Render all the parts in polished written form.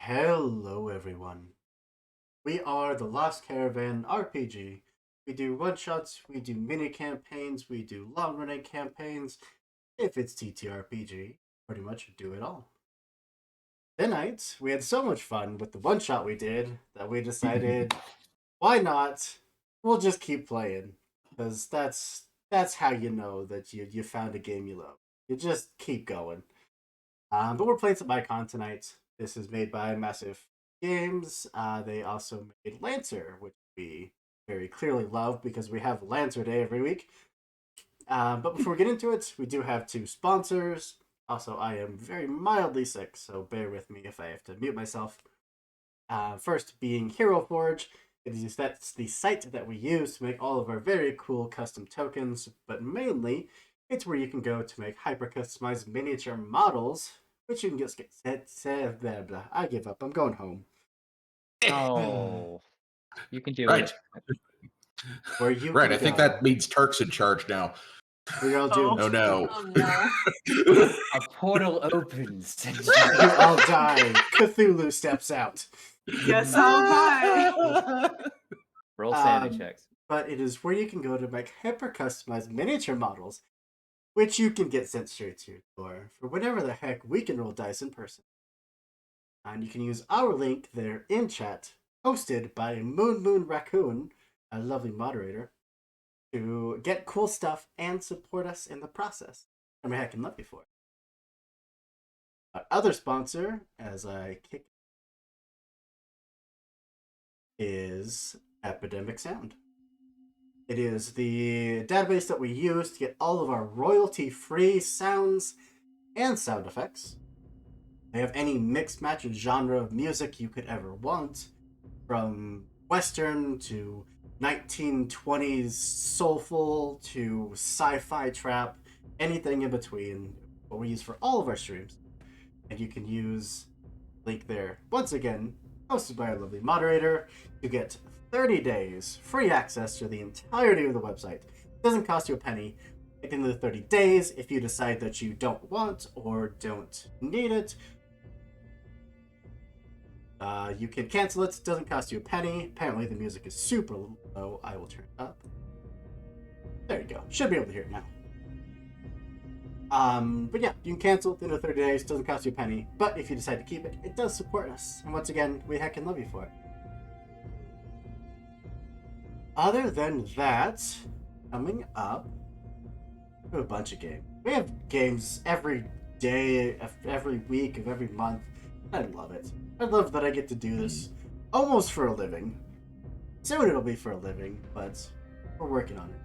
Hello, everyone. We are the Lost Caravan RPG. We do one shots, we do mini campaigns, we do long running campaigns. If it's TTRPG, pretty much do it all. Tonight, we had so much fun with the one shot we did that we decided, why not? We'll just keep playing. Because that's how you know that you found a game you love. You just keep going. But we're playing some Icon tonight. This is made by Massive Games. They also made Lancer, which we very clearly love because we have Lancer Day every week. But before we get into it, we do have two sponsors. Also, I am very mildly sick, so bear with me if I have to mute myself. First being Hero Forge. That's the site that we use to make all of our very cool custom tokens, but mainly it's where you can go to make hyper customized miniature models, which you can just get set, blah, blah. I give up. I'm going home. Oh, you can do Right. it. Where you Right. can I think go. that means Turk's in charge now. We're all Oh. doomed. Oh no. Oh no. A portal opens. You all die. Cthulhu steps out. Guess I'll buy. Roll sanity checks. But it is where you can go to make hyper customized miniature models, which you can get sent straight to your door for whatever the heck we can roll dice in person. And you can use our link there in chat, hosted by Moon Raccoon, a lovely moderator, to get cool stuff and support us in the process. And we heck and love you for it. Our other sponsor, as I kick, is Epidemic Sound. It is the database that we use to get all of our royalty-free sounds and sound effects. They have any mixed match of genre of music you could ever want, from Western to 1920s soulful to sci-fi trap, anything in between, what we use for all of our streams. And you can use link there, once again, hosted by our lovely moderator, to get 30 days free access to the entirety of the website. It doesn't cost you a penny. At the end of the 30 days, if you decide that you don't want or don't need it, you can cancel it. It doesn't cost you a penny. Apparently the music is super low. I will turn it up. There you go. Should be able to hear it now. But yeah, you can cancel it in 30 days. Doesn't cost you a penny. But if you decide to keep it, it does support us. And once again, we heck and love you for it. Other than that, coming up, we have a bunch of games. We have games every day, of every week, of every month. I love it. I love that I get to do this almost for a living. Soon it'll be for a living, but we're working on it.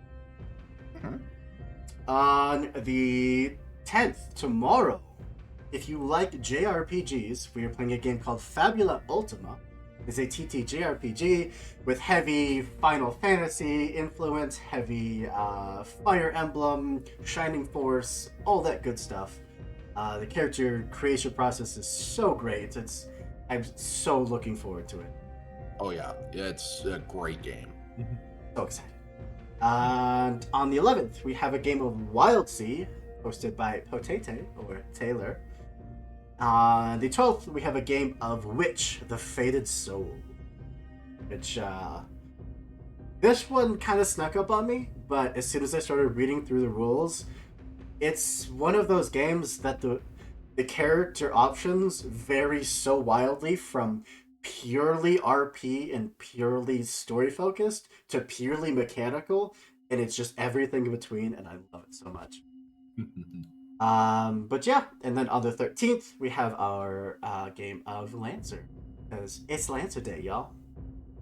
Mm-hmm. On the 10th, tomorrow, if you like JRPGs, we are playing a game called Fabula Ultima. It's a TTJRPG with heavy Final Fantasy influence, heavy Fire Emblem, Shining Force, all that good stuff. The character creation process is so great. I'm so looking forward to it. Oh yeah, it's a great game. So excited. And on the 11th, we have a game of Wild Sea, hosted by Potete, or Taylor. On the 12th, we have a game of Witch, the Fated Soul. Which, this one kind of snuck up on me, but as soon as I started reading through the rules, it's one of those games that the character options vary so wildly from purely RP and purely story focused to purely mechanical, and it's just everything in between, and I love it so much. But yeah, and then on the 13th, we have our game of Lancer, because it's Lancer Day, y'all.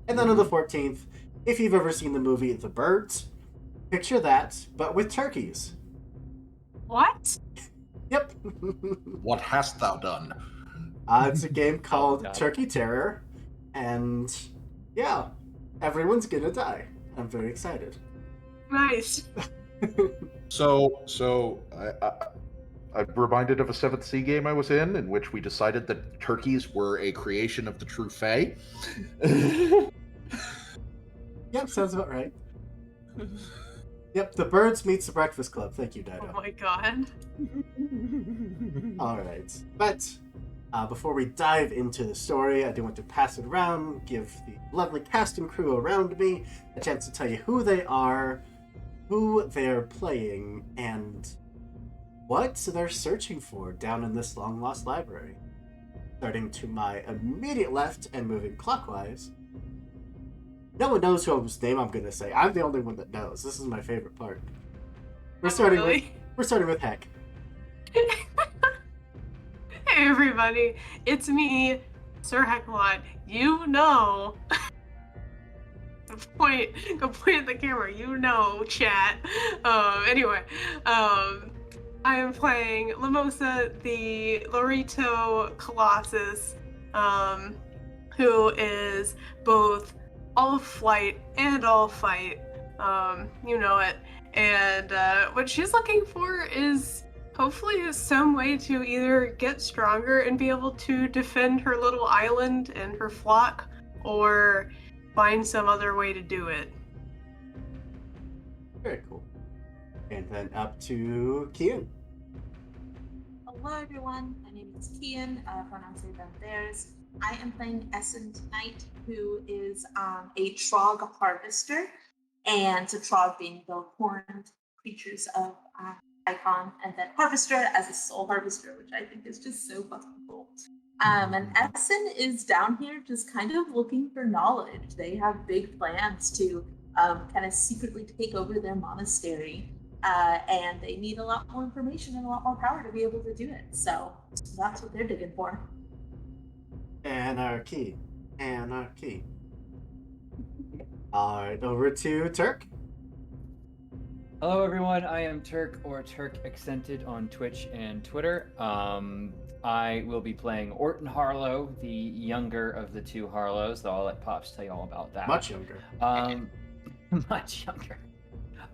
And then on the 14th, if you've ever seen the movie The Birds, picture that, but with turkeys. What? Yep. What hast thou done? It's a game called God. Turkey Terror, and yeah, everyone's gonna die. I'm very excited. Nice. So I'm reminded of a 7th Sea game I was in which we decided that turkeys were a creation of the true Fae. Yep, sounds about right. Yep, The Birds meets the Breakfast Club. Thank you, Oh Dido. my god. Alright, but Before we dive into the story, I do want to pass it around, give the lovely cast and crew around me a chance to tell you who they are, who they're playing, and what they're searching for down in this long lost library. Starting to my immediate left and moving clockwise. No one knows whose name I'm gonna say. I'm the only one that knows. This is my favorite part. We're starting with Heck. Hey everybody, it's me, Sir Heckalot. You know. Go point at the camera. You know, chat. Anyway, I am playing Limosa, the Lorito Colossus, who is both all flight and all fight. You know it. And what she's looking for is hopefully some way to either get stronger and be able to defend her little island and her flock, or find some other way to do it. Very cool. And then up to Kian. Hello everyone, my name is Kian, pronouns they them theirs. I am playing Essen tonight, who is a Trog harvester, and so Trog being the horned creatures of Icon, and then Harvester as a soul harvester, which I think is just so fucking cool. And Essen is down here just kind of looking for knowledge. They have big plans to kind of secretly take over their monastery. And they need a lot more information and a lot more power to be able to do it. So that's what they're digging for. Anarchy. Alright, over to Turk. Hello, everyone. I am Turk, or Turk Accented on Twitch and Twitter. I will be playing Orton Harlow, the younger of the two Harlows, though I'll let Pops tell you all about that. Much younger. Much younger.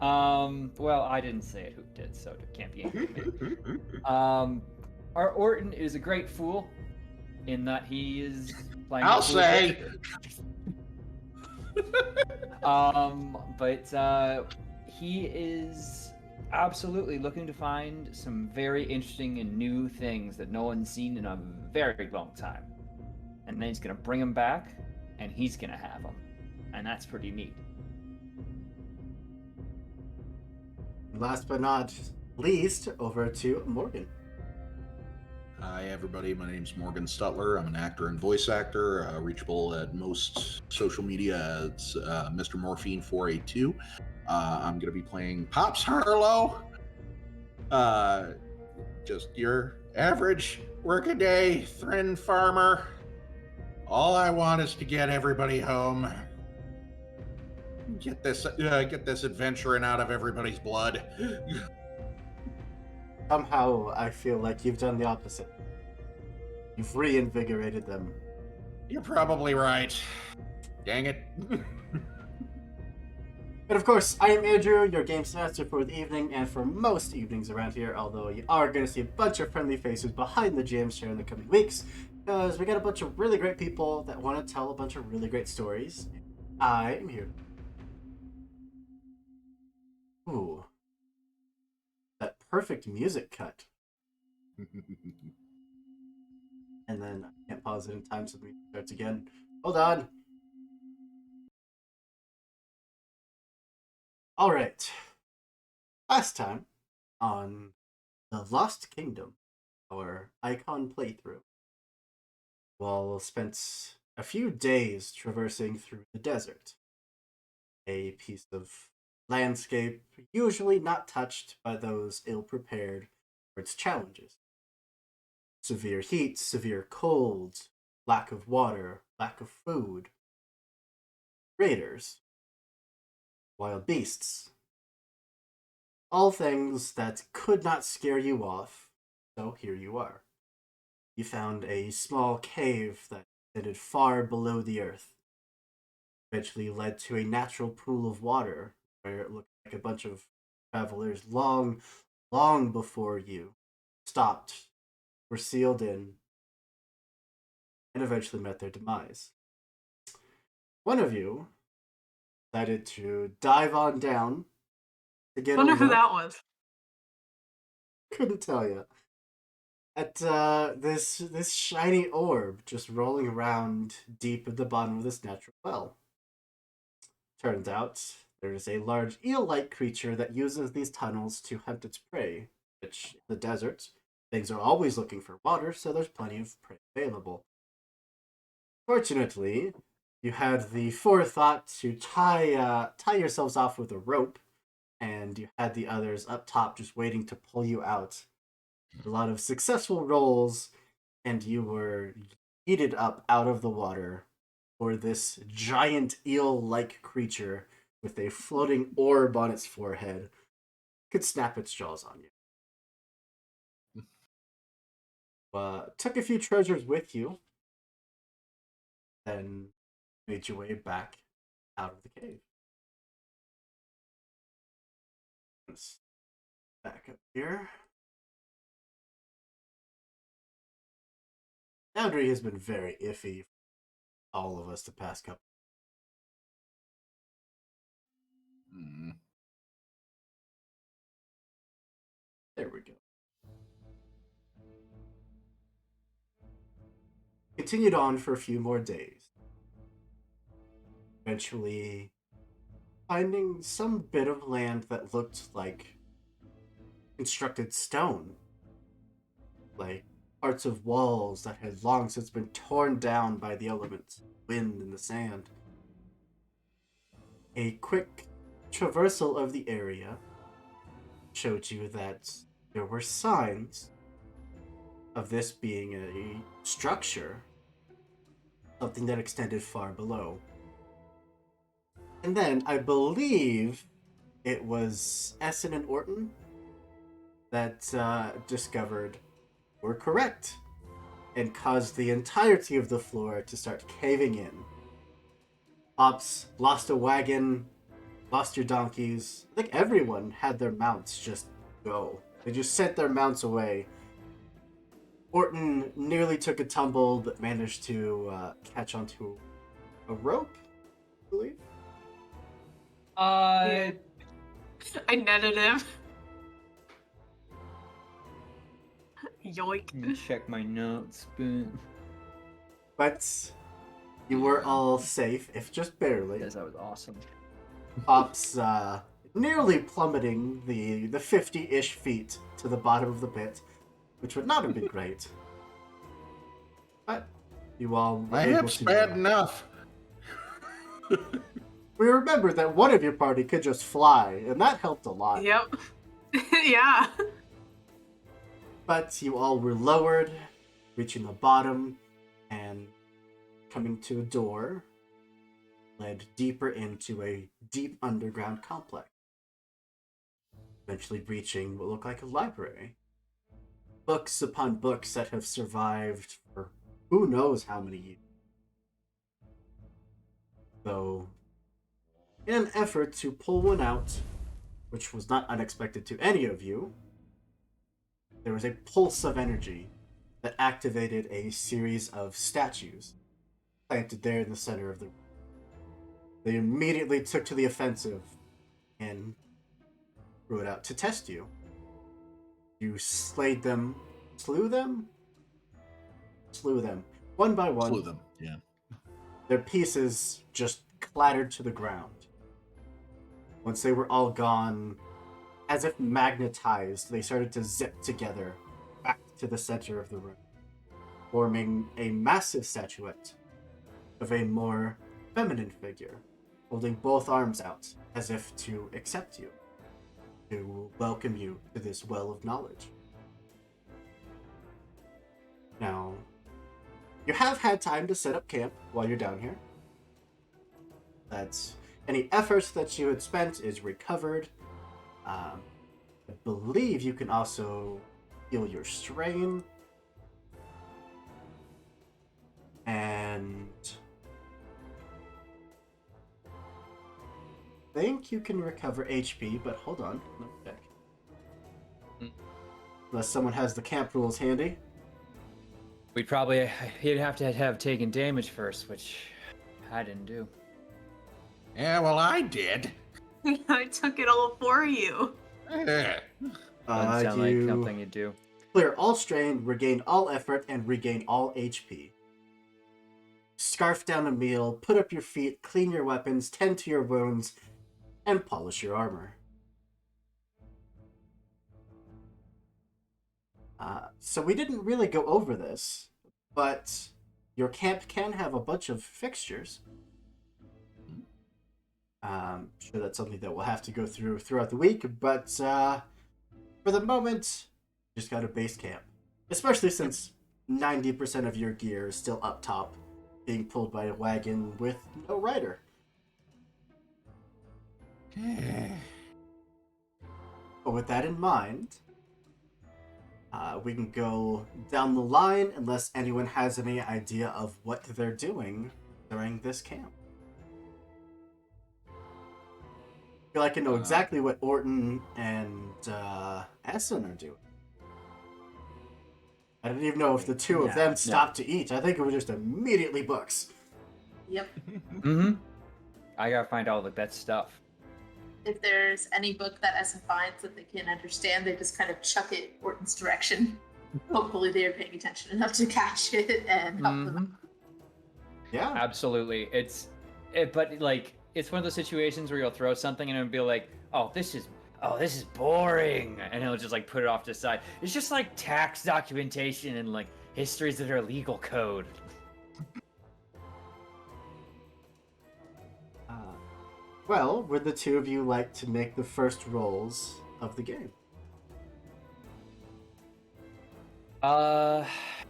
Well, I didn't say it, who did, so it can't be anything. Our Orton is a great fool in that he is playing. I'll say. But he is absolutely looking to find some very interesting and new things that no one's seen in a very long time. And then he's gonna bring them back, and he's gonna have them. And that's pretty neat. Last but not least, over to Morgan. Hi, everybody. My name's Morgan Stutler. I'm an actor and voice actor, reachable at most social media as Mr. Morphine 482. I'm going to be playing Pops Harlow. Just your average workaday Thrin farmer. All I want is to get everybody home. Get this adventuring out of everybody's blood. Somehow, I feel like you've done the opposite. You've reinvigorated them. You're probably right. Dang it. And of course, I am Andrew, your games master for the evening and for most evenings around here, although you are going to see a bunch of friendly faces behind the GM chair in the coming weeks, because we got a bunch of really great people that want to tell a bunch of really great stories. I am here. Ooh. That perfect music cut. And then I can't pause it in time so the music starts again. Hold on. Alright. Last time on The Lost Kingdom, our Icon playthrough, well, spent a few days traversing through the desert. A piece of landscape usually not touched by those ill-prepared for its challenges. Severe heat, severe cold, lack of water, lack of food, raiders, wild beasts. All things that could not scare you off, so here you are. You found a small cave that extended far below the earth. Eventually led to a natural pool of water where it looked like a bunch of travelers long before you stopped, were sealed in, and eventually met their demise. One of you decided to dive on down to get Wonder a who look. that was. Couldn't tell you. at this shiny orb just rolling around deep at the bottom of this natural well. Turns out there is a large eel-like creature that uses these tunnels to hunt its prey, which in the desert, things are always looking for water, so there's plenty of prey available. Fortunately, you had the forethought to tie yourselves off with a rope, and you had the others up top just waiting to pull you out. A lot of successful rolls, and you were heated up out of the water for this giant eel-like creature with a floating orb on its forehead could snap its jaws on you. Took a few treasures with you, then made your way back out of the cave. Let's back up here. Boundary has been very iffy for all of us the past couple. Mm. There we go. Continued on for a few more days. Eventually finding some bit of land that looked like constructed stone. Like parts of walls that had long since been torn down by the elements, wind and the sand. A quick traversal of the area showed you that there were signs of this being a structure, something that extended far below. And then I believe it was Essen and Orton that discovered were correct and caused the entirety of the floor to start caving in. Ops lost a wagon, lost your donkeys. I think everyone had their mounts just go. They just sent their mounts away. Orton nearly took a tumble, but managed to catch onto a rope, I believe. Yeah. I netted him. Yoink. Let me check my notes, But you were all safe, if just barely. because that was awesome. Ops nearly plummeting the 50-ish feet to the bottom of the pit, which would not have been great. But you all were My able hip's to bad enough. We remembered that one of your party could just fly, and that helped a lot. Yep. Yeah. But you all were lowered, reaching the bottom, and coming to a door led deeper into a deep underground complex. Eventually reaching what looked like a library. Books upon books that have survived for who knows how many years. Though, in an effort to pull one out, which was not unexpected to any of you, there was a pulse of energy that activated a series of statues planted there in the center of the room. They immediately took to the offensive and threw it out to test you. You slayed them, slew them, one by one. Slew them, yeah. Their pieces just clattered to the ground. Once they were all gone, as if magnetized, they started to zip together back to the center of the room, forming a massive statuette of a more feminine figure, holding both arms out as if to accept you, to welcome you to this well of knowledge. Now, you have had time to set up camp while you're down here. That's any efforts that you had spent is recovered. I believe you can also heal your strain. And I think you can recover HP, but hold on, let me check. Unless someone has the camp rules handy. We'd probably he'd have to have taken damage first, which I didn't do. Yeah, well, I did. I took it all for you. Yeah. Doesn't sound like something you do. Clear all strain, regain all effort, and regain all HP. Scarf down a meal, put up your feet, clean your weapons, tend to your wounds, and polish your armor. So we didn't really go over this, but your camp can have a bunch of fixtures. Sure, that's something that we'll have to go through throughout the week, but for the moment, just got a base camp. Especially since 90% of your gear is still up top, being pulled by a wagon with no rider. But with that in mind, we can go down the line unless anyone has any idea of what they're doing during this camp. I feel like I know exactly what Orton and Essen are doing. I didn't even know if the two of them stopped to eat. I think it was just immediately books. Yep. Mm-hmm. I gotta find all the best stuff. If there's any book that Essen finds that they can't understand, they just kind of chuck it Orton's direction. Hopefully they're paying attention enough to catch it and help them. Yeah. Absolutely. But like, it's one of those situations where you'll throw something and it'll be like, oh, this is boring. And he'll just like put it off to the side. It's just like tax documentation and like histories that are legal code. Well, would the two of you like to make the first rolls of the game?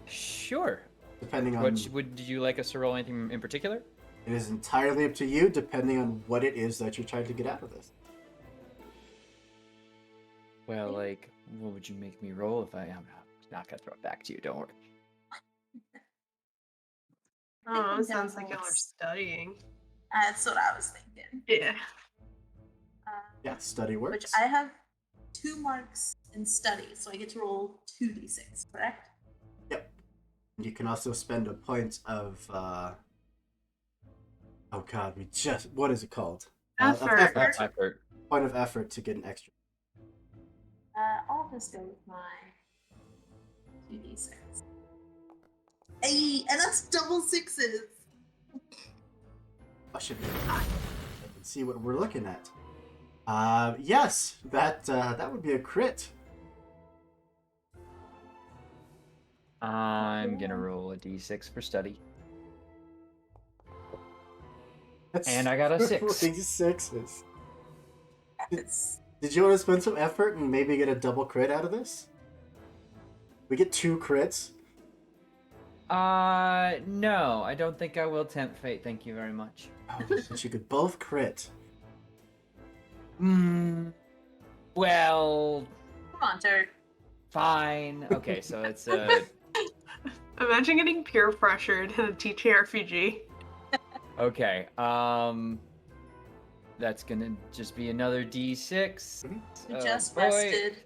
Sure. Depending on... Would you like us to roll anything in particular? It is entirely up to you, depending on what it is that you're trying to get out of this. Well, like, what would you make me roll if I'm not gonna throw it back to you, don't worry. Oh, it sounds like y'all are studying. That's what I was thinking. Yeah. Yeah, study works. Which I have 2 marks in study, so I get to roll 2d6, correct? Yep. You can also spend a point of, oh god, what is it called? Effort. Point of effort to get an extra. I'll just go with my 2d6. Hey, and that's double 6s! I should be able to see what we're looking at. Yes, that would be a crit. I'm gonna roll a d6 for study. And I got a 6. These sixes. Did you want to spend some effort and maybe get a double crit out of this? We get 2 crits. No, I don't think I will tempt fate. Thank you very much. Oh, but you could both crit. Well, Come on, Turk. fine. Okay, so it's Imagine getting peer pressured in a TTRPG. okay. That's gonna just be another d6. We just rested.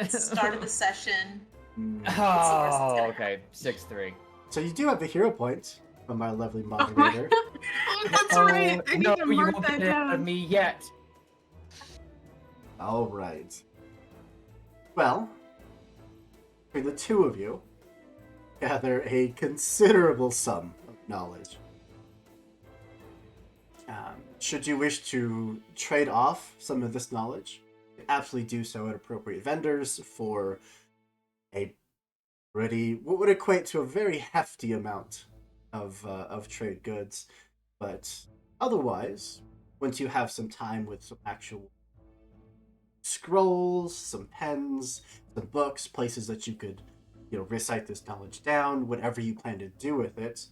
Started the session. What's the worst Oh, that's gonna okay. 6-3. So you do have the hero point from my lovely moderator. Oh, that's right. I need no, to you mark won't that get it out of down. me yet. All right. Well, for the two of you, gather a considerable sum of knowledge. Should you wish to trade off some of this knowledge, you can absolutely do so at appropriate vendors for a pretty, what would equate to a very hefty amount of trade goods. But otherwise, once you have some time with some actual scrolls, some pens, some books, places that you could, recite this knowledge down, whatever you plan to do with it,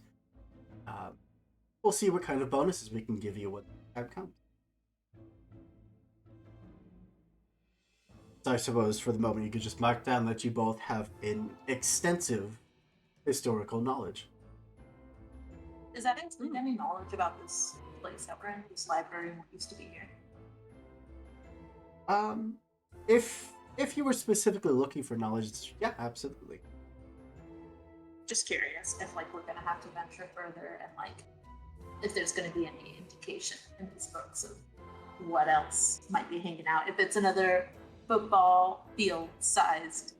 we'll see what kind of bonuses we can give you when the time comes. So I suppose for the moment you could just mark down that you both have an extensive historical knowledge. Does that include any knowledge about this place that we're in, this library, and what used to be here? If you were specifically looking for knowledge, yeah, absolutely. Just curious if we're gonna have to venture further and if there's gonna be any indication in these books of what else might be hanging out. If it's another football field sized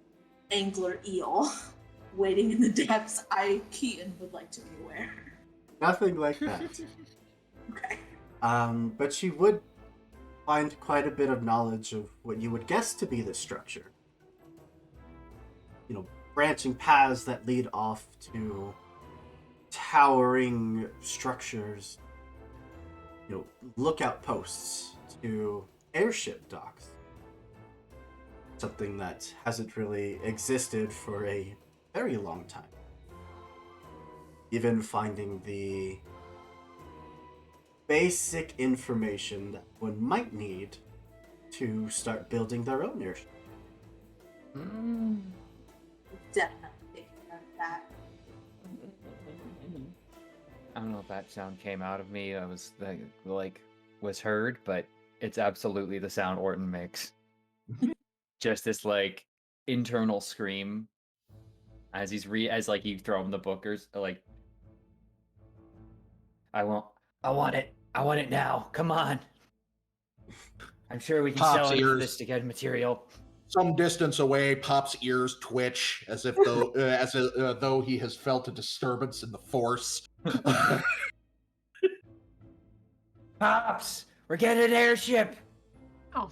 angler eel waiting in the depths, Keaton would like to be aware. Nothing like that. Okay. But she would find quite a bit of knowledge of what you would guess to be the structure. You know, branching paths that lead off to towering structures, you know, lookout posts to airship docks. Something that hasn't really existed for a very long time. Even finding the basic information that one might need to start building their own airship. Definitely taking care of that. I don't know if that sound came out of me. I was like was heard, but it's absolutely the sound Orton makes. Just this like internal scream as as like you throw him the bookers, like I want it now. Come on. I'm sure we can Pop's sell it for ears. this to get material. Some distance away, Pop's ears twitch as if though he has felt a disturbance in the force. Pops, we're getting an airship. Oh,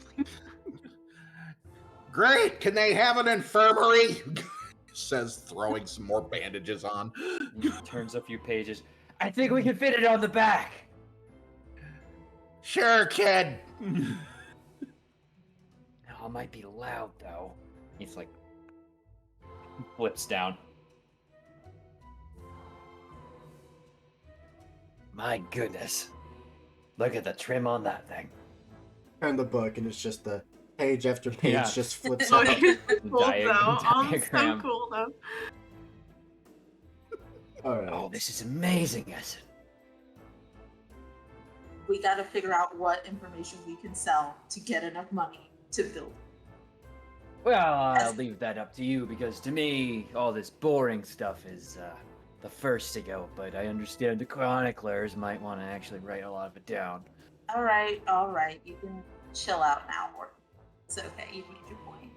Great! Can they have an infirmary? Says, throwing some more bandages on. He turns a few pages. I think we can fit it on the back. Sure, kid. Oh, it might be loud though. He's like flips down. My goodness. Look at the trim on that thing. Turn the book and it's just the page after page Yeah. just flips oh, out. cool though. Oh, so diagram. cool though. Alright. Oh, this is amazing, Essen. We got to figure out what information we can sell to get enough money to build. Well, I'll leave that up to you because to me, all this boring stuff is the first to go, but I understand the chroniclers might want to actually write a lot of it down. All right. You can chill out now, or it's okay. You've made your point.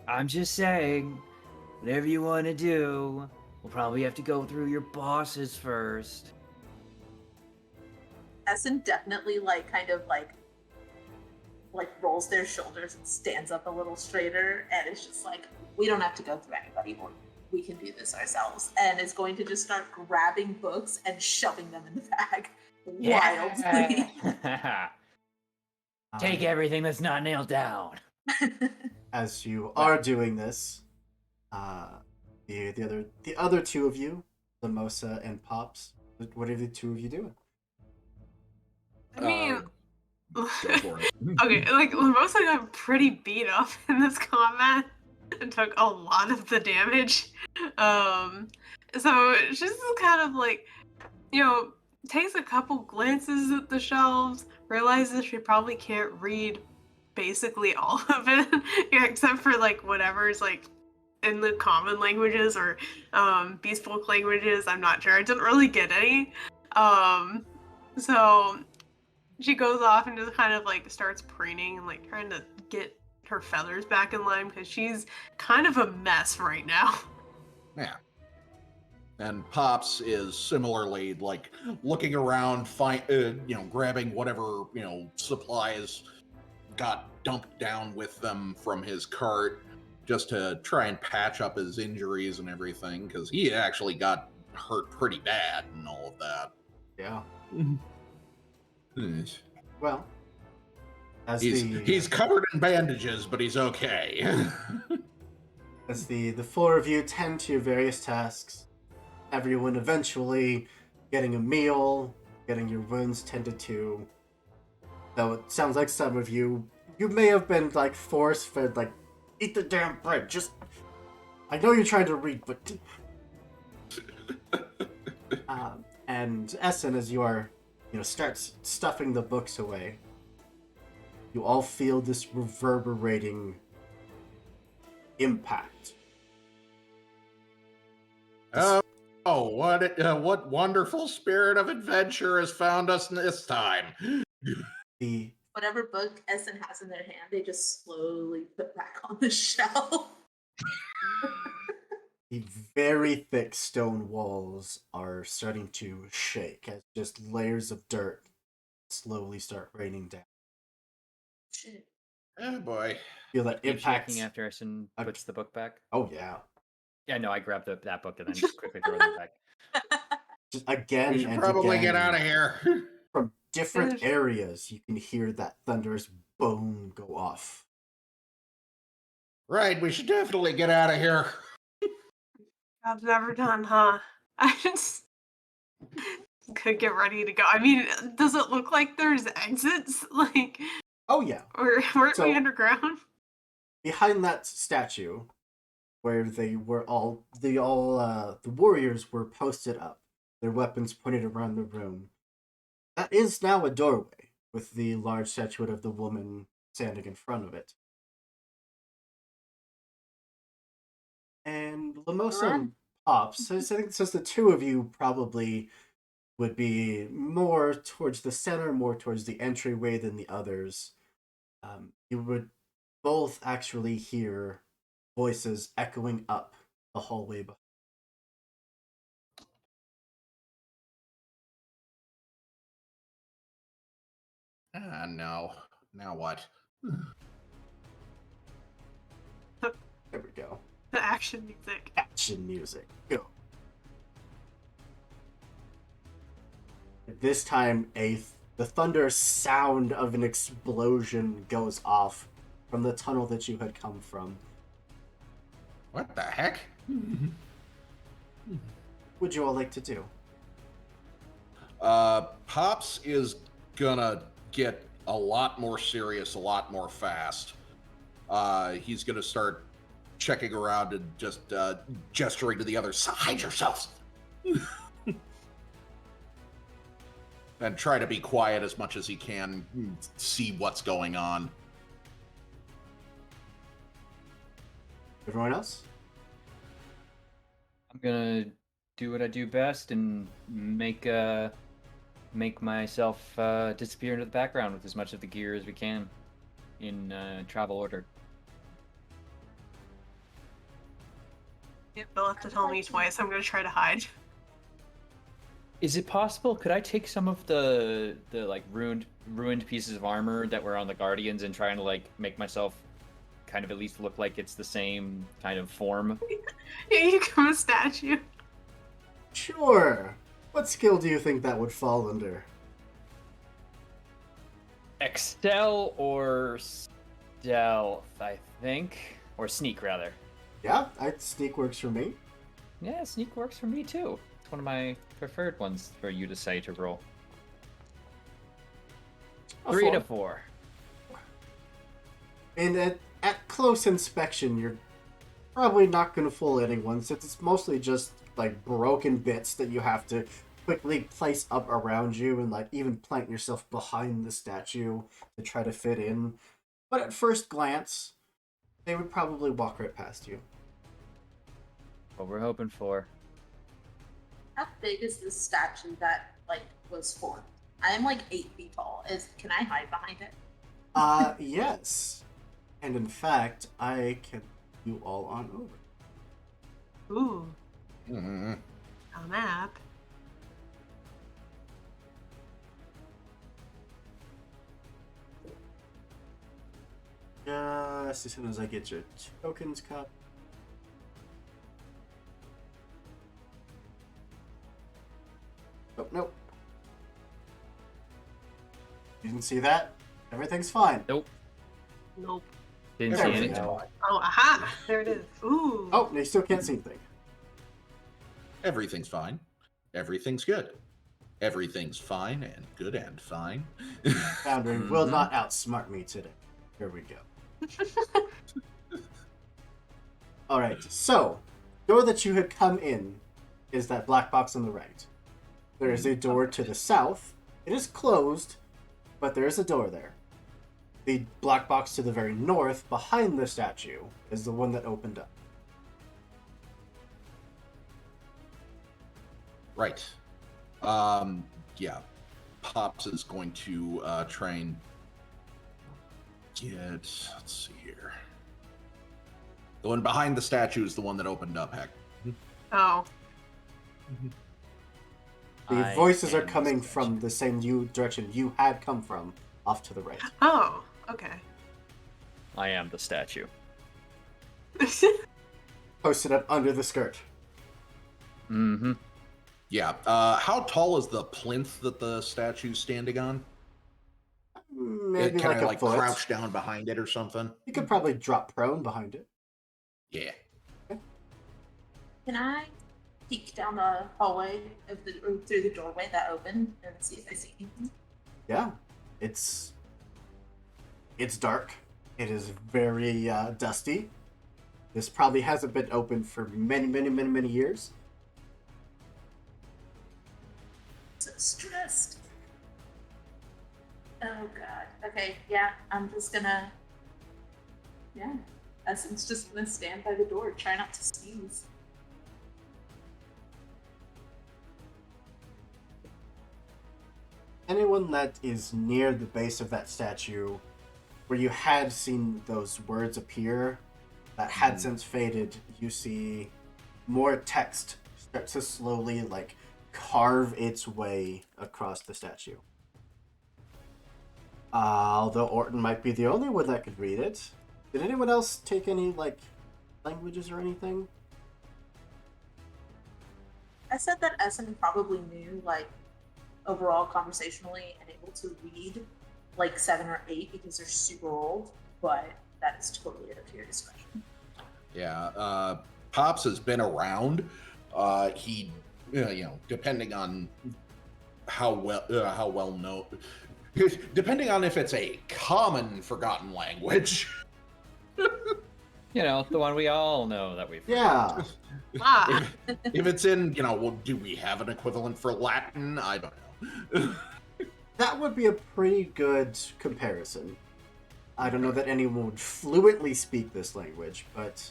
I'm just saying, whatever you want to do, we'll probably have to go through your bosses first. Essen definitely kind of rolls their shoulders and stands up a little straighter, and it's just like, we don't have to go through anybody, we can do this ourselves, and is going to just start grabbing books and shoving them in the bag wildly. Take everything that's not nailed down. As you are doing this, the other two of you, Lamosa and Pops, what are the two of you doing? I mean, Go for it. okay, Lamosa got pretty beat up in this combat and took a lot of the damage. So she's just kind of takes a couple glances at the shelves, realizes she probably can't read basically all of it, except for whatever's in the common languages or beast folk languages. I'm not sure. I didn't really get any. So she goes off and just kind of starts preening and trying to get her feathers back in line because she's kind of a mess right now. Yeah. And Pops is similarly looking around, grabbing whatever supplies got dumped down with them from his cart, just to try and patch up his injuries and everything, because he actually got hurt pretty bad and all of that. Yeah. Hmm. Well, He's covered in bandages, but he's okay. as the four of you tend to your various tasks, everyone eventually getting a meal, getting your wounds tended to. Though it sounds like some of you may have been force fed, eat the damn bread. Just, I know you're trying to read, but. And Essen, as you are, starts stuffing the books away, you all feel this reverberating impact. Oh, what wonderful spirit of adventure has found us this time. Whatever book Essen has in their hand, they just slowly put back on the shelf. The very thick stone walls are starting to shake as just layers of dirt slowly start raining down. Shit. Oh boy. Feel that Keep impact. shaking after Essen Okay. puts the book back. Oh yeah, Yeah, no, I grabbed that book and then quickly throw it back. just again We should and probably again. get out of here. From different Good. areas, you can hear that thunderous boom go off. Right, we should definitely get out of here. Job's never done, huh? I just could get ready to go. I mean, does it look like there's exits? Like, Oh yeah, or weren't we So- underground? behind that statue, where the warriors were posted up, their weapons pointed around the room. That is now a doorway with the large statuette of the woman standing in front of it. And Lamosa and Pops, I think since the two of you probably would be more towards the center, more towards the entryway than the others, you would both actually hear voices echoing up the hallway behind. Ah, no. Now what? There we go. The action music. Action music. Go. This time, the thunderous sound of an explosion goes off from the tunnel that you had come from. What the heck? What would you all like to do? Pops is gonna get a lot more serious, a lot more fast. He's gonna start checking around and just gesturing to the others. Hide yourselves! And try to be quiet as much as he can, see what's going on. Everyone else? I'm gonna do what I do best and make myself disappear into the background with as much of the gear as we can in travel order. You'll have to tell me twice. I'm gonna try to hide. Is it possible? Could I take some of the like ruined pieces of armor that were on the Guardians and trying to like make myself kind of at least look like it's the same kind of form? Yeah, you become a statue. Sure. What skill do you think that would fall under? Excel or stealth, I think, or sneak rather. Yeah, sneak works for me. Yeah, sneak works for me too. It's one of my preferred ones for you to say to roll. A 3 to 4. 4. And at close inspection, you're probably not going to fool anyone, since it's mostly just like broken bits that you have to quickly place up around you and like even plant yourself behind the statue to try to fit in. But at first glance, they would probably walk right past you. What we're hoping for. How big is this statue that was formed? I am 8 feet tall. Can I hide behind it? Yes. And in fact, I can you all on over. Ooh, Mm-hmm. a map. Just as soon as I get your tokens cut. Oh, nope. You didn't see that? Everything's fine. Nope. Nope. Didn't There see we anything. go. Oh, aha! There it is. Ooh. Oh, you still can't see anything. Everything's fine. Everything's good. Everything's fine and good and fine. Foundry will not outsmart me today. Here we go. Alright, so, door that you had come in is that black box on the right. There is a door to the south. It is closed, but there is a door there. The black box to the very north, behind the statue, is the one that opened up. Right. Yeah. Pops is going to try and get. Let's see here. The one behind the statue is the one that opened up, heck. Oh. The I voices are am the coming statue. from the same direction you had come from, off to the right. Oh, okay. I am the statue. Posted up under the skirt. Mm-hmm. Yeah. How tall is the plinth that the statue's standing on? Maybe Can like I a like foot. crouch down behind it or something? You could probably drop prone behind it. Yeah. Can I peek down the hallway or through the doorway that opened and see if I see anything? Yeah, it's dark. It is very dusty. This probably hasn't been open for many years. So stressed. Oh god. Okay, yeah, I'm just gonna. Yeah, Essence just gonna stand by the door, try not to sneeze. Anyone that is near the base of that statue, where you had seen those words appear, that had since faded, you see more text start to slowly carve its way across the statue. Although Orton might be the only one that could read it. Did anyone else take any languages or anything? I said that Essence probably knew overall conversationally and able to read 7 or 8 because they're super old, but that is totally up to your discretion. Yeah. Pops has been around. He, depending on how well known, depending on if it's a common forgotten language. You know, the one we all know that we've. Yeah. Ah. If it's in, well, do we have an equivalent for Latin? I don't know. That would be a pretty good comparison. I don't know that anyone would fluently speak this language, but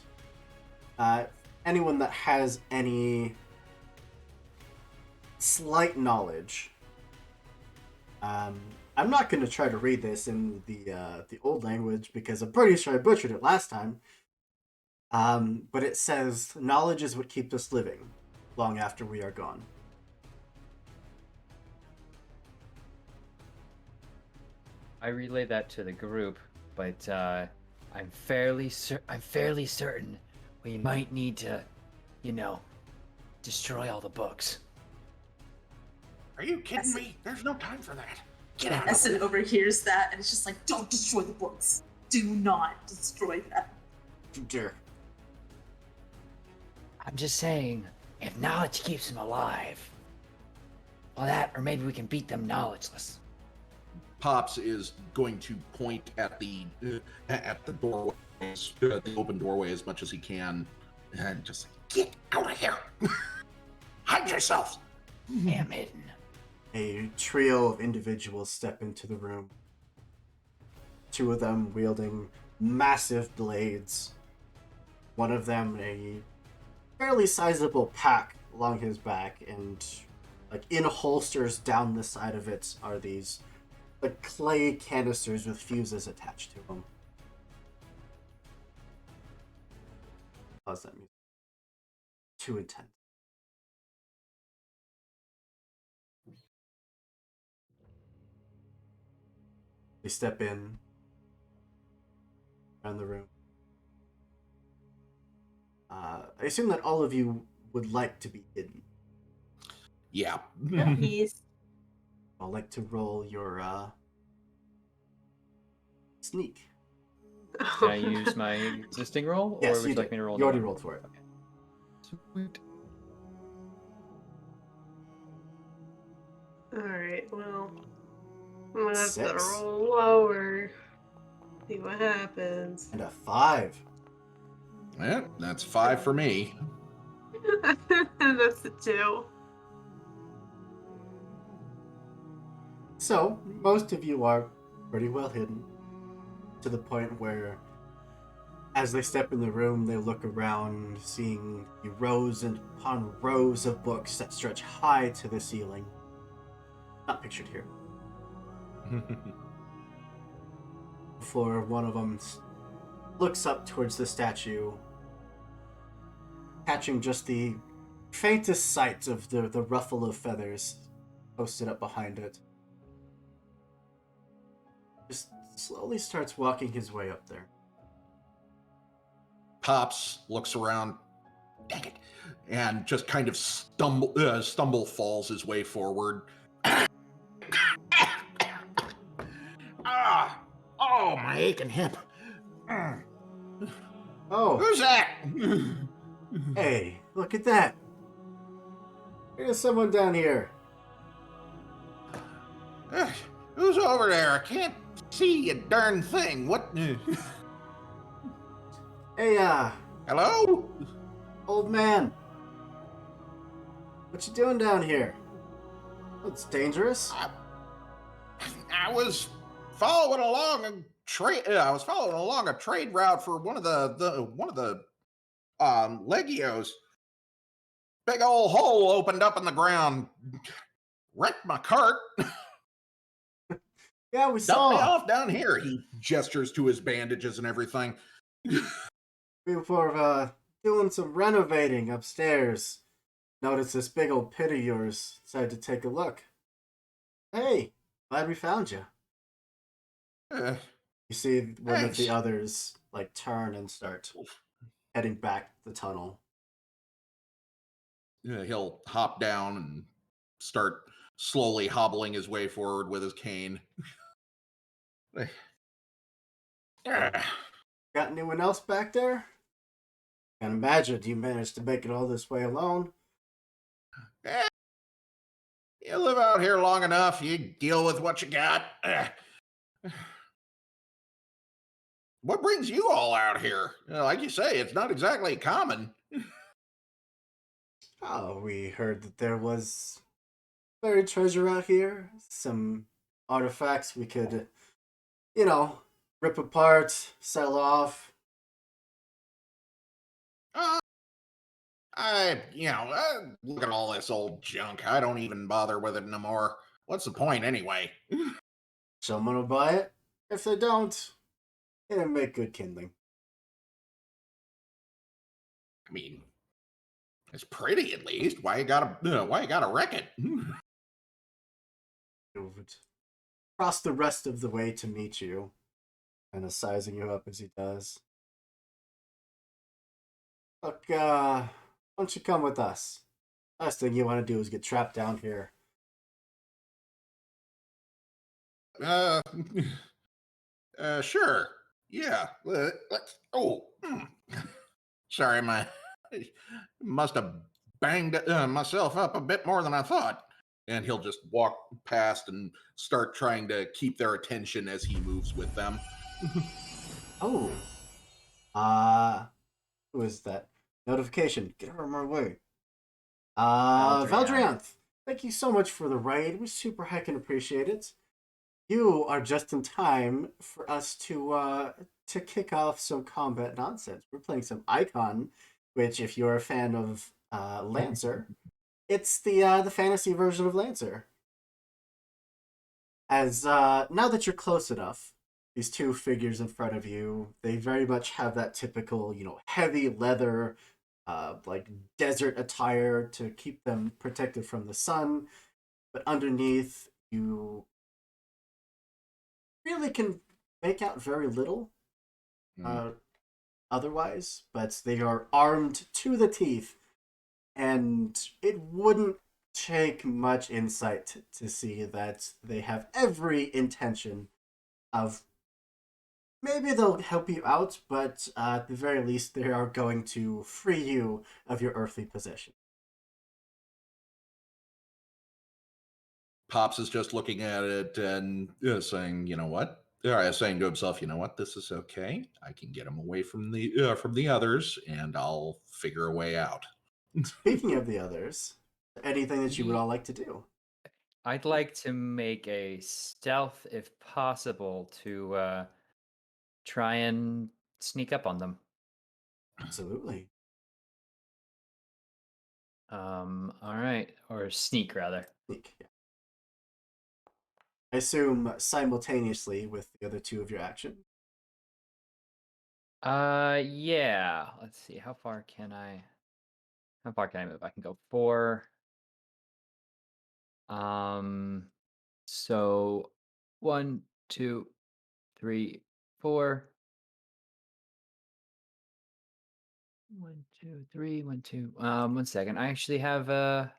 anyone that has any slight knowledge. I'm not going to try to read this in the old language because I'm pretty sure I butchered it last time. But it says, knowledge is what keeps us living long after we are gone. I relay that to the group, but I'm fairly certain we might need to, destroy all the books. Are you kidding me? There's no time for that. Get out of Essence here. overhears that and it's just like, don't destroy the books. Do not destroy them. Dear. I'm just saying, if knowledge keeps them alive, well, that, or maybe we can beat them knowledgeless. Pops is going to point at the doorway, the open doorway as much as he can, and just get out of here. Hide yourself. Damn hidden. A trio of individuals step into the room. 2 of them wielding massive blades. One of them a fairly sizable pack along his back, and in holsters down the side of it are these clay canisters with fuses attached to them. Pause that music. Too intense. They step in around the room. I assume that all of you would like to be hidden. Yeah. Yes. I'd like to roll your sneak. Can I use my existing roll, Yes, or would you you like did. me to roll? You already another rolled for it. one? Sweet. Alright, well. I'm gonna have to 6. roll lower. See what happens. And a 5. Yeah, that's 5 for me. That's a 2. So, most of you are pretty well hidden. To the point where, as they step in the room, they look around, seeing the rows and upon rows of books that stretch high to the ceiling. Not pictured here. Before one of them looks up towards the statue catching just the faintest sight of the ruffle of feathers posted up behind it. Just slowly starts walking his way up there. Pops looks around, dang it, and just kind of stumble falls his way forward. Oh, my aching hip. Oh, Who's that? hey, look at that. There's someone down here. Who's over there? I can't see a darn thing. What? Hey, Hello? old man. What you doing down here? It's dangerous. I was following along a trade. I was following along a trade route for one of the legios. Big old hole opened up in the ground. Wrecked my cart. Yeah, we Dumped me saw. off down here. He gestures to his bandages and everything. We were doing some renovating upstairs. Noticed this big old pit of yours. Decided to take a look. Hey, glad we found you. Uh, You see one of Thanks. the others like turn and start heading back the tunnel. He'll hop down and start slowly hobbling his way forward with his cane. Got anyone else back there? Can't imagine you managed to make it all this way alone. Eh, you live out here long enough, you deal with what you got. What brings you all out here? Like you say, it's not exactly common. Oh, we heard that there was buried treasure out here. Some artifacts we could, rip apart, sell off. Uh, look at all this old junk. I don't even bother with it no more. What's the point anyway? Someone will buy it. If they don't, it'll make good kindling. I mean, it's pretty at least. Why you gotta wreck it? He would cross the rest of the way to meet you, kind of sizing you up as he does. Look, why don't you come with us? Last thing you want to do is get trapped down here. uh, sure. Yeah. Sorry, my must have banged myself up a bit more than I thought. And he'll just walk past and start trying to keep their attention as he moves with them. Oh, who is that? Notification. Get her on my way. Valdrianth, thank you so much for the raid. We super heckin' appreciate it. You are just in time for us to kick off some combat nonsense. We're playing some Icon, which, if you're a fan of Lancer, it's the fantasy version of Lancer. As now that you're close enough, these two figures in front of you, they very much have that typical, heavy leather, like desert attire to keep them protected from the sun. But underneath, you really can make out very little otherwise, but they are armed to the teeth, and it wouldn't take much insight to see that they have every intention of maybe they'll help you out, but at the very least, they are going to free you of your earthly possession. Pops is just looking at it and saying, "You know what?" Saying to himself, "You know what? This is okay. I can get him away from the others, and I'll figure a way out." Speaking of the others, anything that you would all like to do? I'd like to make a stealth, if possible, to try and sneak up on them. Absolutely. All right, or sneak rather. Sneak, yeah. I assume simultaneously with the other two of your action. Yeah. Let's see. How far can I? How far can I move? I can go 4. So 1, 2, 3, 4. 1, 2, 3, 1, 2. 1 second. I actually have an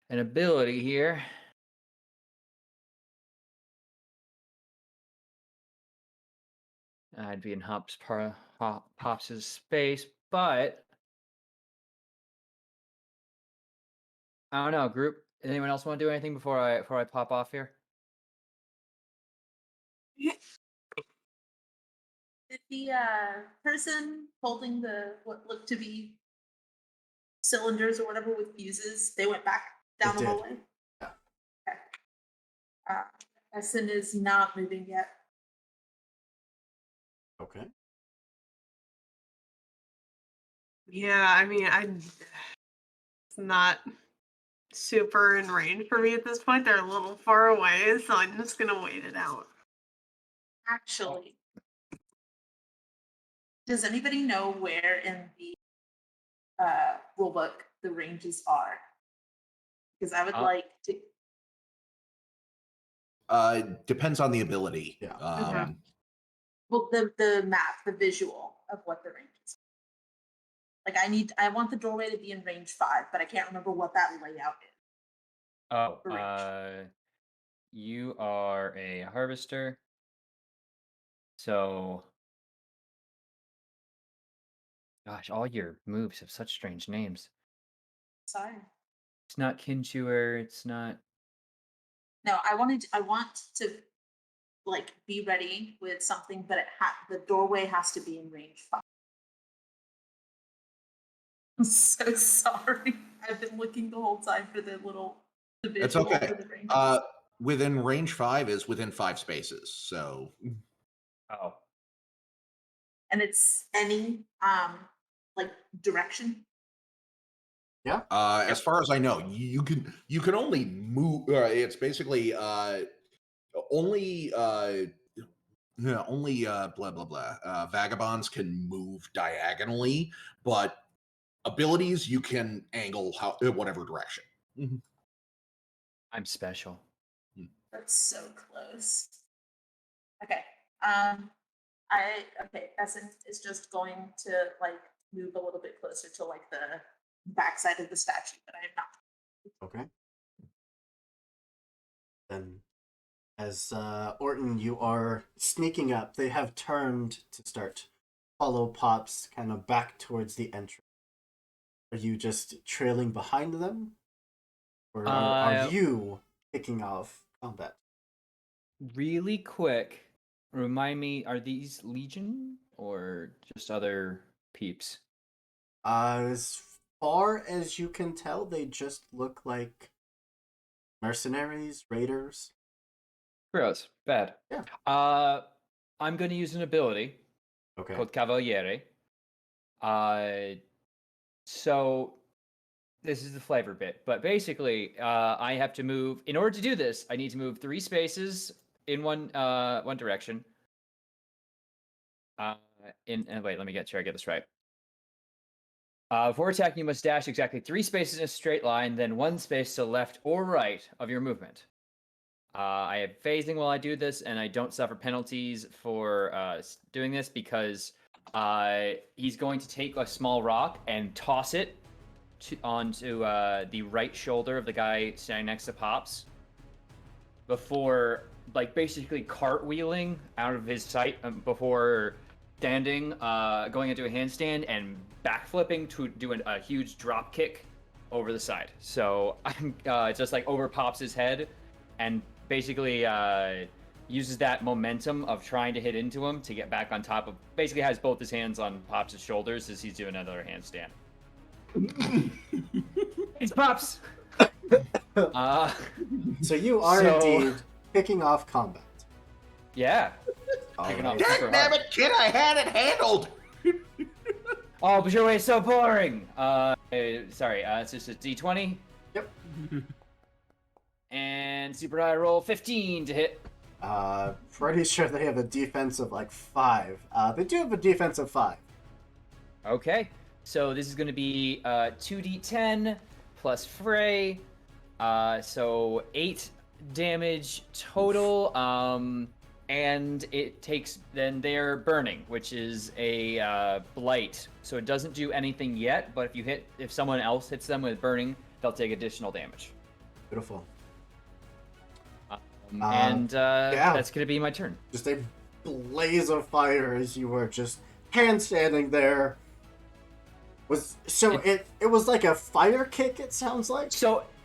ability here. I'd be in Pops' space, but I don't know. Group. Anyone else want to do anything before I pop off here? Did the person holding the what looked to be cylinders or whatever with fuses, they went back down It the did. hallway? Yeah. Okay. Essen is not moving yet. Okay. Yeah, I mean, it's not super in range for me at this point. They're a little far away, so I'm just gonna wait it out. Actually, does anybody know where in the rulebook the ranges are? Because I would like to. Depends on the ability. Yeah. Okay. Well, the map, the visual of what the ranges are. Like I want the doorway to be in range 5, but I can't remember what that layout is. Oh, Range. you are a harvester. So, gosh, all your moves have such strange names. Sorry. It's not Kinchewer. It's not. No, I want to like be ready with something, but the doorway has to be in range 5. I'm so sorry. I've been looking the whole time for the It's visual okay. for the range. Within range 5 is within 5 spaces. So Oh, And it's any like direction. Yeah. as far as I know, you can only move. It's basically only blah blah blah. Vagabonds can move diagonally, but abilities you can angle whatever direction. I'm special. That's so close. Okay. Essence is just going to like move a little bit closer to like the backside of the statue, but I am not. Okay. Then, as Orton, you are sneaking up. They have turned to start follow Pops kind of back towards the entrance. Are you just trailing behind them, or are you kicking off combat? Really quick, remind me, are these Legion or just other peeps? As far as you can tell, they just look like mercenaries, raiders. Gross. Bad. Yeah. I'm going to use an ability Okay. called Cavaliere. So this is the flavor bit, but basically, I have to move. In order to do this, I need to move 3 spaces in one direction. Wait, let me get sure I get this right. Before attacking, you must dash exactly 3 spaces in a straight line, then 1 space to the left or right of your movement. I have phasing while I do this, and I don't suffer penalties for doing this because he's going to take a small rock and toss it onto the right shoulder of the guy standing next to Pops before, like, basically cartwheeling out of his sight before standing, going into a handstand and backflipping to do a huge drop kick over the side. So I'm just like over Pops' head and basically uses that momentum of trying to hit into him to get back on top of, basically has both his hands on Pops' shoulders as he's doing another handstand. It's Pops! So you are indeed kicking off combat. Yeah. All off. right. Damn it, kid! I had it handled. Oh, but your way is so boring! Sorry, it's just a d20. Yep. And super high roll 15 to hit. Pretty sure they have a defense of like 5. They do have a defense of 5. Okay. So this is going to be 2d10 plus fray. So 8 damage total. And it takes then their burning, which is a blight. So it doesn't do anything yet, but if someone else hits them with burning, they'll take additional damage. Beautiful. That's gonna be my turn. Just a blaze of fire as you were just handstanding there. It was like a fire kick, it sounds like.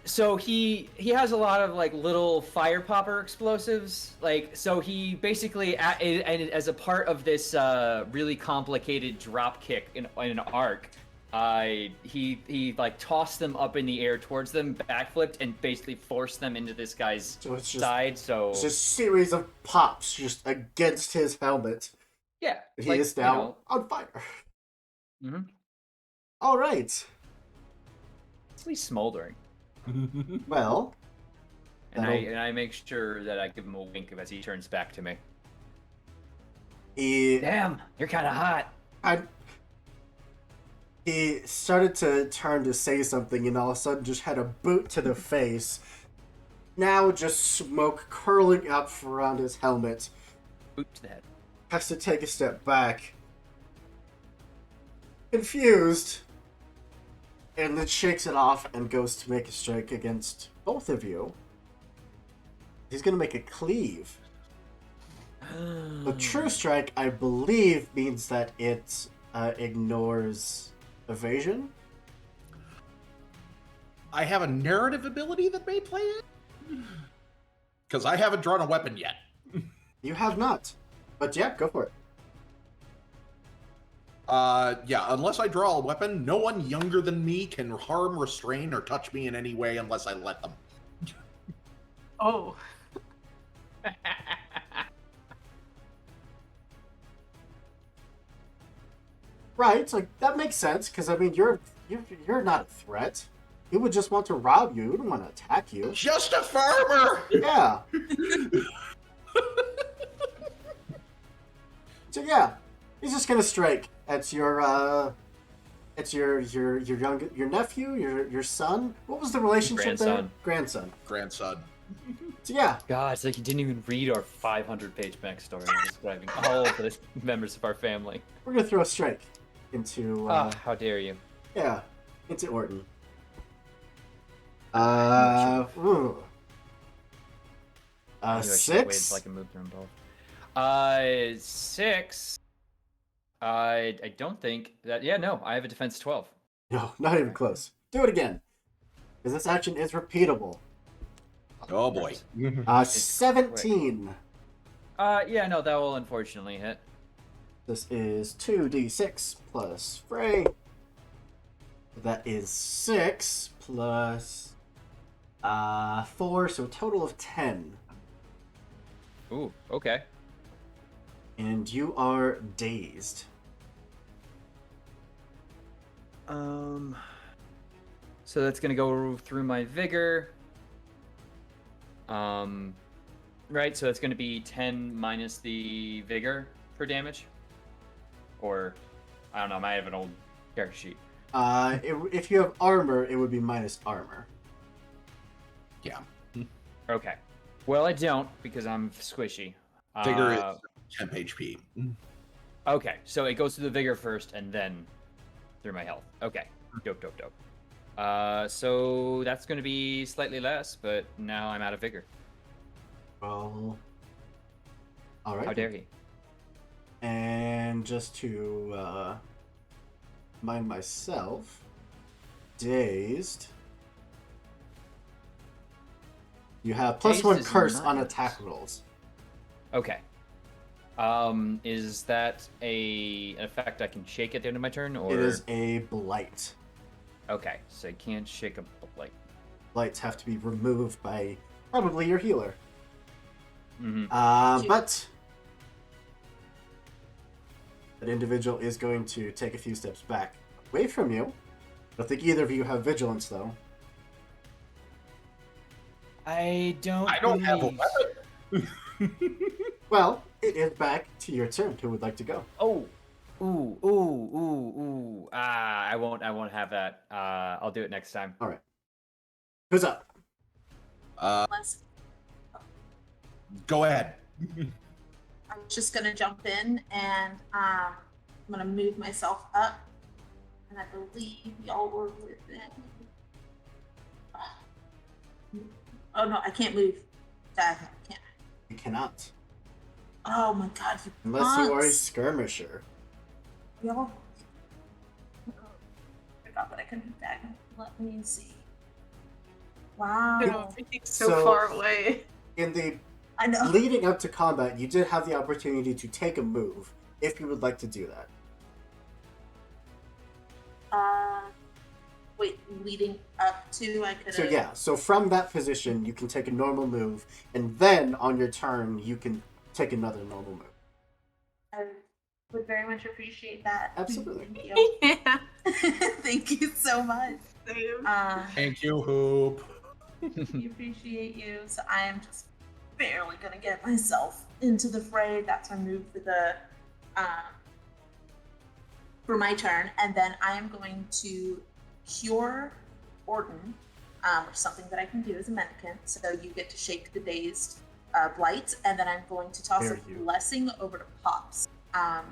So he has a lot of like little fire popper explosives. Like, so he basically as a part of this really complicated drop kick in an arc, he like tossed them up in the air towards them, backflipped, and basically forced them into this guy's side. So it's just a series of pops just against his helmet. Yeah, he is now on fire. Mm-hmm. All right. It's at least smoldering. Well, and I make sure that I give him a wink as he turns back to me. Damn, you're kind of hot. He started to turn to say something, and all of a sudden just had a boot to the face. Now just smoke curling up around his helmet. Boot to the head. Has to take a step back. Confused. And then shakes it off and goes to make a strike against both of you. He's going to make a cleave. A true strike, I believe, means that it ignores evasion. I have a narrative ability that may play it? Because I haven't drawn a weapon yet. You have not. But yeah, go for it. Yeah, unless I draw a weapon, no one younger than me can harm, restrain, or touch me in any way unless I let them. Oh. Right, like that makes sense, because I mean you're not a threat. He would just want to rob you. He wouldn't want to attack you. Just a farmer! Yeah. So yeah, he's just gonna strike. It's your nephew, your son. What was the relationship there? Grandson. So yeah. God, it's like you didn't even read our 500-page backstory describing all of the members of our family. We're gonna throw a strike into. How dare you? Yeah, into Orton. Maybe I should 6. wait until I can move through them both. 6. I don't think that. Yeah, no, I have a defense 12. No, not even close. Do it again, because this action is repeatable. Oh boy. 17. Yeah, no, that will unfortunately hit. This is 2d6 plus fray. That is 6 plus 4, so a total of 10. Ooh, okay. And you are dazed. So that's gonna go through my vigor. Right, so it's gonna be 10 minus the vigor for damage. Or, I don't know, I might have an old character sheet. If you have armor, it would be minus armor. Yeah. Okay. Well, I don't, because I'm squishy. Vigor is 10 HP. Okay, so it goes through the vigor first, and then through my health. Okay, dope. So that's going to be slightly less, but now I'm out of vigor. Well, all right. How dare he? And just to remind myself, dazed. You have plus Dazed 1 is curse not on nice. attack rolls. Okay. Is that an effect I can shake at the end of my turn, or It is a blight. Okay, so I can't shake a blight. Blights have to be removed by probably your healer. Mm-hmm. But that individual is going to take a few steps back away from you. I don't think either of you have vigilance, though. I don't have a weapon. Well, it is back to your turn. Who would like to go? Oh, Ooh. I won't have that. I'll do it next time. All right. Who's up? Let's Go ahead. I'm just gonna jump in and I'm gonna move myself up, and I believe y'all were within. Oh no, I can't move. I can't. You cannot. Oh my god, you Unless you are a punks. skirmisher. Y'all. I forgot that I can do that. Let me see. Wow. Everything's so So- far away. In the I know. leading up to combat, you did have the opportunity to take a move if you would like to do that. Wait, leading up to I could. So yeah, so from that position, you can take a normal move, and then on your turn, you can take another normal move. I would very much appreciate that. Absolutely. Thank you. Yeah. Thank you so much. Same. Thank you, Hoop. We appreciate you. So I am just barely gonna get myself into the fray. That's my move for my turn, and then I am going to cure Orton, which is something that I can do as a mendicant. So you get to shake the dazed blight, and then I'm going to toss Dare a you. blessing over to Pops. How dare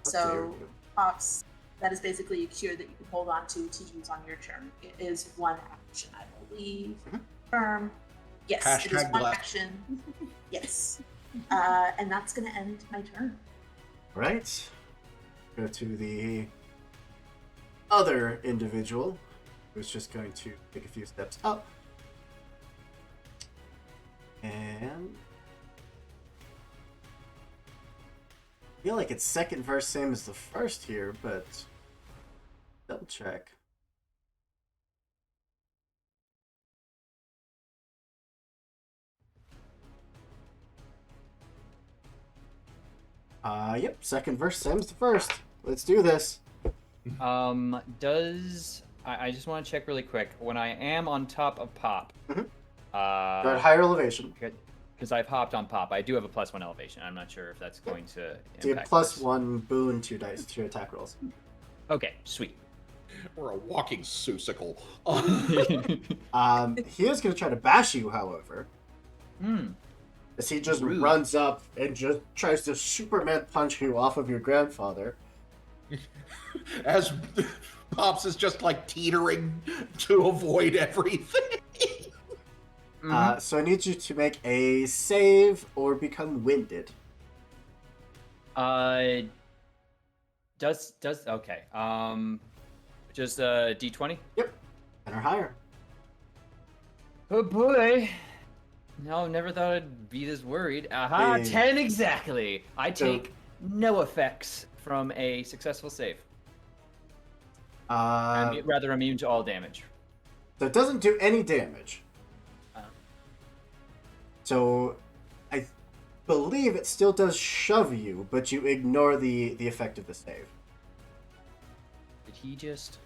So you. Pops, that is basically a cure that you can hold on to use on your turn. It is one action, I believe. Mhm. Confirm. Yes, it is Hashtag one bless. action. Yes. And that's going to end my turn. Right. Go to the other individual who's just going to take a few steps up. And I feel like it's second verse same as the first here, but double check. Yep, second verse same as the first. Let's do this. Does I just want to check really quick when I am on top of Pop? Mhm. You're at higher elevation. Because I've hopped on Pop. I do have a +1 elevation. I'm not sure if that's going to Do a impact plus this. 1 boon to dice to your attack rolls. Okay, sweet. We're a walking susicle. He is going to try to bash you, however, as he just Rude. runs up and just tries to Superman punch you off of your grandfather. As Pops is just like teetering to avoid everything. So I need you to make a save or become winded. Does okay. Just D20. Yep, 10 or higher. Oh boy. No, never thought I'd be this worried. Aha, Hey. 10 exactly. I So- take no effects from a successful save. I'm rather immune to all damage. So it doesn't do any damage. Oh. So I believe it still does shove you, but you ignore the effect of the save. Did he just...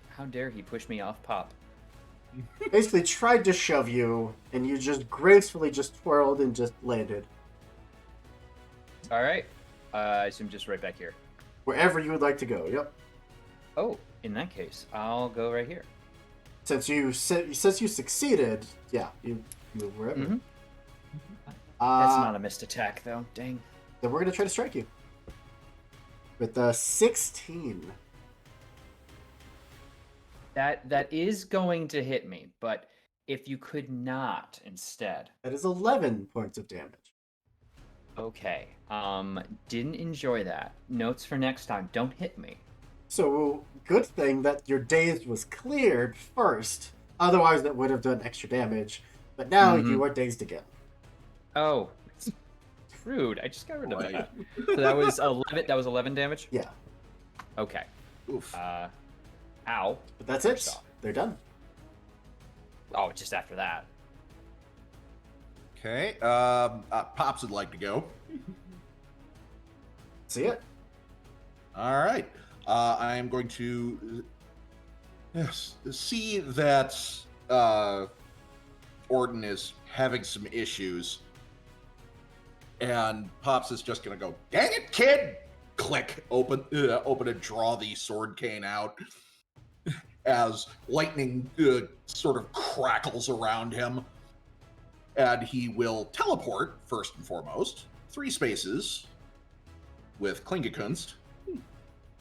How dare he push me off Pop? Basically tried to shove you, and you just gracefully just twirled and just landed. Alright. I assume just right back here. Wherever you would like to go, yep. Oh, in that case, I'll go right here. Since you succeeded, yeah, you move wherever. Mhm. Uh, That's not a missed attack, though. Dang. Then we're gonna try to strike you with the 16. That is going to hit me, but if you could not instead. That is 11 points of damage. Okay. Didn't enjoy that. Notes for next time. Don't hit me. So good thing that your dazed was cleared first. Otherwise, that would have done extra damage. But now you are dazed again. Oh, it's rude. I just got rid of Boy. that. So that was 11. That was 11 damage. Yeah, Okay. Oof. Ow. but that's it. First off. They're done. Oh, just after that. Okay. Pops would like to go. See it? All right. I am going to see that Orton is having some issues. And Pops is just going to go, dang it, kid! click, open and draw the sword cane out as lightning sort of crackles around him. And he will teleport, first and foremost, 3 spaces with Klingekunst,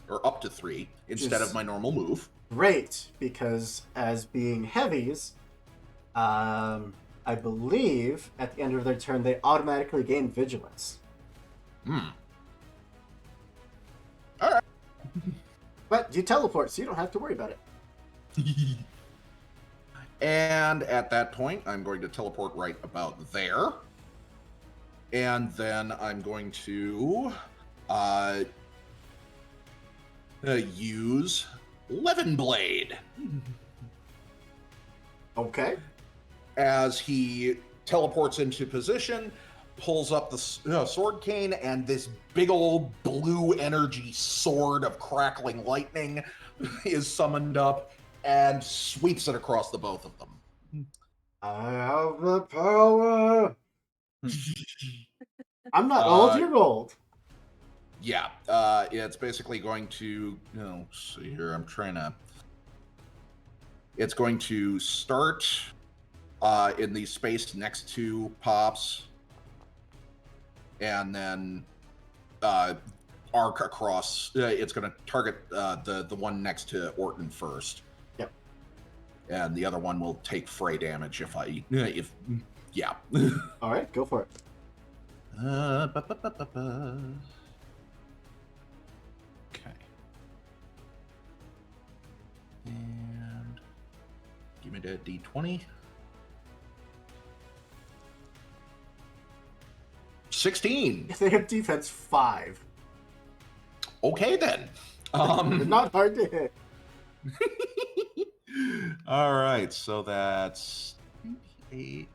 or up to 3, instead of my normal move. Great, because as being heavies, I believe at the end of their turn they automatically gain vigilance. Alright. But you teleport, so you don't have to worry about it. And at that point, I'm going to teleport right about there. And then I'm going to use Levin Blade. Okay. As he teleports into position, pulls up the sword cane, and this big old blue energy sword of crackling lightning is summoned up and sweeps it across the both of them. I have the power. I'm not old, you're old. Yeah, it's basically going to, see here, I'm trying to, it's going to start in the space next to Pops, and then arc across, it's going to target the one next to Orton first. Yep. And the other one will take fray damage yeah. All right, go for it. Okay. And give me that D20. 16. They have defense 5. Okay then. They're not hard to hit. All right, so that's 8.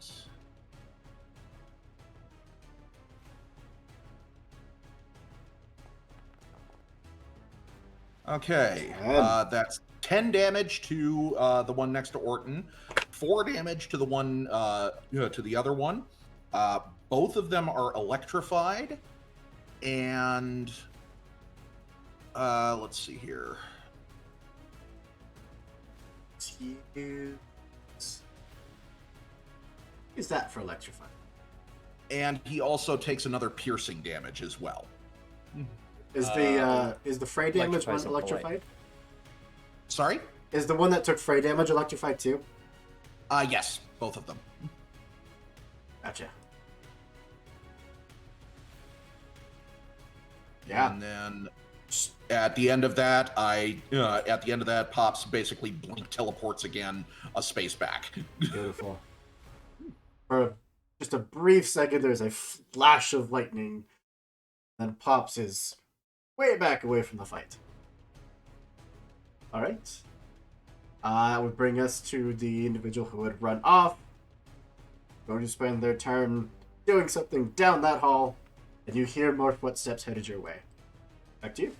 Okay, that's 10 damage to the one next to Orton, 4 damage to the one to the other one. Both of them are electrified, and let's see here. Use that for electrify. And he also takes another piercing damage as well. Is the fray damage one electrified? Sorry? Is the one that took fray damage electrified too? Yes, both of them. Gotcha. Yeah. And then at the end of that, Pops basically blink teleports again a space back. Beautiful. For just a brief second, there's a flash of lightning, then Pops is way back away from the fight. All right. That would bring us to the individual who would run off. Going to spend their turn doing something down that hall, and you hear more footsteps headed your way. Back to you.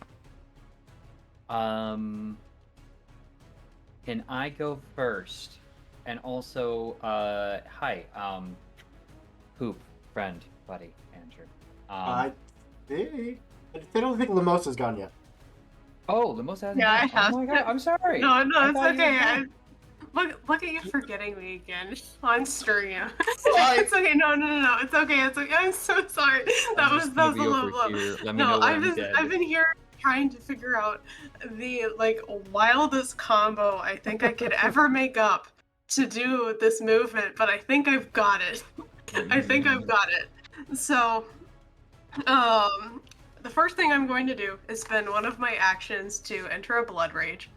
Can I go first? And also, hi, Poop, friend, buddy, Andrew. They don't think Lamosa's gone yet. Oh, Lamosa hasn't Yeah, gone. I have. Oh my god, I'm sorry. No, I it's thought you were okay. gone. Look at you forgetting me again. I'm stirring you. Why? It's okay. No. It's okay. It's okay. I'm so sorry. That was a low blow. No, I've been here trying to figure out the wildest combo I think I could ever make up to do this movement, but I think I've got it. So, the first thing I'm going to do is spend one of my actions to enter a blood rage.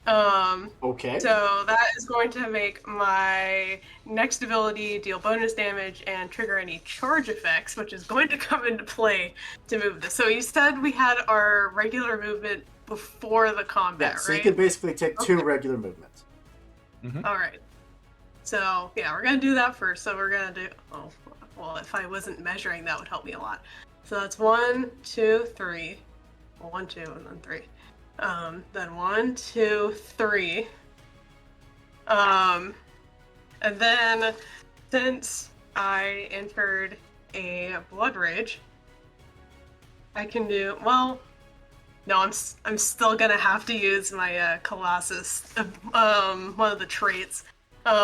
Okay. So that is going to make my next ability deal bonus damage and trigger any charge effects, which is going to come into play to move this. So you said we had our regular movement before the combat, So right? you can basically take 2 regular movements. Mm-hmm. All right. So yeah, we're gonna do that first. So we're gonna do. Oh, well, if I wasn't measuring, that would help me a lot. So that's 1, 2, 3. Well, 1, 2, and then 3. Then 1, 2, 3. And then since I entered a blood rage, I can do, well, I'm still gonna have to use my Colossus, one of the traits,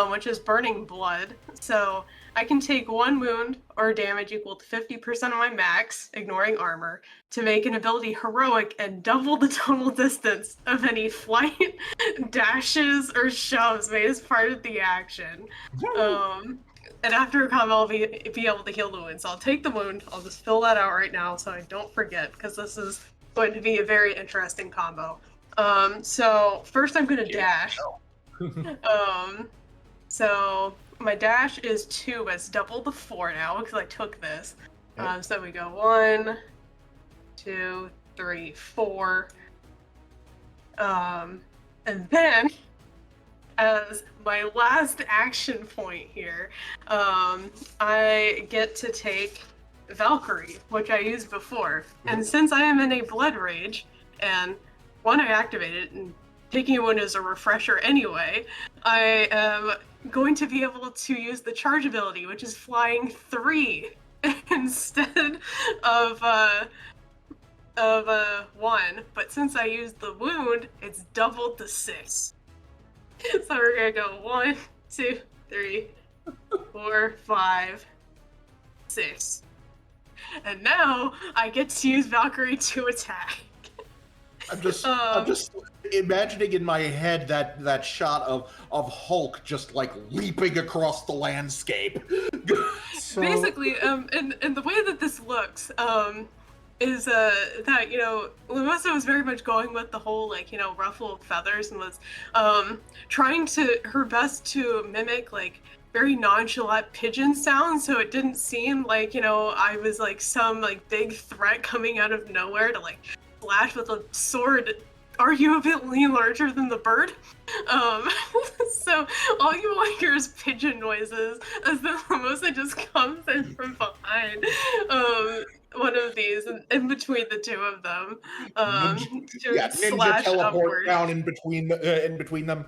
which is Burning Blood. So I can take 1 wound or damage equal to 50% of my max, ignoring armor, to make an ability heroic and double the total distance of any flight, dashes, or shoves made as part of the action. And after a combo, I'll be able to heal the wound. So I'll take the wound. I'll just fill that out right now so I don't forget, because this is going to be a very interesting combo. So first I'm going to dash. So my dash is 2, but it's double the 4 now because I took this. Okay. So we go 1, 2, 3, 4. And then, as my last action point here, I get to take Valkyrie, which I used before. And since I am in a Blood Rage, and one, I activated, and taking a wound is a refresher anyway, I am going to be able to use the charge ability, which is flying 3 instead of 1. But since I used the wound, it's doubled to 6. So we're gonna go 1, 2, 3, 4, 5, 6. And now I get to use Valkyrie to attack. I'm just imagining in my head that shot of Hulk just like leaping across the landscape. So, Basically, and the way that this looks, is that, you know, Lamessa was very much going with the whole, like, you know, ruffle of feathers, and was trying her best to mimic, like, very nonchalant pigeon sounds, so it didn't seem like, you know, I was like some like big threat coming out of nowhere to like slash with a sword arguably larger than the bird. So all you will hear is pigeon noises as the Lamosa just comes in from behind one of these, in between the two of them, to Ninja slash teleport upward. down in between them.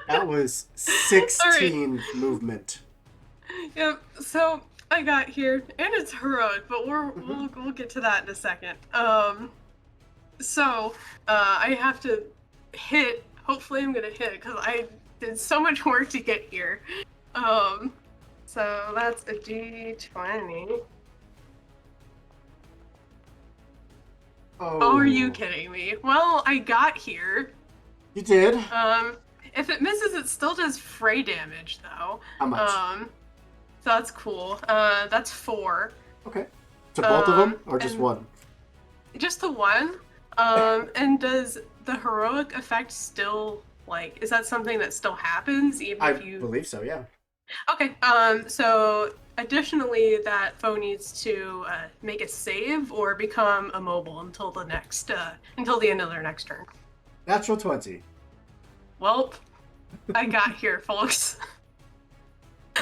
that was 16 movement. Yep. So I got here, and it's heroic, but we'll get to that in a second. So I have to hit. Hopefully, I'm gonna hit because I did so much work to get here. So that's a D20. Oh, are you kidding me? Well, I got here. You did? If it misses, it still does fray damage, though. How much? So that's cool. That's 4. Okay. To both of them, or just one? Just the one. And does the heroic effect still, like, is that something that still happens even if you... I believe so, yeah. Okay, so additionally, that foe needs to make a save or become immobile until the next, until the end of their next turn. Natural 20. Welp, I got here, folks.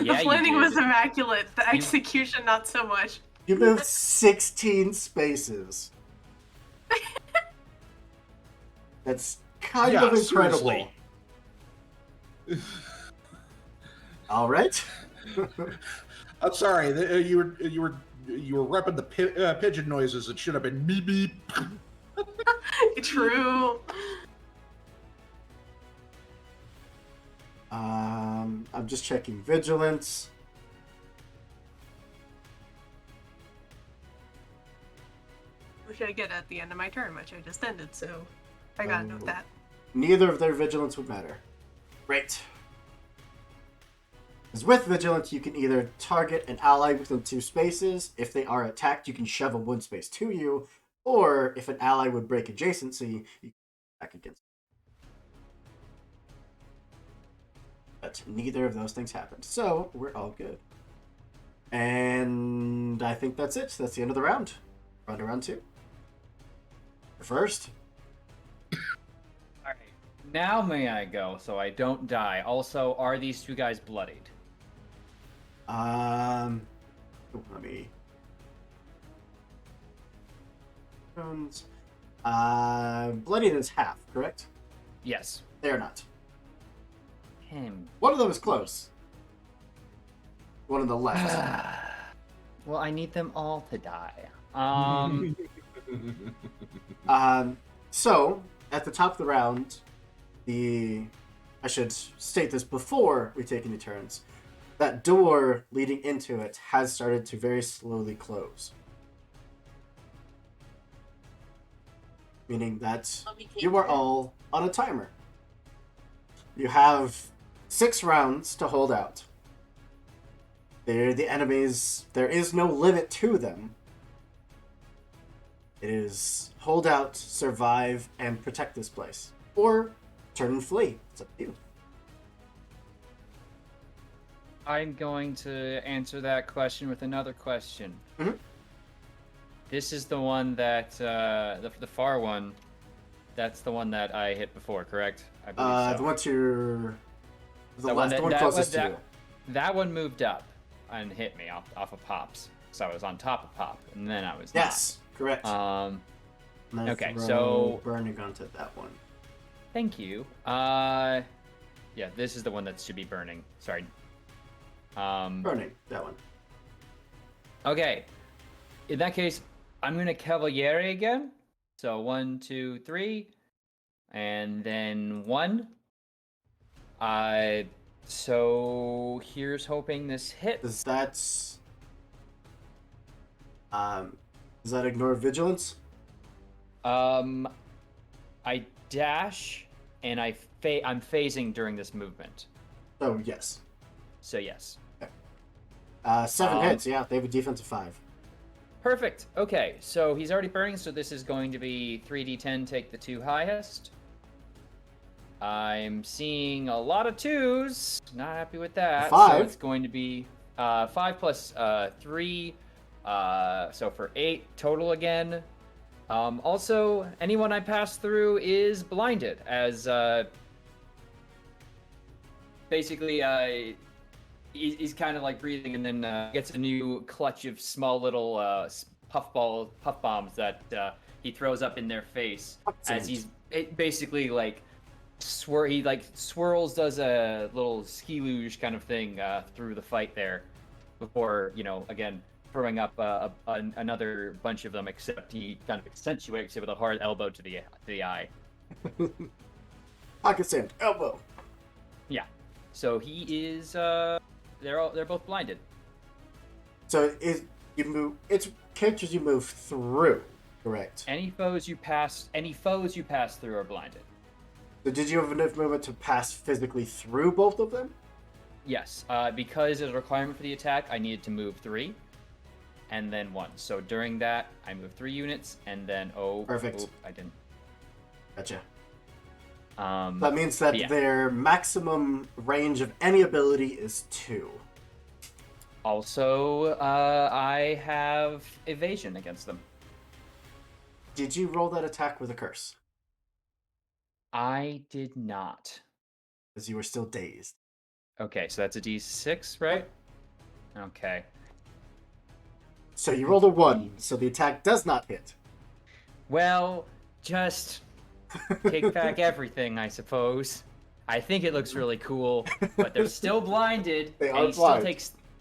Yeah, the planning you did. was immaculate, the execution not so much. You moved 16 spaces. That's kind of incredible. Seriously. All right. I'm sorry. You were repping the pigeon noises. It should have been beep beep. True. I'm just checking vigilance. Which I get at the end of my turn, which I just ended, so I gotta note that. Neither of their vigilance would matter. Right. Because with vigilance, you can either target an ally within 2 spaces. If they are attacked, you can shove a 1 space to you. Or if an ally would break adjacency, you can attack against them. But neither of those things happened. So, we're all good. And I think that's it. That's the end of the round. Round to round 2. First. Alright, now may I go so I don't die? Also, are these 2 guys bloodied? Let me... Bloodiness half, correct? Yes. They're not. Him. One of them is close. One on the left. Well, I need them all to die. Um, So, at the top of the round, I should state this before we take any turns. That door leading into it has started to very slowly close. Meaning that you are all on a timer. You have 6 rounds to hold out. They're the enemies. There is no limit to them. It is hold out, survive, and protect this place. Or turn and flee. It's up to you. I'm going to answer that question with another question. Mhm. This is the one that the far one. That's the one that I hit before, correct? I believe so. The one to the That left, that- the one that closest to that- you. That one moved up and hit me off of Pops. So I was on top of Pop, and then I was Yes, correct. not. And I okay, throw so- burning onto that one. Thank you. Yeah, this is the one that should be burning. Sorry. Burning that one. Okay. In that case, I'm gonna Cavaliere again. So 1, 2, 3, and then 1. So here's hoping this hits. Does that ignore vigilance? I dash, and I'm phasing during this movement. Oh yes. So yes. 7 hits. Yeah, they have a defense of 5. Perfect. Okay, so he's already burning, so this is going to be 3d10, take the 2 highest. I'm seeing a lot of 2s. Not happy with that. 5? So it's going to be 5 plus 3. So for 8 total again. Also, anyone I pass through is blinded, as basically he's kind of like breathing, and then gets a new clutch of small little puff bombs that he throws up in their face as basically like he like swirls, does a little ski luge kind of thing through the fight there before, again throwing up another bunch of them, except he kind of accentuates it with a hard elbow to the eye. Pocket sand, elbow. Yeah. So he is they're both blinded. So it's characters you move through, correct? Any foes you pass through are blinded. So did you have enough movement to pass physically through both of them? Yes, because as a requirement for the attack, I needed to move 3 and then 1. So during that, I moved 3 units, and then Perfect. I didn't. Gotcha. That That means that their maximum range of any ability is 2. Also, I have evasion against them. Did you roll that attack with a curse? I did not. Because you were still dazed. Okay, so that's a D6, right? Okay. So you rolled a 1, so the attack does not hit. Well, just take back everything, I suppose. I think it looks really cool, but they're still blinded. They and are he blind.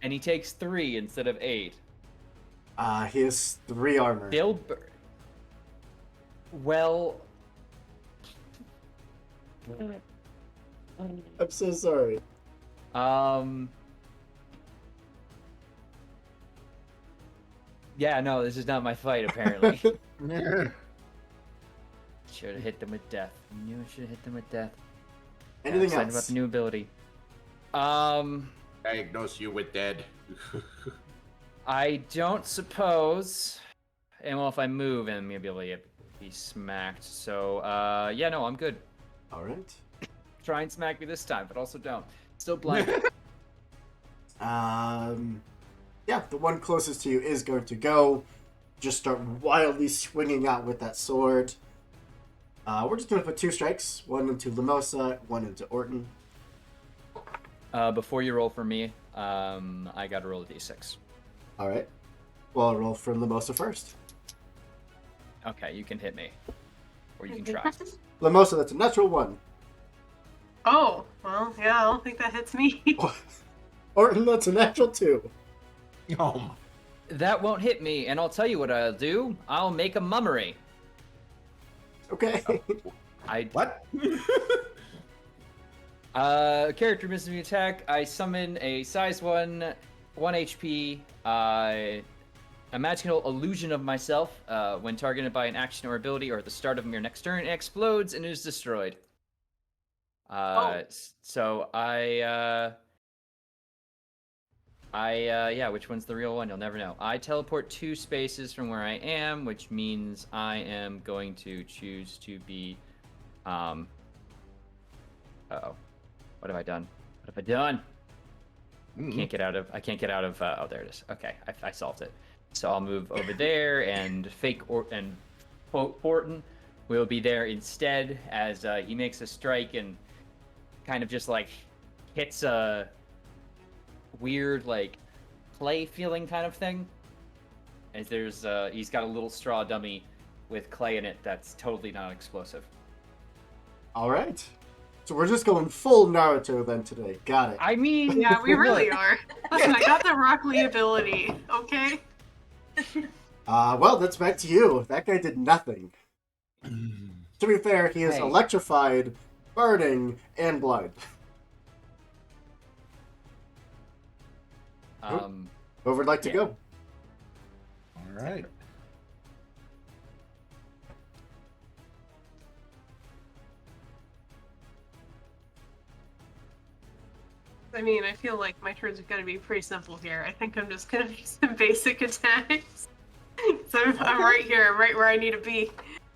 he takes 3 instead of 8. He has 3 armor. Well, I'm so sorry. Yeah, no, this is not my fight, apparently. Should have hit them with death. I knew I should have hit them with death. Anything Excited else? about the new ability. Diagnose you with dead. I don't suppose. And well, if I move, I'm gonna be able to be smacked. So, yeah, no, I'm good. All right. Try and smack me this time, but also don't. Still blinded. Yeah, the one closest to you is going to go. Just start wildly swinging out with that sword. We're just going to put 2 strikes. One into Lamosa, one into Orton. Before you roll for me, I gotta roll a d6. All right. Well, I'll roll for Lamosa first. Okay, you can hit me. Or you can try. Lamosa, that's a natural 1. Oh, well, yeah, I don't think that hits me. Orton, that's a natural 2. Oh, that won't hit me, and I'll tell you what I'll do. I'll make a mummery. Okay. I What? character misses me attack. I summon a size 1 HP, a magical illusion of myself. When targeted by an action or ability or at the start of your next turn, it explodes and is destroyed. So yeah, which one's the real one? You'll never know. I teleport 2 spaces from where I am, which means I am going to choose to be, uh-oh. What have I done? What have I done? Mm. I can't get out of, oh, there it is. Okay, I solved it. So I'll move over there, and Fortin will be there instead as he makes a strike and kind of just like hits a weird like clay feeling kind of thing. As there's he's got a little straw dummy with clay in it that's totally not explosive. All right. So we're just going full Naruto then today. Got it. I mean, Yeah, we really are. Listen, I got the Rock Lee ability, okay? Well, that's back to you. That guy did nothing. To be fair, he is Hey. electrified, burning, and blind. Whoever would like to Yeah. go? All right. I mean, I feel like my turns are gonna be pretty simple here. I think I'm just gonna make some basic attacks. So I'm right here, I'm right where I need to be.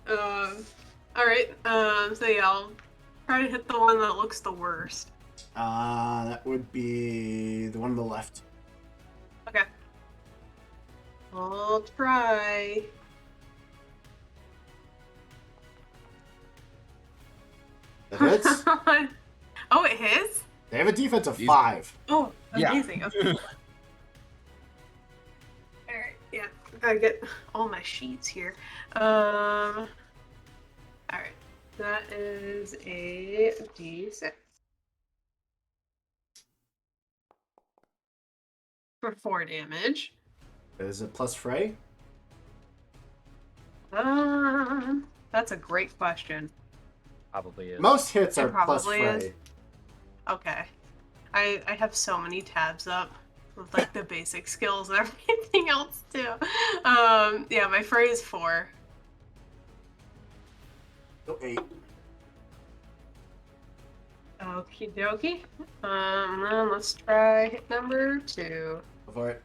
Alright, so yeah, I'll try to hit the one that looks the worst. That would be the one on the left. Okay. I'll try. That hits. Oh, it hits? They have a defense of He's- 5. Oh, Yeah. amazing. Okay. Alright, yeah. I gotta get all my sheets here. Alright. That is a D6. For 4 damage. Is it plus fray? That's a great question. Probably is. Most hits It are plus probably fray. is. Okay. I have so many tabs up with like the basic skills and everything else too. Yeah, my fray is 4. So 8. Okie dokie. Then let's try hit number 2. Go for it.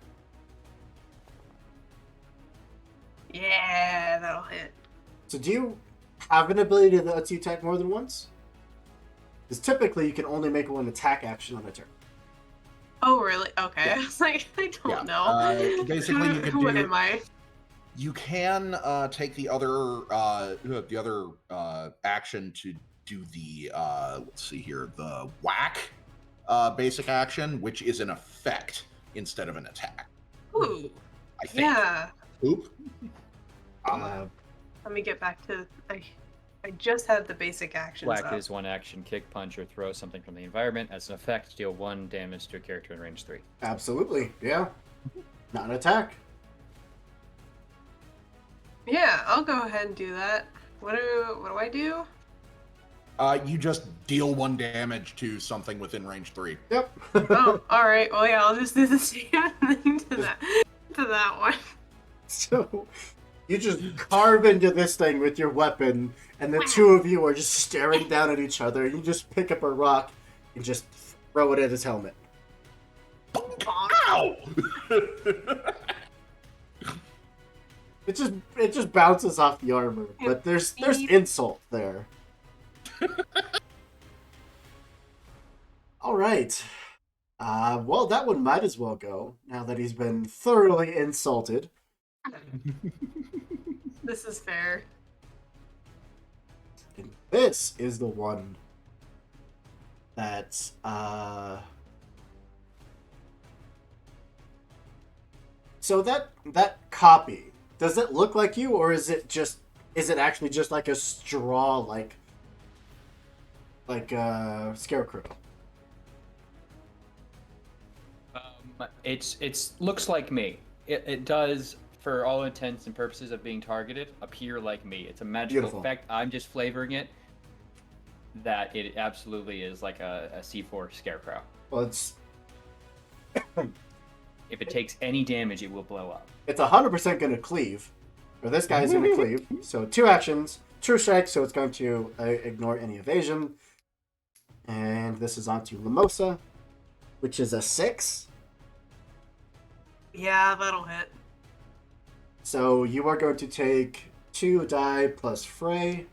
Yeah, that'll hit. So do you have an ability that lets you attack more than once? Because typically you can only make one attack action on a turn. Oh, really? Okay. Yeah. I was like, I don't Yeah. know. Basically, you could What do. am I? You can take the other action to do the let's see here, the whack basic action, which is an effect instead of an attack. Ooh. I think. Yeah. Oop. Let me get back to. I just had the basic actions Whack up. is one action, kick, punch, or throw something from the environment. As an effect, deal 1 damage to a character in range 3. Absolutely, yeah. Not an attack. Yeah, I'll go ahead and do that. What do I do? You just deal 1 damage to something within range 3. Yep. Oh, all right. Well, yeah, I'll just do the same thing to that one. So you just carve into this thing with your weapon, and the two of you are just staring down at each other. You just pick up a rock and just throw it at his helmet. Ow! It just bounces off the armor, but there's insult there. All right. Well, that one might as well go now that he's been thoroughly insulted. This is fair. And this is the one that so that copy, does it look like you, or is it actually just like a straw like scarecrow? It's looks like me. it does, for all intents and purposes of being targeted, appear like me. It's a magical Beautiful. effect. I'm just flavoring it. That it absolutely is like a C4 scarecrow. Well, it's If it takes any damage, it will blow up. 100% going to cleave. Or this guy's going to cleave. So 2 actions. True strike, so it's going to ignore any evasion. And this is onto Lamosa, which is a 6. Yeah, that'll hit. So you are going to take 2 die plus fray.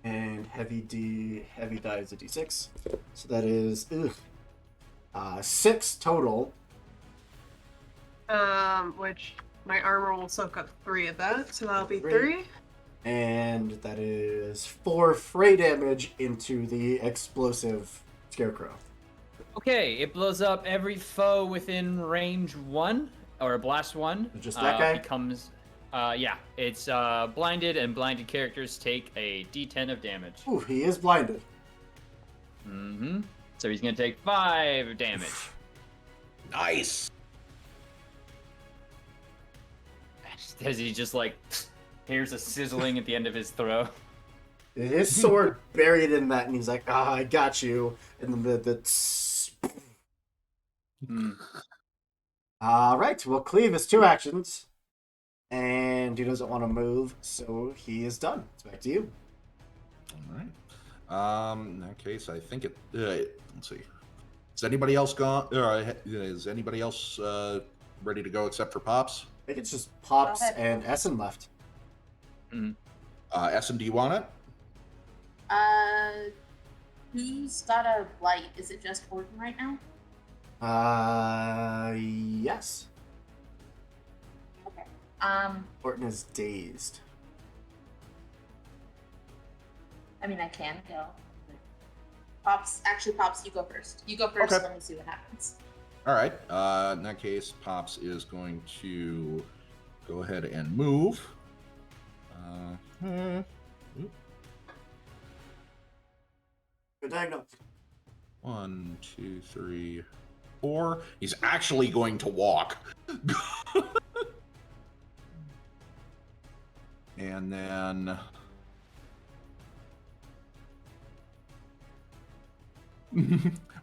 And heavy die is a d6. So that is 6 total. Which my armor will soak up 3 of that, so that'll be 3. 3. And that is 4 fray damage into the explosive scarecrow. Okay, it blows up every foe within range 1, or blast 1. Just that guy? Becomes, yeah, it's blinded, and blinded characters take a d10 of damage. Ooh, he is blinded. Mm-hmm. So he's gonna take 5 damage. Nice. As he just like hears a sizzling at the end of his throw. His sword buried in that, and he's like, I got you. And then Alright, well, cleave is 2 actions. And he doesn't want to move, so he is done. It's back to you. All right. In that case, I think it. Let's see. Is anybody else gone? Is anybody else ready to go except for Pops? I think it's just Pops Go ahead. and Essen left. Essen, do you want it? Who's got a blight? Is it just Orton right now? Yes. Okay. Orton is dazed. I mean, I can go. Pops, you go first. You go first. Okay. Let me see what happens. All right. In that case, Pops is going to go ahead and move. Good diagnose. 1, 2, 3, 4. He's actually going to walk. And then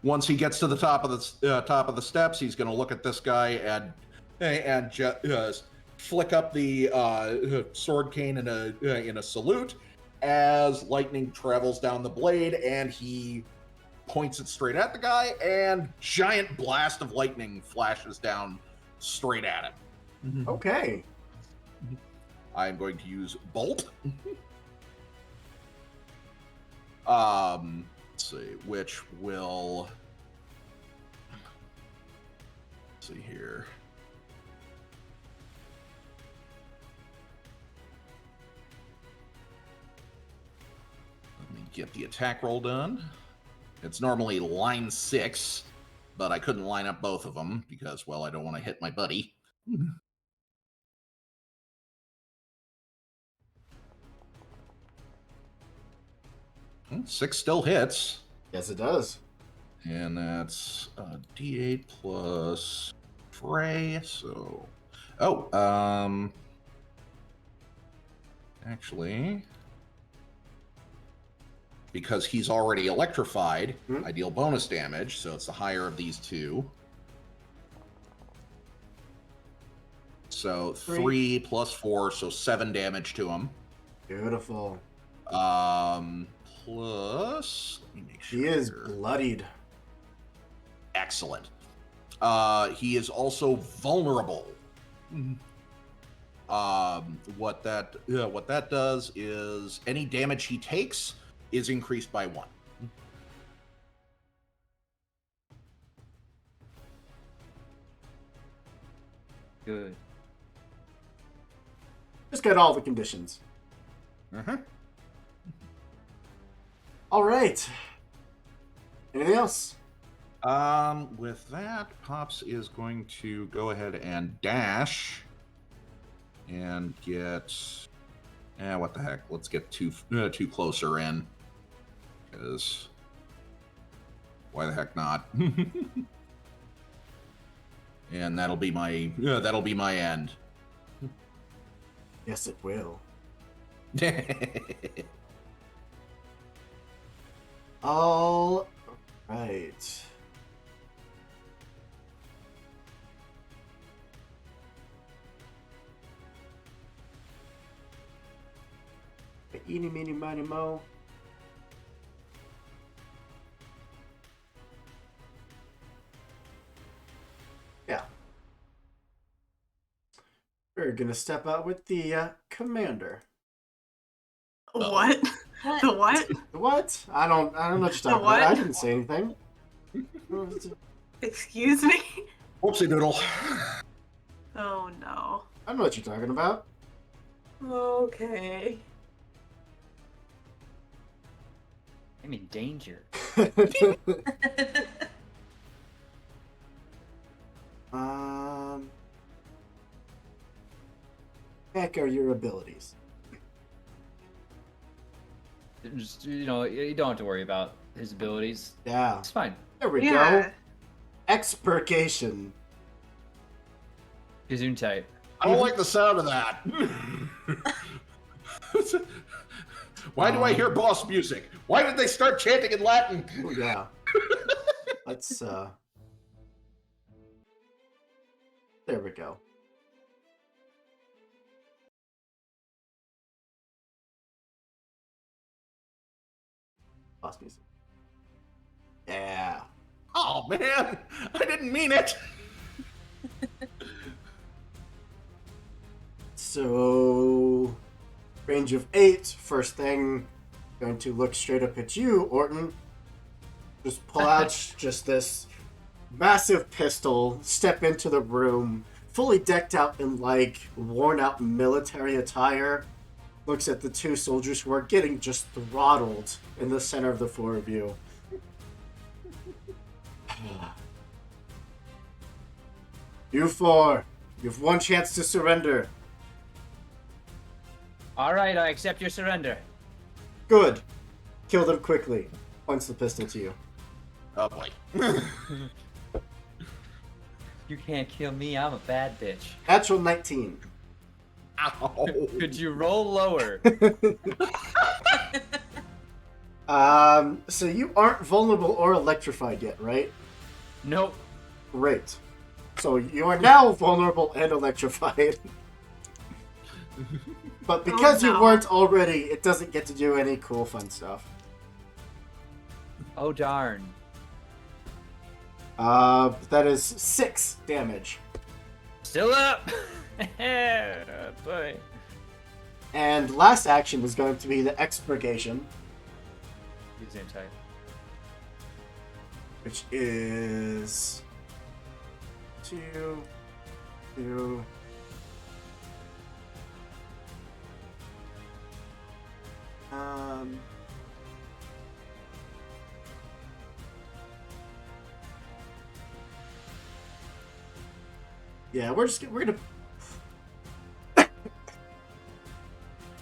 once he gets to the top of the steps, he's going to look at this guy and just flick up the sword cane in a salute as lightning travels down the blade, and he points it straight at the guy, and giant blast of lightning flashes down straight at him. Okay. I'm going to use Bolt. Let's see, which will... Let's see here. Let me get the attack roll done. It's normally line 6, but I couldn't line up both of them because, well, I don't want to hit my buddy. 6 still hits. Yes, it does. And that's D8 plus fray, so... Oh, actually... Because he's already electrified, I deal bonus damage, so it's the higher of these two. So 3 plus 4, so 7 damage to him. Beautiful. Plus... Let me make sure. He is here. bloodied. Excellent. He is also vulnerable. What that does is any damage he takes is increased by 1. Good. Just get all the conditions. All right. Anything else? With that, Pops is going to go ahead and dash and get... what the heck? Let's get two closer in. Because... Why the heck not? and that'll be my end. Yes, it will. All right. Eeny, meeny, miny, mo. Yeah. We're gonna step out with the commander. What? What? The what? What? I don't know what you're talking about. what? I didn't say anything. Excuse me? Whoopsie doodle. Oh no. I know what you're talking about. Okay. I'm in danger. Heck are your abilities? Just, you don't have to worry about his abilities. Yeah. It's fine. There we Yeah. go. Expurgation. Gesundheit. I don't like the sound of that. Why do I hear boss music? Why did they start chanting in Latin? Oh, yeah. Let's there we go. Boss music. Yeah. Oh man, I didn't mean it. So range of 8. First thing, going to look straight up at you, Orton. Just pull out just this massive pistol, step into the room, fully decked out in like worn out military attire. Looks at the two soldiers who are getting just throttled in the center of the four of you. You four, you have one chance to surrender. All right, I accept your surrender. Good. Kill them quickly. Points the pistol to you. Oh boy. You can't kill me. I'm a bad bitch. Natural 19. Ow. Could you roll lower? So you aren't vulnerable or electrified yet, right? Nope. Great. So you are now vulnerable and electrified. But because Oh, you no. weren't already, it doesn't get to do any cool fun stuff. Oh darn. That is 6 damage. Still up. Boy. And last action is going to be the expurgation, Gesundheit. which is 2, 2. Yeah, we're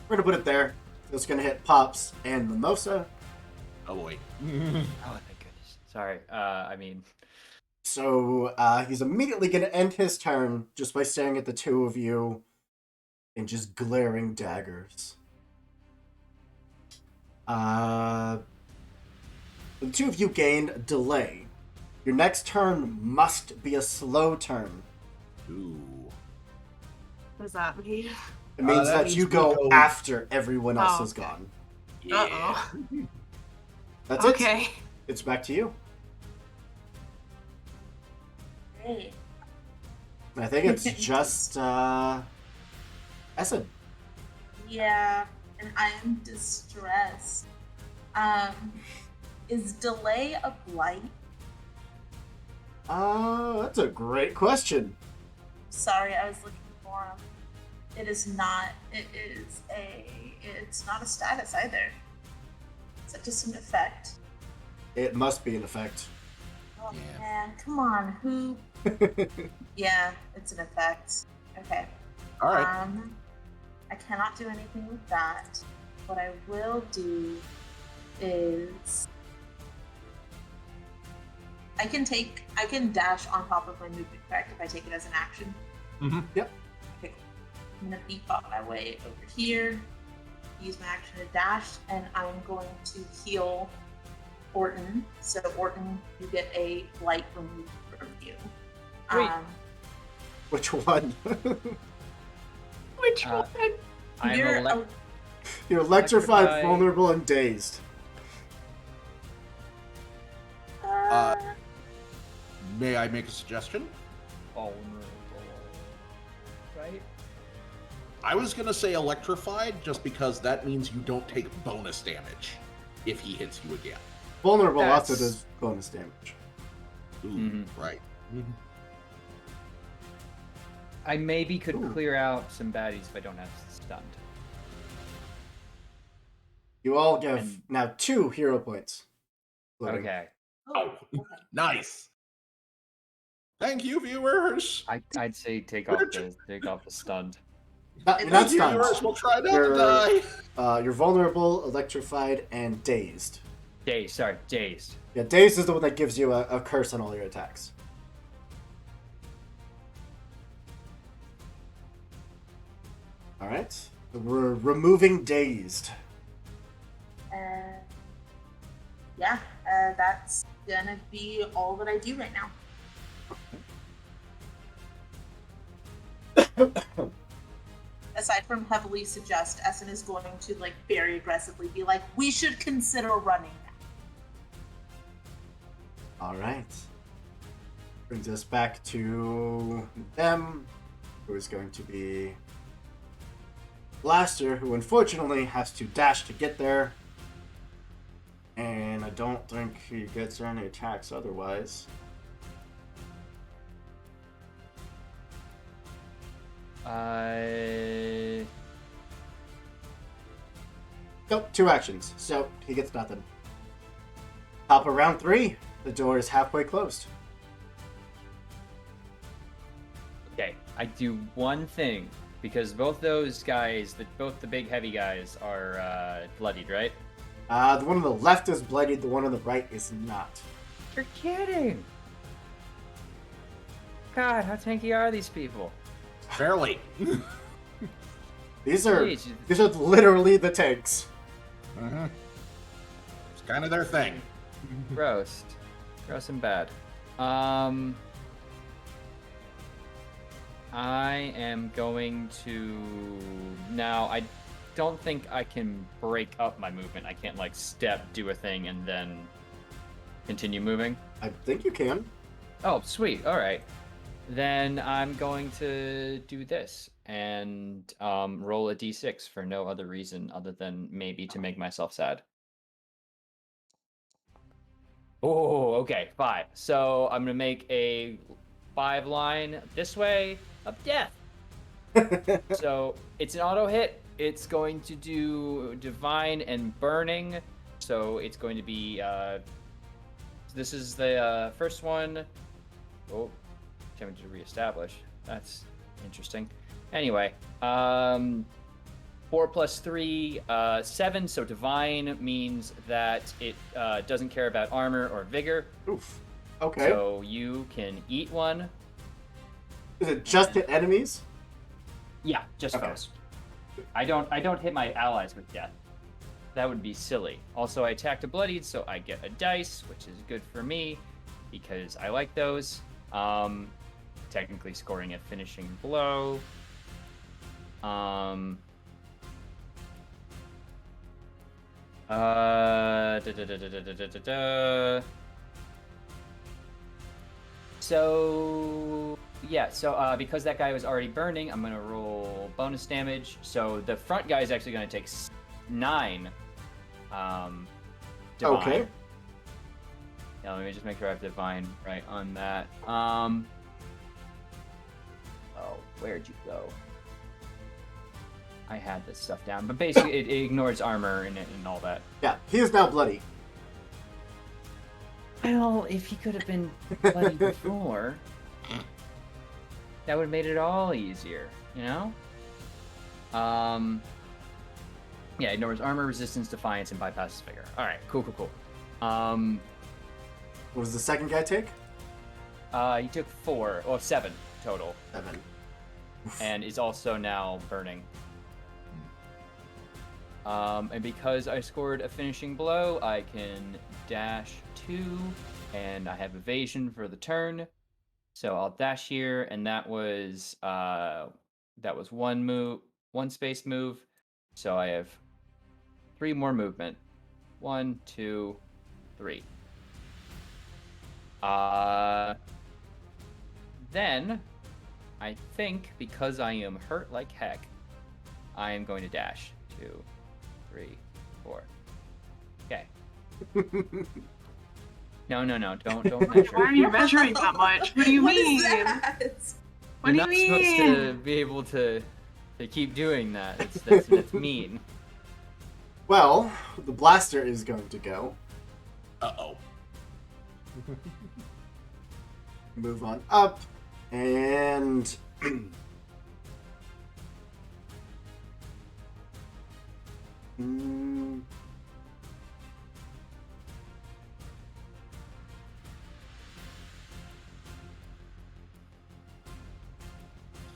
gonna put it there. It's gonna hit Pops and Mimosa. Oh boy. Oh thank goodness. Sorry. So he's immediately gonna end his turn just by staring at the two of you and just glaring daggers. The two of you gain delay. Your next turn must be a slow turn. Ooh. What does that mean? It means that that means you we go go- after everyone else Oh, is okay. gone. Yeah. Uh-oh. That's it. Okay. It's back to you. Great. I think it's just Essen. Yeah, and I am distressed. Is delay a blight? That's a great question. Sorry, I was looking for him. It is not. It's not a status either. Is it just an effect? It must be an effect. Oh Yeah. man, come on, who? Yeah, it's an effect. Okay. All right. I cannot do anything with that. What I will do is I can dash on top of my movement, correct? If I take it as an action. Mm-hmm. Yep. Okay, cool. I'm gonna beef up my way over here. Use my action to dash, and I'm going to heal Orton. So Orton, you get a blight removed from you. Wait. Which one? Which Uh, one? I'm You're You're electrified, Electrified. vulnerable, and dazed. May I make a suggestion? vulnerable, right? I was gonna say electrified, just because that means you don't take bonus damage if he hits you again. Vulnerable also That's- does bonus damage. Ooh, Mhm. right. I maybe could Ooh. clear out some baddies if I don't have stunned. You all get And- now 2 hero points. Floating. Okay. Oh, okay. Nice. Thank you, viewers. I'd say take off the stunned. You're Thank not Thank you, stunned. viewers. We'll try not You're- to die. You're vulnerable, electrified, and dazed. Dazed. Yeah, dazed is the one that gives you a curse on all your attacks. Alright. We're removing dazed. Yeah, that's gonna be all that I do right now. Aside from heavily suggest, Essen is going to like very aggressively be like, we should consider running now. Alright. Brings us back to them, who is going to be Blaster, who unfortunately has to dash to get there. And I don't think he gets any attacks otherwise. Nope, 2 actions, so he gets nothing. Top of round 3, the door is halfway closed. Okay, I do one thing because both those guys, both the big heavy guys, are bloodied, right? The one on the left is bloodied, the one on the right is not. You're kidding! God, how tanky are these people? Barely. These are Jeez. literally the tanks. Mhm. It's kind of their thing. Gross and bad. I am going to now. I don't think I can break up my movement. I can't like step, do a thing, and then continue moving. I think you can. Oh, sweet. All right. Then I'm going to do this and roll a d6 for no other reason other than maybe to make myself sad. Oh, okay, 5. So I'm gonna make a 5 line this way of death. So it's an auto hit. It's going to do divine and burning. So it's going to be. This is the first one. Oh, attempting to reestablish. That's interesting. Anyway, 4 plus 3, 7. So divine means that it doesn't care about armor or vigor. Oof. Okay. So you can eat one. Is it just hit enemies? Yeah, just Okay. foes. I don't hit my allies with death. That would be silly. Also, I attacked a bloodied, so I get a dice, which is good for me because I like those. Technically scoring a finishing blow. So yeah, so because that guy was already burning, I'm gonna roll bonus damage. So the front guy is actually gonna take 9. Divine. Okay. Yeah, let me just make sure I have divine right on that. Oh, where'd you go? I had this stuff down, but basically it ignores armor and all that. Yeah, he is now bloody. Well, if he could have been bloody before, that would have made it all easier, you know? Yeah, ignores armor, resistance, defiance, and bypasses vigor. Alright, cool. What does the second guy take? He took 7 total, 7. and is also now burning. And because I scored a finishing blow, I can dash 2, and I have evasion for the turn. So I'll dash here, and that was one space move. So I have 3 more movement. 1, 2, 3. Then I think because I am hurt like heck, I am going to dash 2, 3, 4. Okay. No, don't measure. Why are you measuring that much? What do you What mean? is that? What do You're you not mean? supposed to be able to keep doing that. That's mean. Well, the blaster is going to go. Uh-oh. Move on up. And...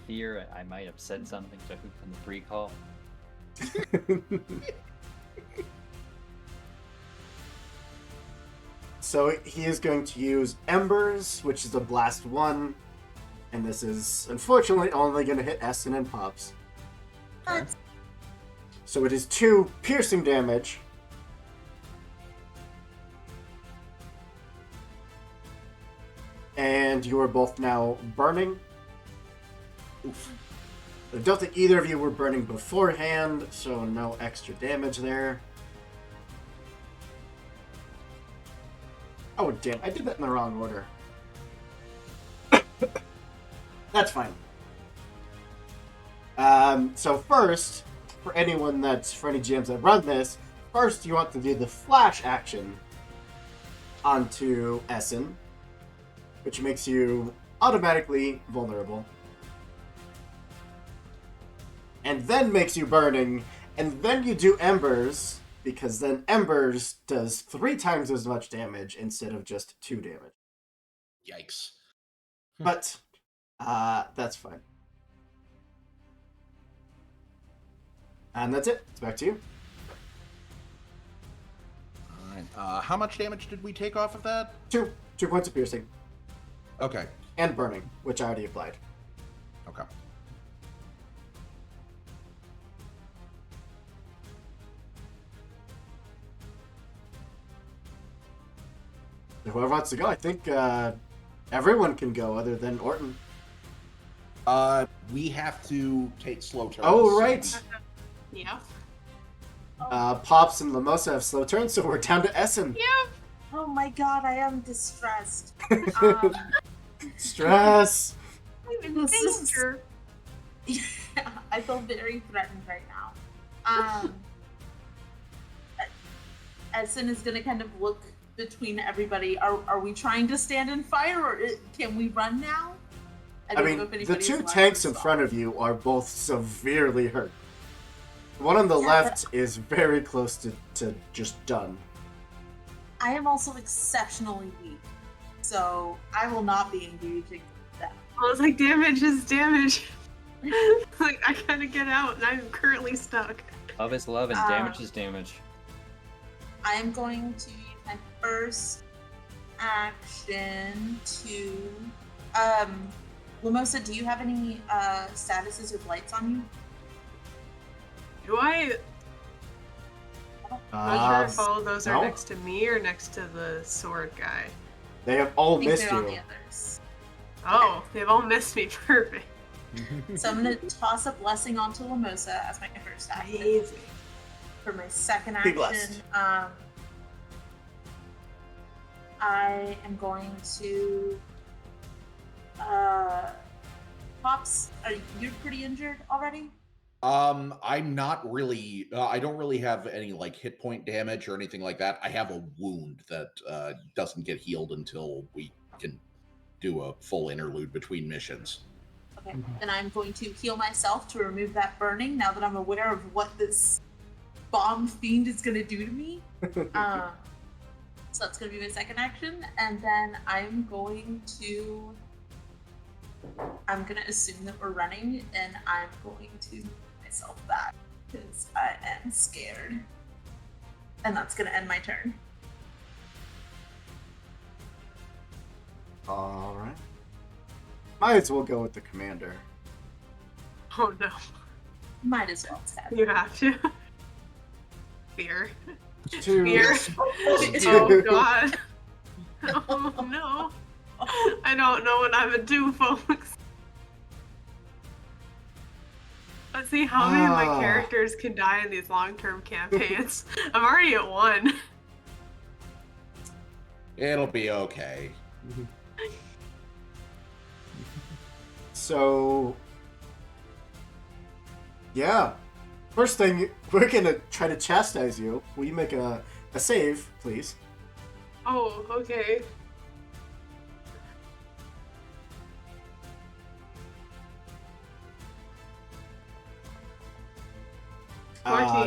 Fear I might have said something to Hoop on the pre-call. So he is going to use Embers, which is a blast 1. And this is, unfortunately, only going to hit Essen and Pops. That's So it is 2 piercing damage. And you are both now burning. Oof. I don't think either of you were burning beforehand, so no extra damage there. Oh, damn. I did that in the wrong order. That's fine. So first, for any GMs that run this, first you want to do the flash action onto Essen, which makes you automatically vulnerable. And then makes you burning, and then you do Embers, because then Embers does 3 times as much damage instead of just 2 damage. Yikes. But, that's fine. And that's it. It's back to you. Alright. How much damage did we take off of that? 2 points of piercing. Okay. And burning, which I already applied. Okay. If whoever wants to go, I think everyone can go other than Orton. We have to take slow turns. Oh, right. Yeah. Pops and Lamosa have slow turns, so we're down to Essen. Yeah. Oh my god, I am distressed. Stress. I'm in This is- danger. Yeah, I feel very threatened right now. Essen is gonna kind of look between everybody. Are we trying to stand and fire, or can we run now? I don't mean, know if the anybody's 2 allowed tanks to in stop. front of you are both severely hurt. The one on the Yeah, left is very close to just done. I am also exceptionally weak, so I will not be engaging with them. I was like, damage is damage. Like, I gotta get out, and I'm currently stuck. Love is love and damage is damage. I am going to use my first action to Lamosa, do you have any statuses or blights on you? Do I? I'm not sure if all of those no. are next to me or next to the sword guy. They have all I think missed they're on you. the others. Oh, they've all missed me. Perfect. So I'm gonna toss a blessing onto Lamosa as my first action. Amazing. For my second Be action, blessed. I am going to Pops, you're pretty injured already? I'm not really. I don't really have any like hit point damage or anything like that. I have a wound that doesn't get healed until we can do a full interlude between missions. Okay, then I'm going to heal myself to remove that burning now that I'm aware of what this bomb fiend is going to do to me. So that's going to be my second action. And then I'm going to assume that we're running, and I'm going to move myself back because I am scared. And that's going to end my turn. All right. Might as well go with the commander. Oh no. Might as well, Ted. You have to. Fear. Two. Fear. Oh god. Oh no. I don't know what I would do, folks. Let's see how many of my characters can die in these long-term campaigns. I'm already at 1. It'll be okay. So, yeah. First thing, we're gonna try to chastise you. Will you make a save, please? Oh, okay.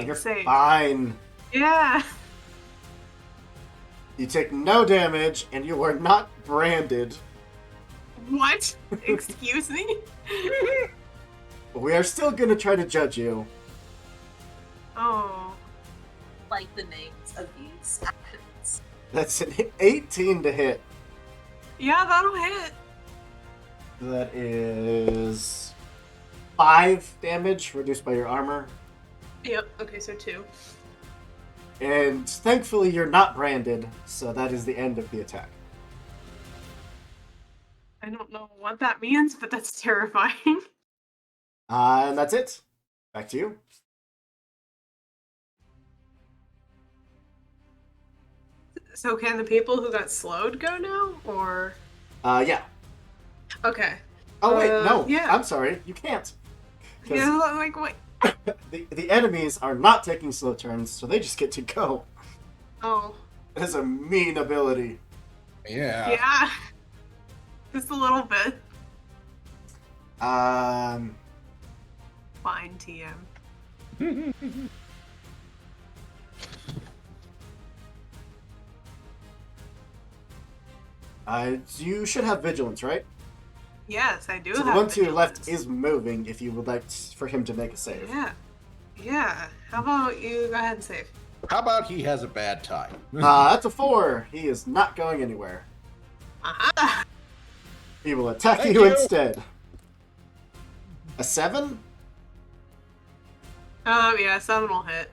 You're save. fine. Yeah. You take no damage, and you are not branded. What? Excuse me? But we are still gonna try to judge you. Oh. Like the names of these actions. That's an 18 to hit. Yeah, that'll hit. That is 5 damage reduced by your armor. Yep, okay, so 2. And thankfully you're not branded, so that is the end of the attack. I don't know what that means, but that's terrifying. And that's it. Back to you. So can the people who got slowed go now, or? Yeah. Okay. Oh wait, no. Yeah. I'm sorry. You can't. 'Cause Yeah, like, wait. the enemies are not taking slow turns, so they just get to go. Oh. It is a mean ability. Yeah. Yeah. Just a little bit. Um, Fine, TM. you should have vigilance, right? Yes, I do So the have one to your left vigilance. is moving if you would like for him to make a save. Yeah. Yeah. How about you go ahead and save? How about he has a bad time? That's a 4. He is not going anywhere. Aha! He will attack Thank you you. instead. A 7? Yeah, 7 will hit.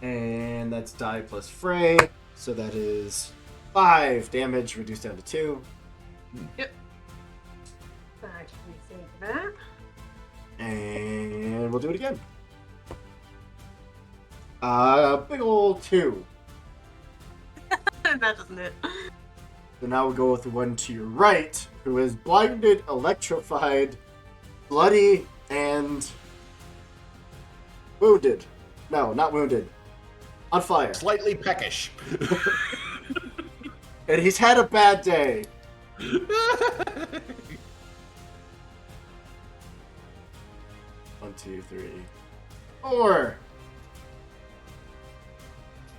And that's die plus fray. So that is 5 damage reduced down to 2. Yep. Alright, let me save that. And we'll do it again. Big old 2. That doesn't hit. So now we'll go with the one to your right, who is blinded, electrified, bloody, and wounded. No, not wounded. On fire. Slightly peckish. And he's had a bad day. 1, 2, 3, 4.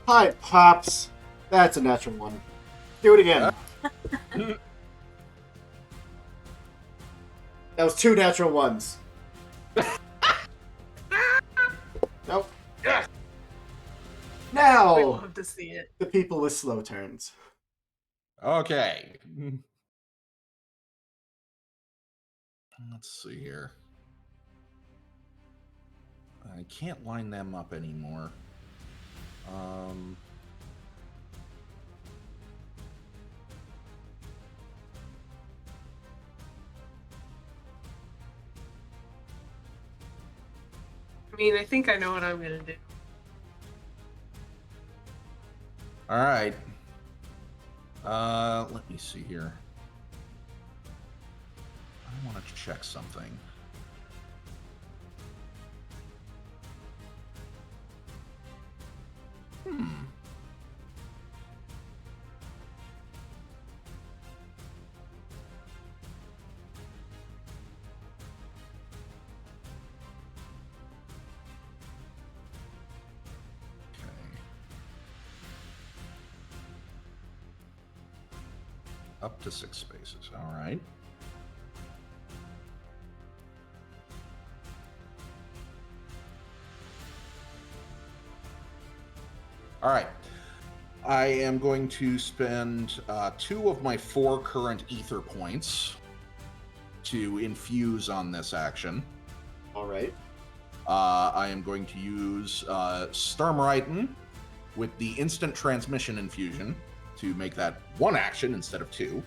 Hi, Pops. That's a natural one. Do it again. That was 2 natural ones. Nope. I Now, love to see it. the people with slow turns. Okay. Let's see here. I can't line them up anymore. I mean, I think I know what I'm gonna do. All right. Let me see here. I want to check something. Okay. Up to 6 spaces. All right. All right. I am going to spend 2 of my 4 current ether points to infuse on this action. All right. I am going to use Sturmreiten with the instant transmission infusion to make that 1 action instead of 2.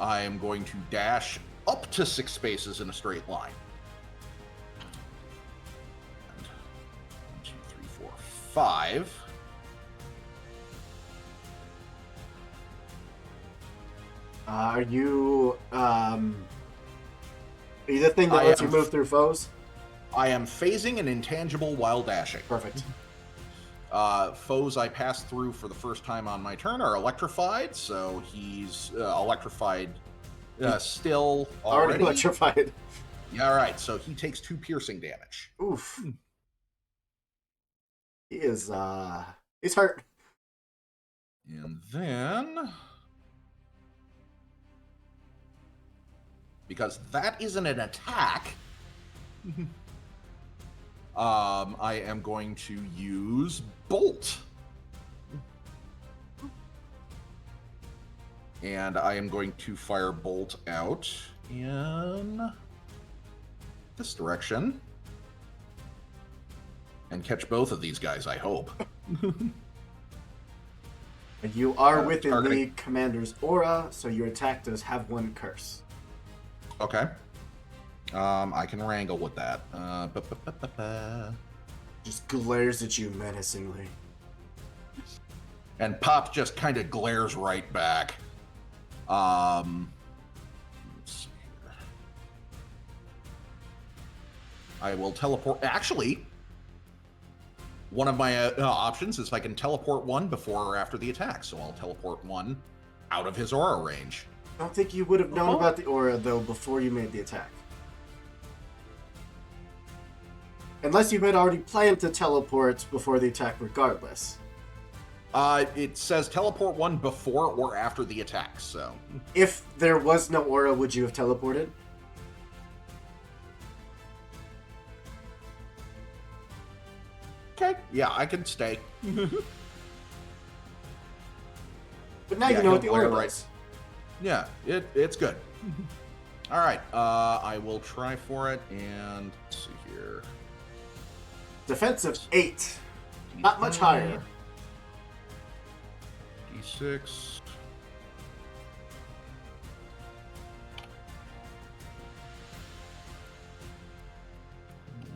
I am going to dash up to 6 spaces in a straight line. 1, 2, 3, 4, 5. Are you the thing that lets you move through foes? I am phasing an intangible while dashing. Perfect. Foes I pass through for the first time on my turn are electrified, so he's electrified still already. Electrified. Yeah, all right, so he takes 2 piercing damage. Oof. He is, he's hurt. And then, because that isn't an attack, I am going to use Bolt. And I am going to fire Bolt out in this direction. And catch both of these guys, I hope. And you are within targeting. the commander's aura, so your attack does have 1 curse. Okay. I can wrangle with that. Just glares at you menacingly. And Pop just kind of glares right back. Let's see here. I will teleport. Actually, one of my options is I can teleport 1 before or after the attack. So I'll teleport 1 out of his aura range. I don't think you would have known about the aura, though, before you made the attack. Unless you had already planned to teleport before the attack regardless. It says teleport 1 before or after the attack, so... If there was no aura, would you have teleported? Okay, yeah, I can stay. But now Yeah, you know what the he'll aura glare does. Yeah, it's good. All right, I will try for it, and let's see here. Defensive 8. Not much higher. D6.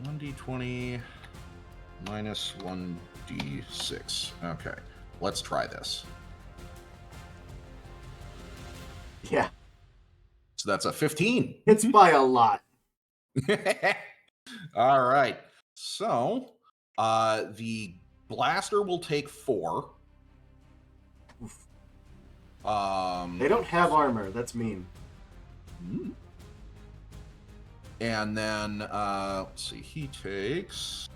$1d20 minus 1d6. Okay, let's try this. Yeah. So that's a 15. It's by a lot. All right. So, the blaster will take 4. They don't have armor. That's mean. And then, let's see, he takes...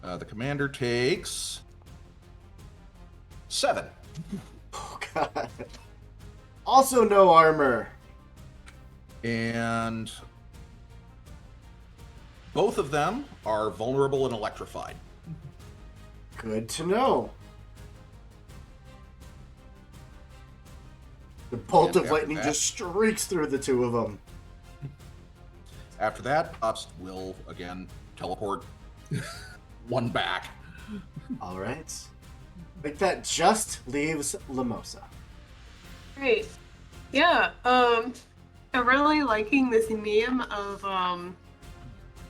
the commander takes 7. Oh, God. Also no armor. And both of them are vulnerable and electrified. Good to know. The bolt And of after lightning that- just streaks through the 2 of them. After that, Pops will, again, teleport 1 back. All right. Like that just leaves Lamosa. Great. Yeah, I'm really liking this meme of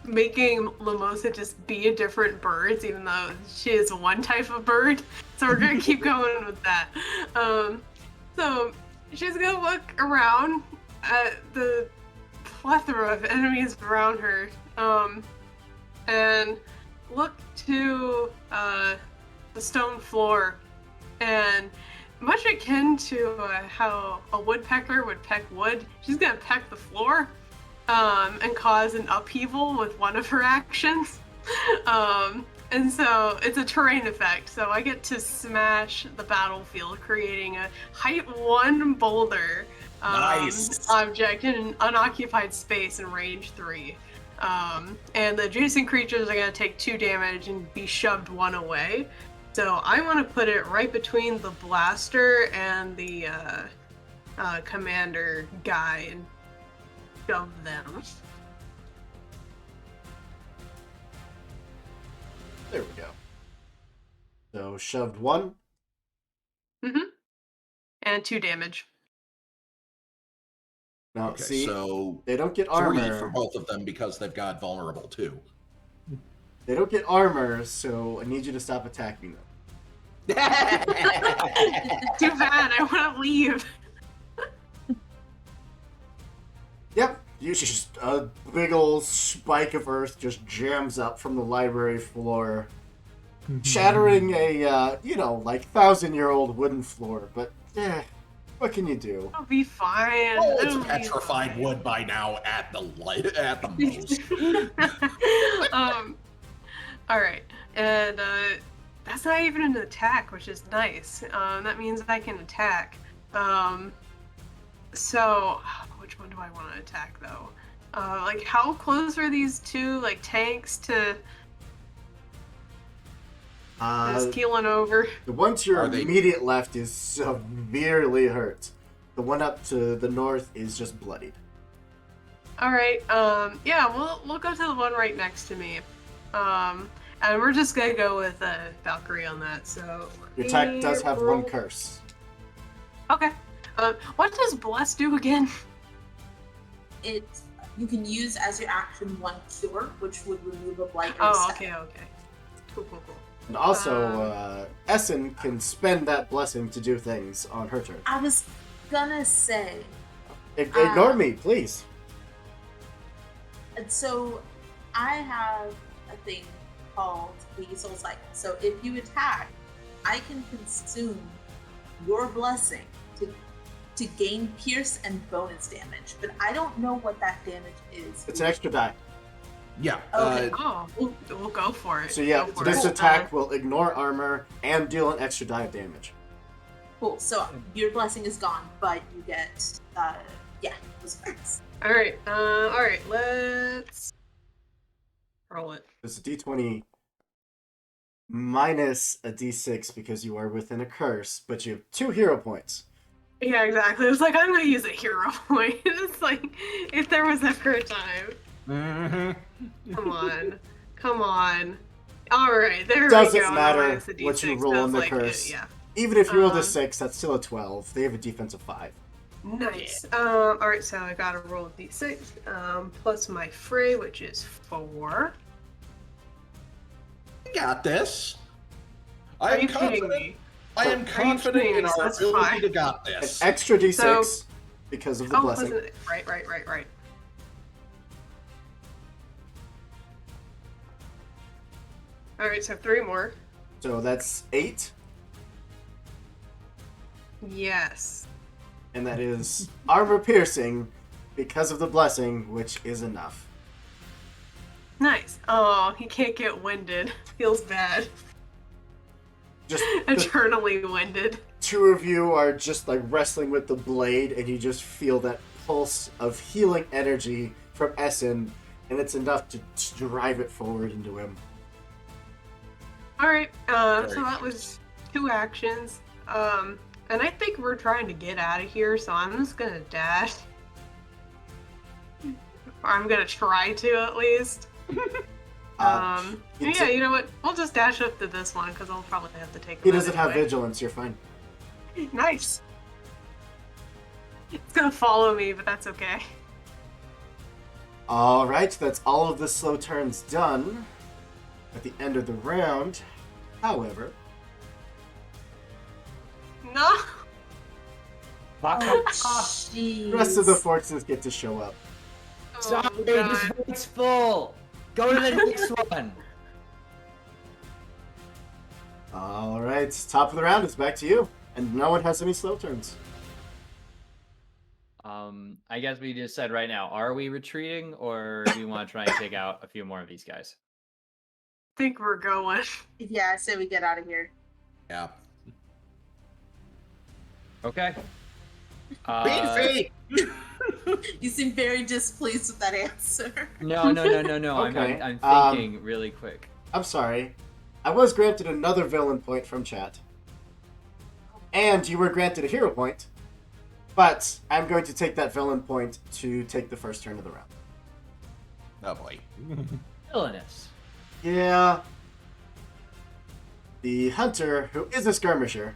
making Lamosa just be a different bird, even though she is one type of bird. So we're gonna keep going with that. So she's gonna look around at the plethora of enemies around her, and look to the stone floor, and much akin to how a woodpecker would peck wood, she's gonna peck the floor and cause an upheaval with one of her actions. And so it's a terrain effect. So I get to smash the battlefield, creating a height 1 boulder Nice. object in an unoccupied space in range 3. And the adjacent creatures are going to take 2 damage and be shoved 1 away. So I want to put it right between the blaster and the commander guy and shove them. There we go. So shoved 1. And 2 damage. Now, Okay, see, so they don't get 3 for armor. both of them because they've got vulnerable too. They don't get armor, so I need you to stop attacking them. Too bad, I want to leave. Yep, you just a big old spike of earth just jams up from the library floor, shattering a like 1,000-year-old wooden floor. But what can you do? I'll be fine. Oh, it's It'll be petrified fine. wood by now at the most. All right, and that's not even an attack, which is nice. That means I can attack. So which one do I want to attack though? Like how close are these two like tanks to just keeling over? The one to your Are they- immediate left is severely hurt. The one up to the north is just bloodied. All right. Yeah, we'll go to the one right next to me. And we're just gonna go with Valkyrie on that. So Your attack does have roll. 1 curse. Okay. What does Bless do again? You can use as your action 1 cure, which would remove a blight or Oh, a okay. Cool. And also, Essen can spend that blessing to do things on her turn. I was gonna say, Ignore me, please. and so I have a thing called the Soul Cycle. So if you attack, I can consume your blessing to gain pierce and bonus damage, but I don't know what that damage is. It's an extra die. Yeah. Okay. We'll go for it. So yeah, Go for this it. attack will ignore armor and deal an extra die of damage. Cool. So your blessing is gone, but you get those effects. All right. Let's roll it. It's a d20 minus a d6 because you are within a curse, but you have 2 hero points. Yeah, exactly. It's like I'm gonna use a hero point. It's like if there was ever a time. Mm-hmm. Come on. All right, there we Doesn't go. matter Minus the what you D6, roll that on was the like it, curse. yeah. Even if you rolled a Um, 6, that's still a 12. They have a defense of 5. Nice. All right, so I gotta roll a D6 plus my fray, which is 4. I got this. Are I am you kidding confident. me? I am confident in our That's ability fine. to got An this. extra d6 So- because of the blessing. wasn't it? Right. All right, so 3 more. So that's 8, Yes. and that is armor piercing because of the blessing, which is enough. Nice. Oh, he can't get winded. Feels bad. Just the Eternally winded. 2 of you are just like wrestling with the blade, and you just feel that pulse of healing energy from Essen, and it's enough to drive it forward into him. All right. So Very that was 2 actions. And I think we're trying to get out of here, so I'm just gonna dash. Or I'm gonna try to at least. it's Yeah, you know what? We'll just dash up to this one because I'll probably have to take. He him out doesn't have anyway. vigilance, you're fine. Nice. It's gonna follow me, but that's okay. Alright, that's all of the slow turns done at the end of the round. However, No. the rest of the forces get to show up. Sorry, Oh, this God. vote's full. Go to the next one. Alright, top of the round is back to you. And no one has any slow turns. I guess we just said right now, are we retreating or do we want to try and take out a few more of these guys? think we're going. Yeah, I say we get out of here. Yeah. Okay. Beefy! You seem very displeased with that answer. No. Okay, I'm thinking really quick. I'm sorry. I was granted another villain point from chat. And you were granted a hero point. But I'm going to take that villain point to take the first turn of the round. Oh boy. Villainous. Yeah. The hunter, who is a skirmisher,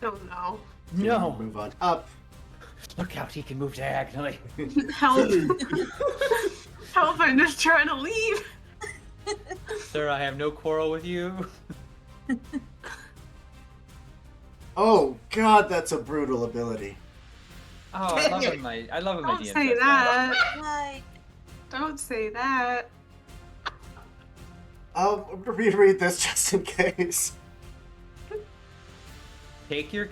Oh no. can No. move on up. Look out, he can move diagonally. Help. Help, I'm just trying to leave. Sir, I have no quarrel with you. Oh god, that's a brutal ability. Oh, I love him. I love him. Don't say that. Like, Don't say that. I'll reread this just in case. Take your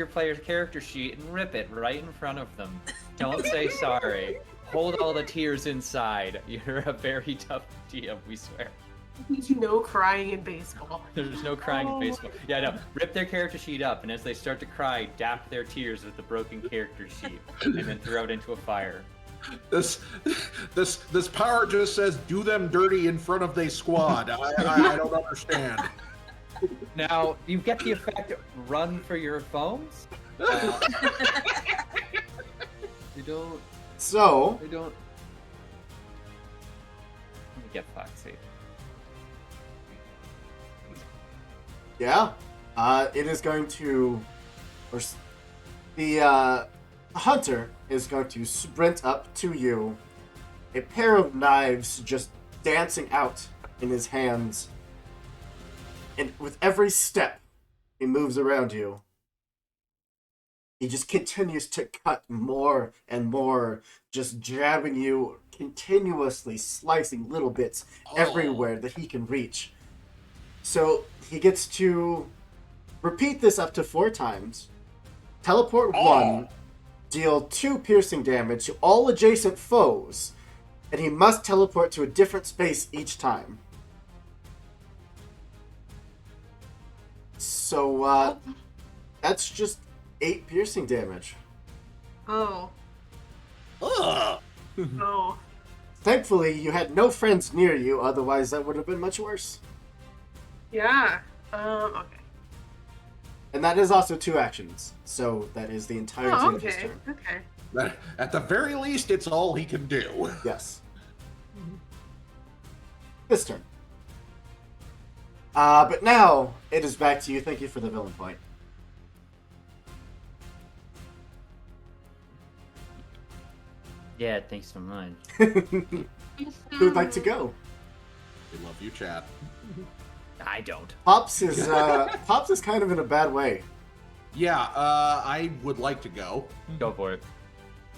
player's character sheet and rip it right in front of them. Don't say sorry. Hold all the tears inside. You're a very tough DM, we swear. No crying in baseball. There's no crying in baseball. Yeah, no. Rip their character sheet up, and as they start to cry, dap their tears with the broken character sheet, and then throw it into a fire. This power just says do them dirty in front of the squad. I don't understand. Now, you get the effect run for your phones. You don't. So, You don't. Let me get Foxy. yeah. It is going to... The hunter is going to sprint up to you. A pair of knives just dancing out in his hands. And with every step he moves around you, he just continues to cut more and more, just jabbing you, continuously slicing little bits everywhere that he can reach. So he gets to repeat this up to 4 times, teleport 1, deal 2 piercing damage to all adjacent foes, and he must teleport to a different space each time. So, that's just 8 piercing damage. Oh. Ugh. Oh. Thankfully, you had no friends near you, otherwise that would have been much worse. Yeah. Okay. And that is also 2 actions, so that is the entirety Oh, of his okay. turn. Okay. At the very least, it's all he can do. Yes. This turn. But now, it is back to you. Thank you for the villain point. Yeah, thanks so much. Who would like to go? We love you, chat. I don't. Pops is kind of in a bad way. Yeah, I would like to go. Go for it.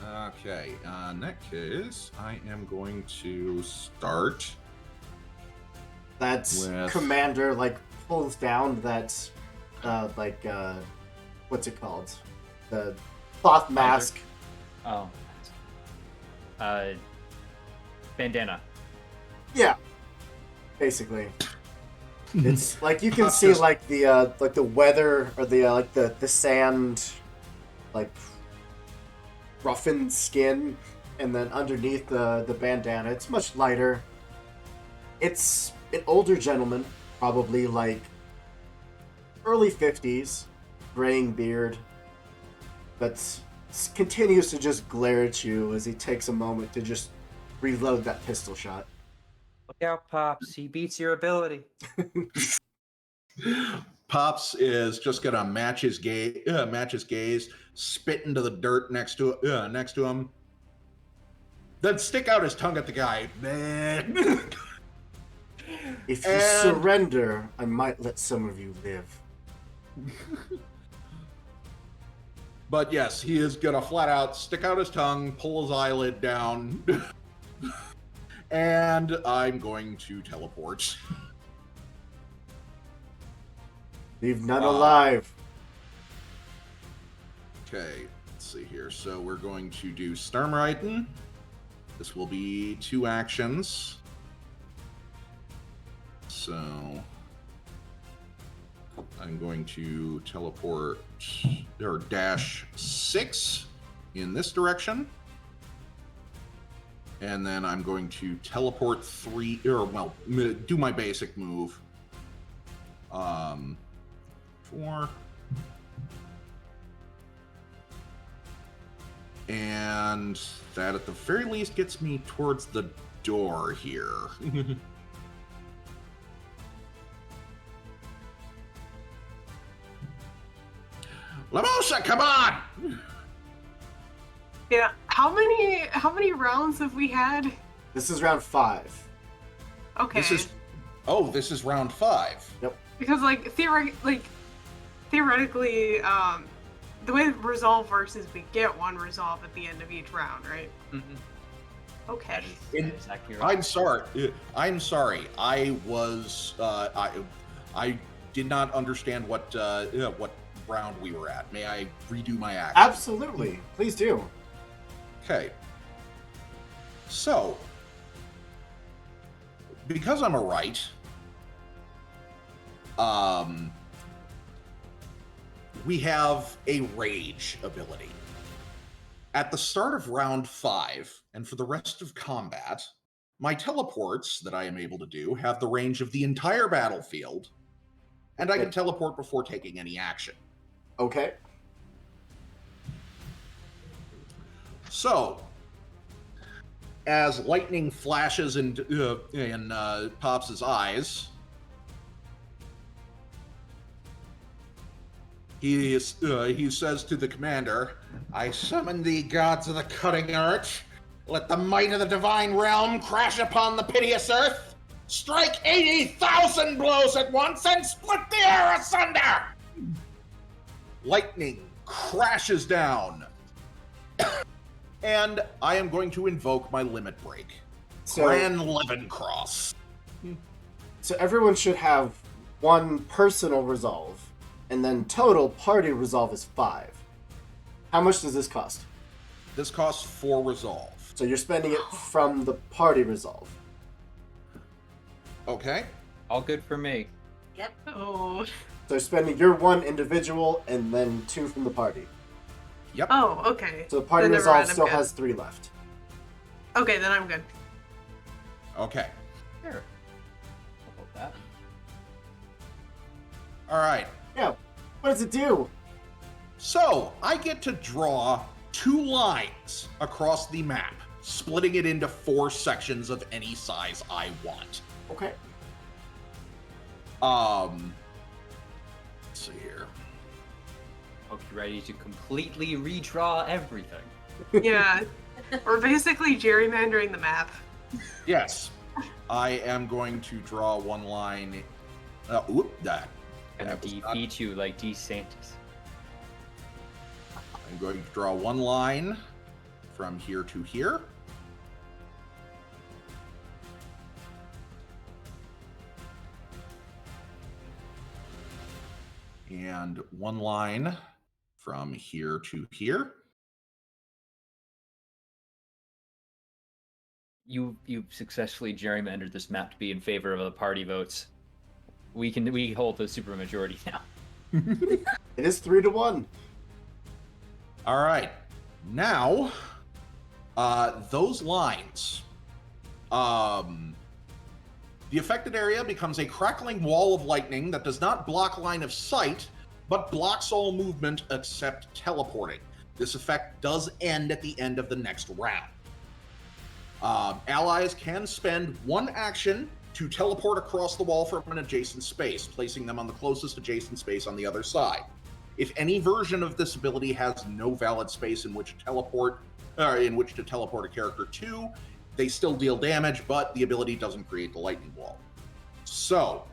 Okay, in that case, I am going to start. That With- commander pulls down that what's it called? The cloth mask. Oh. Bandana. Yeah. Basically. It's like you can see the weather or the sand roughened skin, and then underneath the bandana it's much lighter. It's an older gentleman, probably early 50s, graying beard, but continues to just glare at you as he takes a moment to just reload that pistol shot. Look out, Pops. He beats your ability. Pops is just gonna match his gaze, spit into the dirt next to him, then stick out his tongue at the guy. If you And- surrender, I might let some of you live. But yes, he is gonna flat out stick out his tongue, pull his eyelid down, and I'm going to teleport. Leave none Wow. alive. Okay, let's see here. So we're going to do Sturmreiten. This will be 2 actions. So I'm going to teleport or dash 6 in this direction. And then I'm going to teleport 3, or well, do my basic move. 4. And that at the very least gets me towards the door here. Lamosa, come on! Yeah. How many rounds have we had? This is round 5. Okay. This is round 5. Because theoretically, the way resolve works is we get one resolve at the end of each round, right? Mm-hmm. Okay. That is accurate. I'm sorry. I was I did not understand what round we were at. May I redo my action? Absolutely. Please do. Okay. So, because I'm a right, we have a rage ability. At the start of round 5, and for the rest of combat, my teleports that I am able to do have the range of the entire battlefield, and I can teleport before taking any action. Okay. So, as lightning flashes in Pops' eyes, he says to the commander, "I summon thee, gods of the cutting earth. Let the might of the divine realm crash upon the piteous earth. Strike 80,000 blows at once and split the air asunder!" Lightning crashes down. And I am going to invoke my limit break. So, Gran Levencross. so everyone should have one personal resolve, and then total party resolve is 5. How much does this cost? This costs 4 resolve. So you're spending it from the party resolve. Okay. All good for me. Yep. Oh. So you're spending your 1 individual and then 2 from the party. Yep. Oh, okay. So the party Then never resolve mind, I'm still good. has 3 left. Okay, then I'm good. Okay. Sure. How about that? All right. Yeah. What does it do? So I get to draw 2 lines across the map, splitting it into 4 sections of any size I want. Okay. Let's see here. Hope you're ready to completely redraw everything. Yeah. We're basically gerrymandering the map. Yes. I am going to draw 1 line. That. Gonna That was not- defeat you like DeSantis. I'm going to draw 1 line from here to here. And 1 line from here to here. You've successfully gerrymandered this map to be in favor of the party votes. We hold the supermajority now. It is 3-1. All right. Now, those lines. The affected area becomes a crackling wall of lightning that does not block line of sight, but blocks all movement except teleporting. This effect does end at the end of the next round. Allies can spend 1 action to teleport across the wall from an adjacent space, placing them on the closest adjacent space on the other side. If any version of this ability has no valid space in which to teleport a character to, they still deal damage, but the ability doesn't create the lightning wall. So,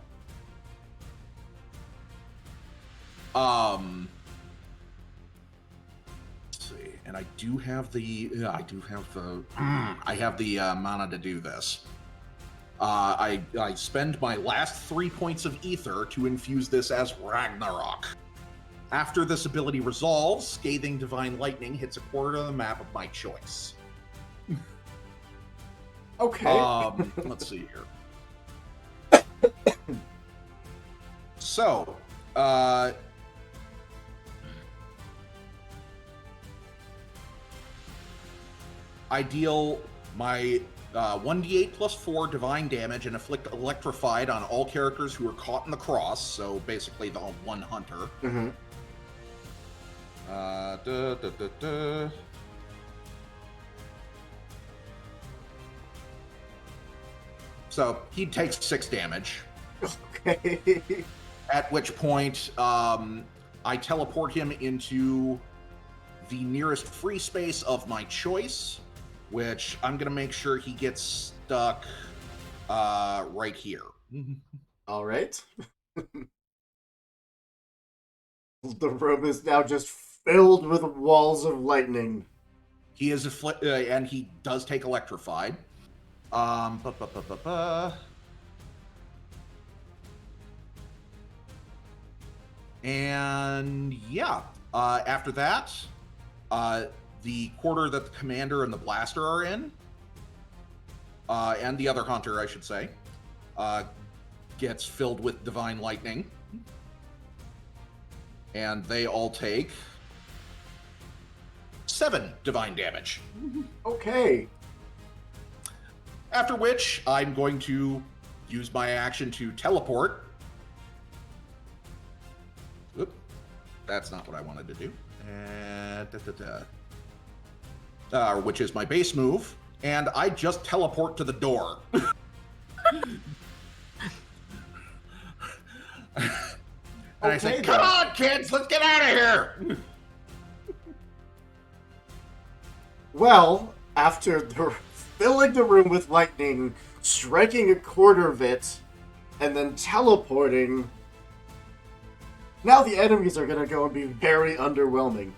let's see, and I have the mana to do this. I spend my last 3 points of ether to infuse this as Ragnarok. After this ability resolves, Scathing Divine Lightning hits a quarter of the map of my choice. Okay. Let's see here. So, I deal my 1d8 plus 4 divine damage and inflict electrified on all characters who are caught in the cross. So basically, the one hunter. Mm-hmm. So he takes 6 damage. Okay. At which point, I teleport him into the nearest free space of my choice, which I'm going to make sure he gets stuck right here. All right. The room is now just filled with walls of lightning. He is and he does take electrified. And yeah, after that, the quarter that the commander and the blaster are in, and the other hunter, I should say, gets filled with divine lightning. And they all take 7 divine damage. Okay. After which, I'm going to use my action to teleport. Oop, that's not what I wanted to do. Which is my base move. And I just teleport to the door. And I say, come on, kids, let's get out of here! Well, after filling the room with lightning, striking a quarter of it, and then teleporting, now the enemies are going to go and be very underwhelming.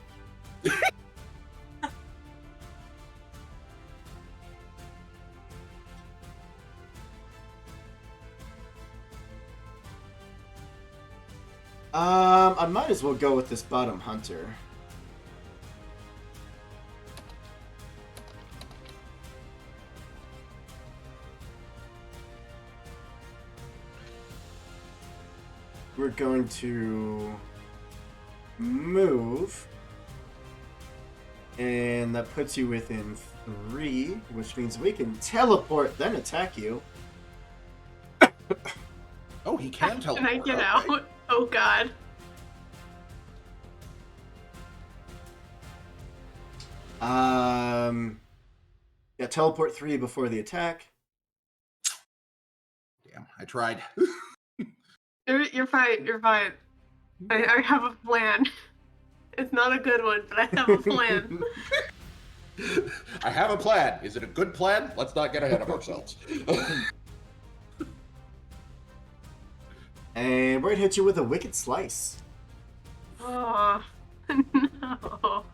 I might as well go with this bottom hunter. We're going to move, and that puts you within 3, which means we can teleport, then attack you. Oh, he can teleport. Can I get okay. out? Oh god. Yeah, teleport 3 before the attack. Damn, I tried. You're fine. You're fine. I have a plan. It's not a good one, but I have a plan. I have a plan. Is it a good plan? Let's not get ahead of ourselves. And we're gonna hit you with a wicked slice. Oh no.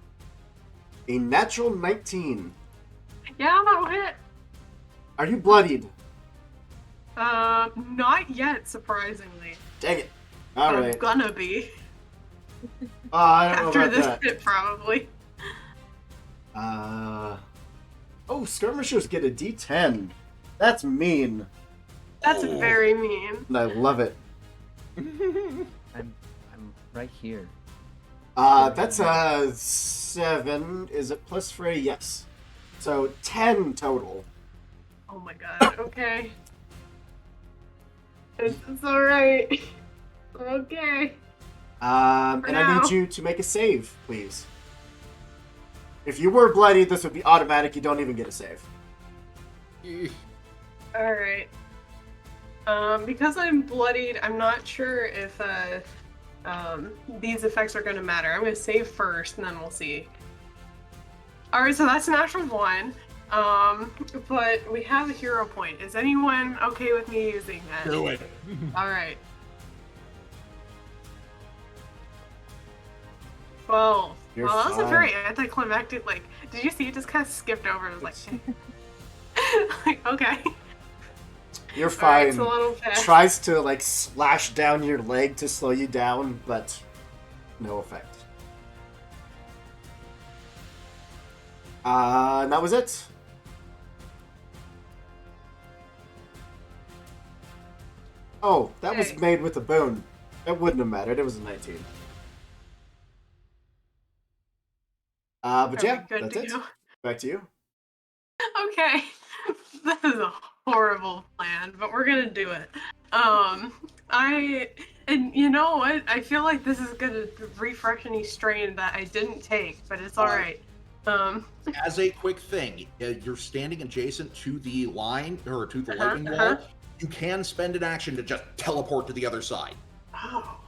A natural 19. Yeah, that'll hit. Are you bloodied? Not yet, surprisingly. Dang it. Alright. I'm gonna be. I don't know After about this that. hit, probably. Oh, skirmishers get a D10. That's mean. That's Oh. very mean. And I love it. I'm right here. That's a 7. Is it plus 3? Yes. So 10 total. Oh my god, okay. It's alright. Okay. And I now. need you to make a save, please. If you were bloody, this would be automatic. You don't even get a save. Alright. Because I'm bloodied, I'm not sure if these effects are gonna matter. I'm gonna save first, and then we'll see. Alright, so that's a natural 1. But we have a hero point. Is anyone okay with me using that? Do it. Alright. 12. You're Well, that was a fine. very anticlimactic, like, did you see it just kind of skipped over? It was like, like, okay. You're Alright, fine. it's a little fast. Tries to, like, slash down your leg to slow you down, but no effect. And that was it. Oh, that was Okay. made with a boon. It wouldn't have mattered. It was a 19. But Are yeah, we good that's to it. go? Back to you. Okay. This is a horrible plan, but we're gonna do it. And you know what? I feel like this is gonna refresh any strain that I didn't take, but it's alright. As a quick thing, you're standing adjacent to the line or to the Uh-huh, lightning wall. You can spend an action to just teleport to the other side. Oh.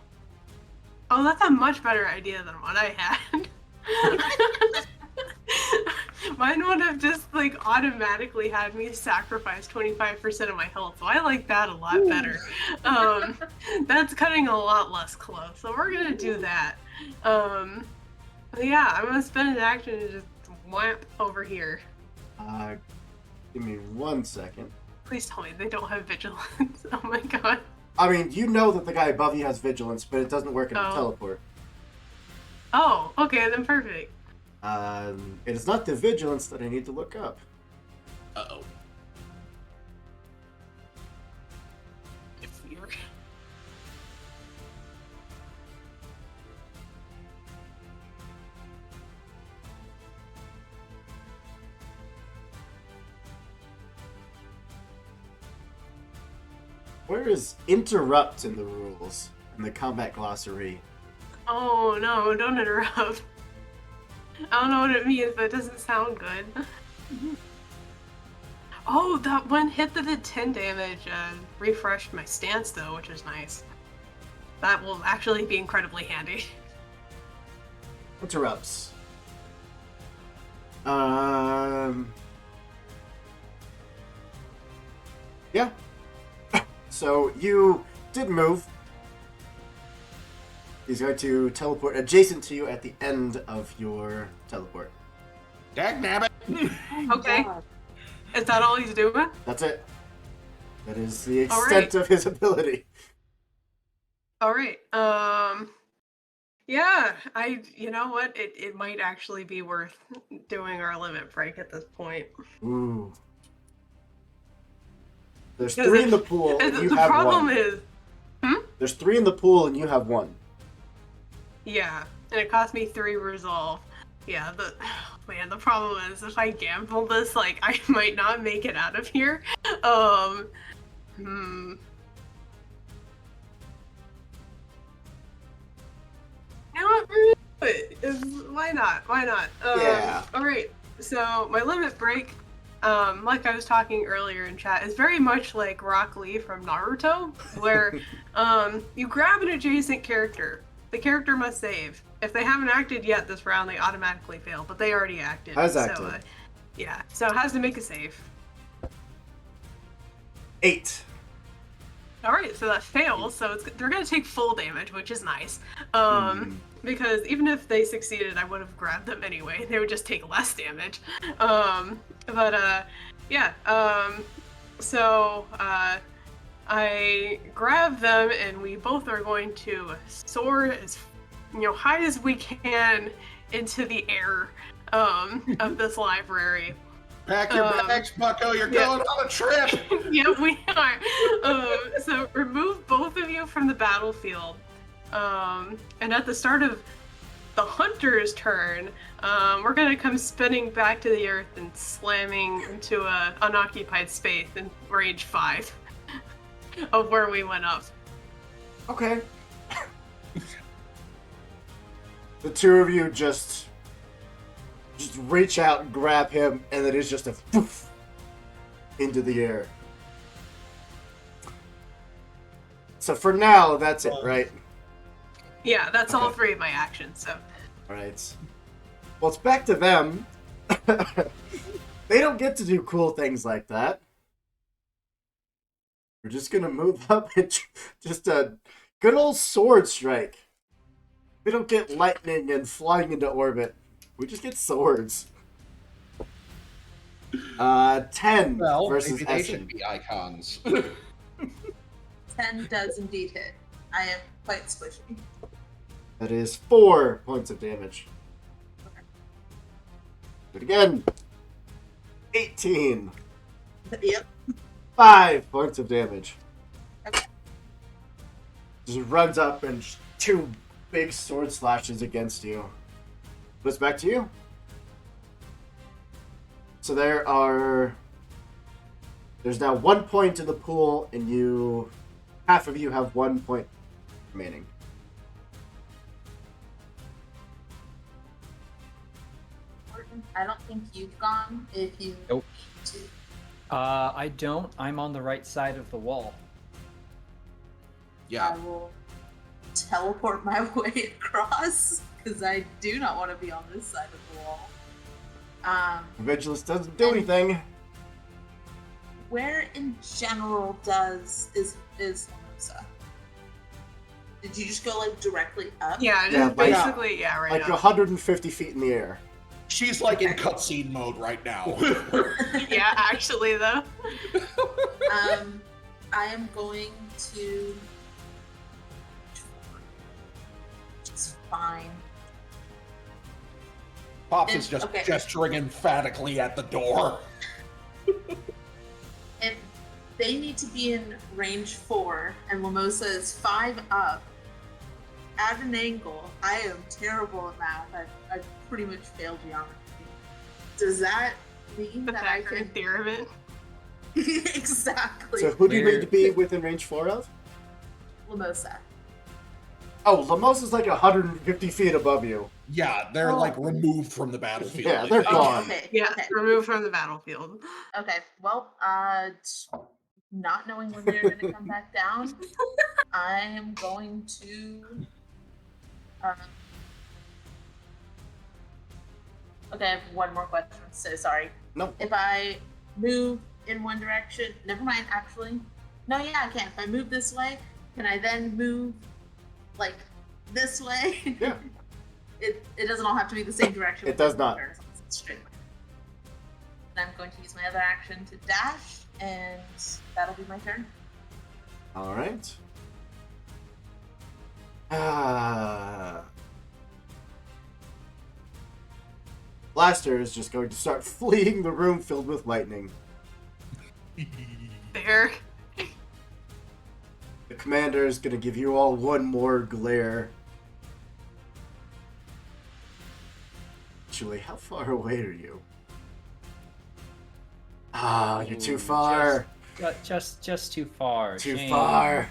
Oh, that's a much better idea than what I had. Mine would have just like automatically had me sacrifice 25% of my health, so I like that a lot better. That's cutting a lot less close, so we're gonna do that. Yeah, I'm gonna spend an action to just whap over here. Give me 1 second. Please tell me they don't have vigilance. Oh my god. I mean, you know that the guy above you has vigilance, but it doesn't work in a teleport. Oh, okay, then perfect. It is not the vigilance that I need to look up. Uh-oh. Fear. Where is interrupt in the rules, in the combat glossary? Oh no, don't interrupt. I don't know what it means, but it doesn't sound good. Oh, that one hit that did 10 damage refreshed my stance though, which is nice. That will actually be incredibly handy. Interrupts. Yeah. So you did move. He's going to teleport adjacent to you at the end of your teleport. Dagnabbit! Okay. Is that all he's doing? That's it. That is the extent of his ability. Alright, yeah, you know what, it might actually be worth doing our limit break at this point. Ooh. There's 3 in the pool, and you have 1. The problem is... There's 3 in the pool, and you have 1. Yeah, and it cost me 3 resolve. Yeah, man, the problem is if I gamble this, like, I might not make it out of here. You know what? Why not? Why not? Yeah. Alright, so my limit break, like I was talking earlier in chat, is very much like Rock Lee from Naruto, where you grab an adjacent character. The character must save. If they haven't acted yet this round, they automatically fail, but they already acted. Has acted. Yeah, so it has to make a save. 8. Alright, so that fails, so they're gonna take full damage, which is nice. Because even if they succeeded, I would have grabbed them anyway. They would just take less damage. So I grab them, and we both are going to soar as high as we can into the air of this library. Pack your bags, Bucko. You're going on a trip. Yeah, we are. So remove both of you from the battlefield. And at the start of the hunter's turn, we're gonna come spinning back to the earth and slamming into a unoccupied space in range 5 of where we went up. Okay. The 2 of you just reach out and grab him, and it is just a poof into the air. So for now, that's it, right? Yeah, that's all 3 of my actions, so. Alright. Well, it's back to them. They don't get to do cool things like that. We're just gonna move up and just a good old sword strike. We don't get lightning and flying into orbit. We just get swords. 10 versus maybe they Essen. should be icons. 10 does indeed hit. I am quite squishy. That is 4 points of damage. Do it again. 18. Yep. 5 points of damage. Okay. just runs up and two big sword slashes against you. But it's back to you. So there's now 1 point in the pool, and half of you have 1 point remaining. I don't think you've gone. If you Nope. need to. I don't. I'm on the right side of the wall. Yeah. I will teleport my way across because I do not want to be on this side of the wall. Vigilance doesn't do And- anything. Where in general is Lamosa? Did you just go like directly up? Yeah, just Yeah, like- basically, right Like up. 150 feet in the air. She's like in cutscene mode right now. Yeah, actually, though. I am going to. It's fine. Pops is just Okay. gesturing emphatically at the door. If they need to be in range 4 and Lamosa is 5 up, at an angle, I am terrible at math. I've pretty much failed geometry. Does that mean that I Pythagorean can... theorem. Exactly. So who do you Where- need to be within range 4 of? Lamosa. Oh, Lamosa's like 150 feet above you. Yeah, they're like removed from the battlefield. Yeah, I they're think. gone. Okay. Yeah, Okay. removed from the battlefield. Okay. Well, not knowing when they're going to come back down, I am going to. Okay, I have one more question. So sorry. No. If I move in one direction, never mind. Actually, no. Yeah, I can. If I move this way, can I then move like this way? Yeah. It doesn't all have to be the same direction. It does not. It's straight line. And I'm going to use my other action to dash, and that'll be my turn. All right. Blaster is just going to start fleeing the room filled with lightning. There. The commander is going to give you all one more glare. Actually, how far away are you? Ah, you're too Ooh, far. Just too far. Too Shame. far.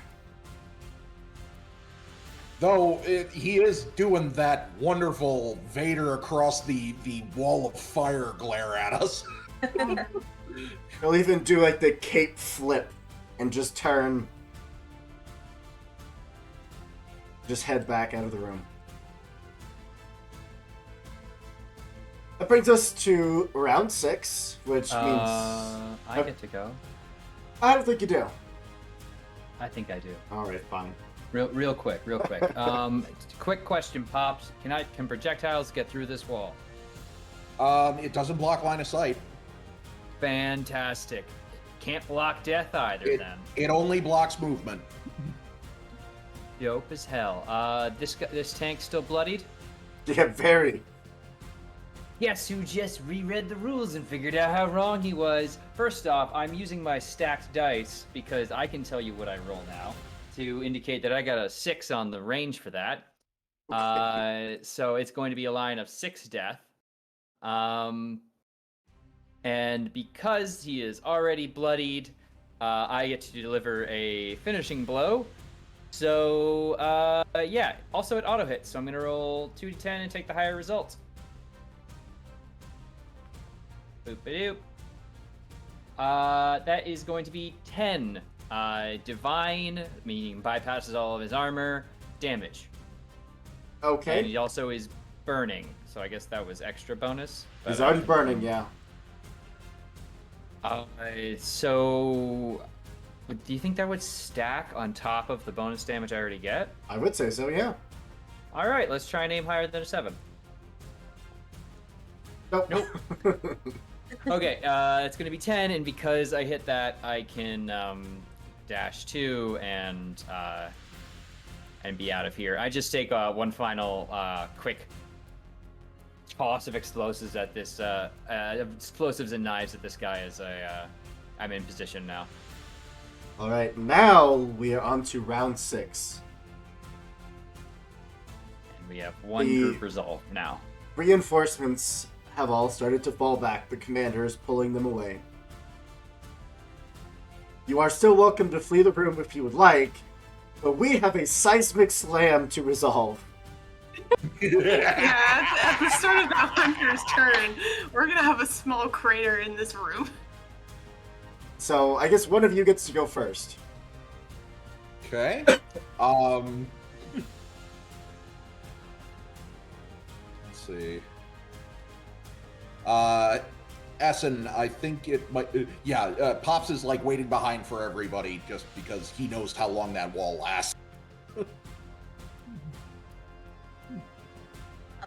Though he is doing that wonderful Vader across the wall of fire glare at us. He'll even do like the cape flip and just turn. Just head back out of the room. That brings us to round 6, which means I get to go. I don't think you do. I think I do. All right, fine. Real quick. Quick question, Pops. Can projectiles get through this wall? It doesn't block line of sight. Fantastic. Can't block death either, then. It only blocks movement. Dope as hell. This tank's still bloodied? Yeah, very. Guess who just reread the rules and figured out how wrong he was? First off, I'm using my stacked dice because I can tell you what I roll now to indicate that I got a 6 on the range for that. So it's going to be a line of 6 death. And because he is already bloodied, I get to deliver a finishing blow. So, yeah. Also, it auto hits, so I'm going to roll 2d10 and take the higher result. Boop-a-doop. That is going to be 10 divine, meaning bypasses all of his armor, damage. And Okay. he also is burning, so I guess that was extra bonus. but, He's already burning, yeah. So, do you think that would stack on top of the bonus damage I already get? I would say so, yeah. All right, let's try and aim higher than a 7. Nope. Okay, it's gonna be 10, and because I hit that, I can dash 2 and be out of here. I just take one final quick toss of explosives at this explosives and knives at this guy as I'm in position now. All right, now we are on to round 6. We have one The- group resolved now. Reinforcements have all started to fall back. The commander is pulling them away. You are still welcome to flee the room if you would like, but we have a seismic slam to resolve. Yeah, at the start of that hunter's turn, we're gonna have a small crater in this room. So I guess one of you gets to go first. Okay. Let's see. Essen, I think it might. Pops is like waiting behind for everybody just because he knows how long that wall lasts.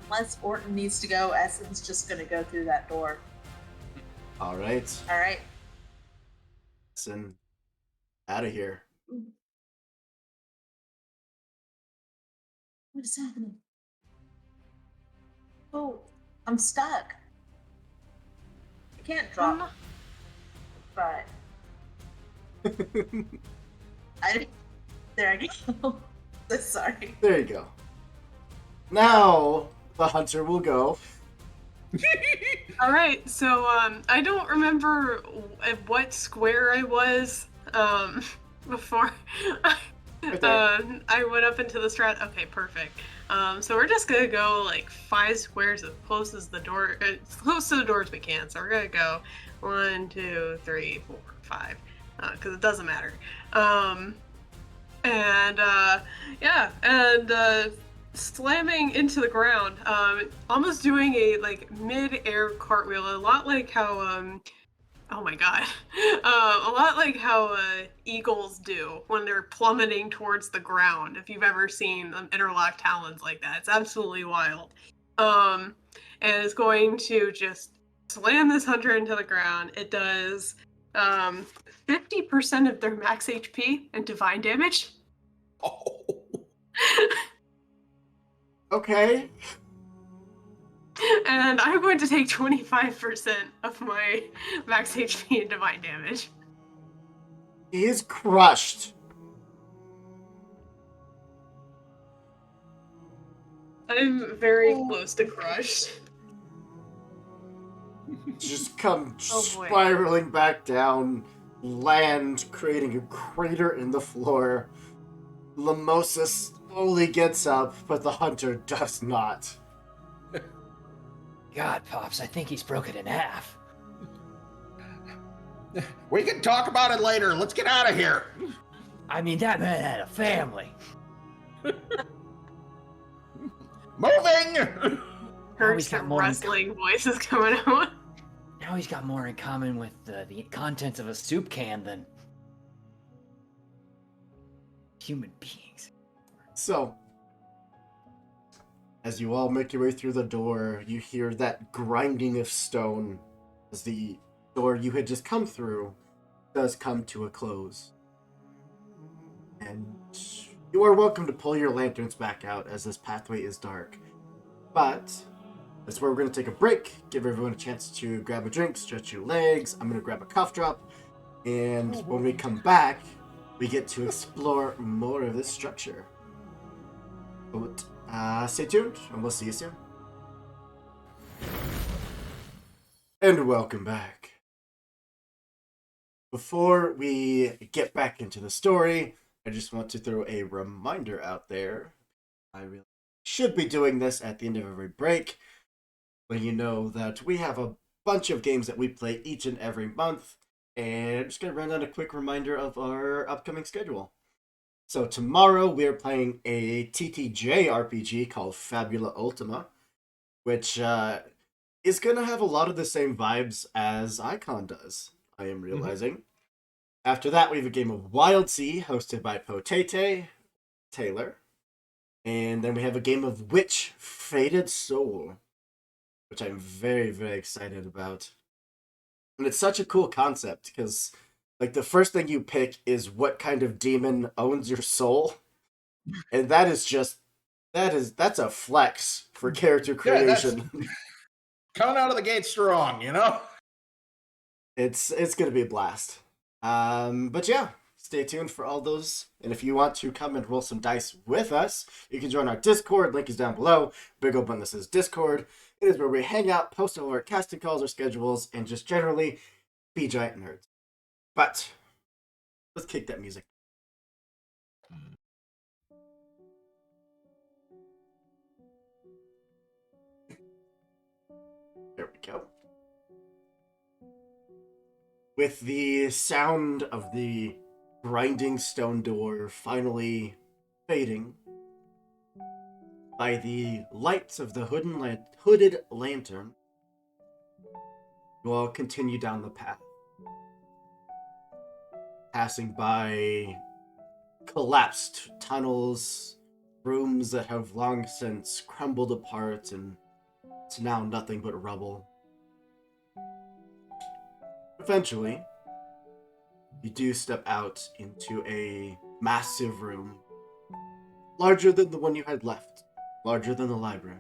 Unless Orton needs to go, Essen's just gonna go through that door. All right, All right. listen, out of here. What is happening? Oh, I'm stuck. I can't drop. But there I go. So sorry. There you go. Now the hunter will go. All right, so I don't remember at what square I was before Right there. I went up into the strat. Okay, perfect. So we're just gonna go like 5 squares as close as the door, as close to the door as we can. So we're gonna go 1, 2, 3, 4, 5, because it doesn't matter. Slamming into the ground, almost doing a like mid-air cartwheel, a lot like how oh my god, a lot like how eagles do when they're plummeting towards the ground. If you've ever seen them interlock talons like that, it's absolutely wild. And it's going to just slam this hunter into the ground. It does 50% of their max HP and divine damage. Oh. Okay. And I'm going to take 25% of my max HP and divine damage. He is crushed. I'm very close to crushed. Just come Oh, boy. spiraling back down, land, creating a crater in the floor. Lamosa slowly gets up, but the hunter does not. God, Pops, I think he's broke it in half. We can talk about it later. Let's get out of here. I mean, that man had a family. Moving. Now he's Heard got some more in wrestling voices coming out. Now he's got more in common with the contents of a soup can than human beings. So, as you all make your way through the door, you hear that grinding of stone as the door you had just come through does come to a close. And you are welcome to pull your lanterns back out as this pathway is dark. But that's where we're going to take a break, give everyone a chance to grab a drink, stretch your legs. I'm going to grab a cough drop. And when we come back, we get to explore more of this structure. But stay tuned, and we'll see you soon. And welcome back. Before we get back into the story, I just want to throw a reminder out there. I really should be doing this at the end of every break, letting you know that we have a bunch of games that we play each and every month, and I'm just going to run down a quick reminder of our upcoming schedule. So tomorrow we're playing a TTJ RPG called Fabula Ultima, which is going to have a lot of the same vibes as Icon does, I am realizing. After that, we have a game of Wild Sea, hosted by Potete Taylor. And then we have a game of Witch Fated Soul, which I'm very, very excited about. And it's such a cool concept, because like the first thing you pick is what kind of demon owns your soul. And that is just that's a flex for character creation. Coming out of the gate strong, you know? It's gonna be a blast. But yeah, stay tuned for all those. And if you want to come and roll some dice with us, you can join our Discord. Link is down below. Big open that says Discord. It is where we hang out, post all our casting calls, our schedules, and just generally be giant nerds. But let's kick that music. There we go. With the sound of the grinding stone door finally fading, by the lights of the hooded lantern, you all continue down the path, passing by collapsed tunnels, rooms that have long since crumbled apart and it's now nothing but rubble. Eventually, you do step out into a massive room, larger than the one you had left, larger than the library.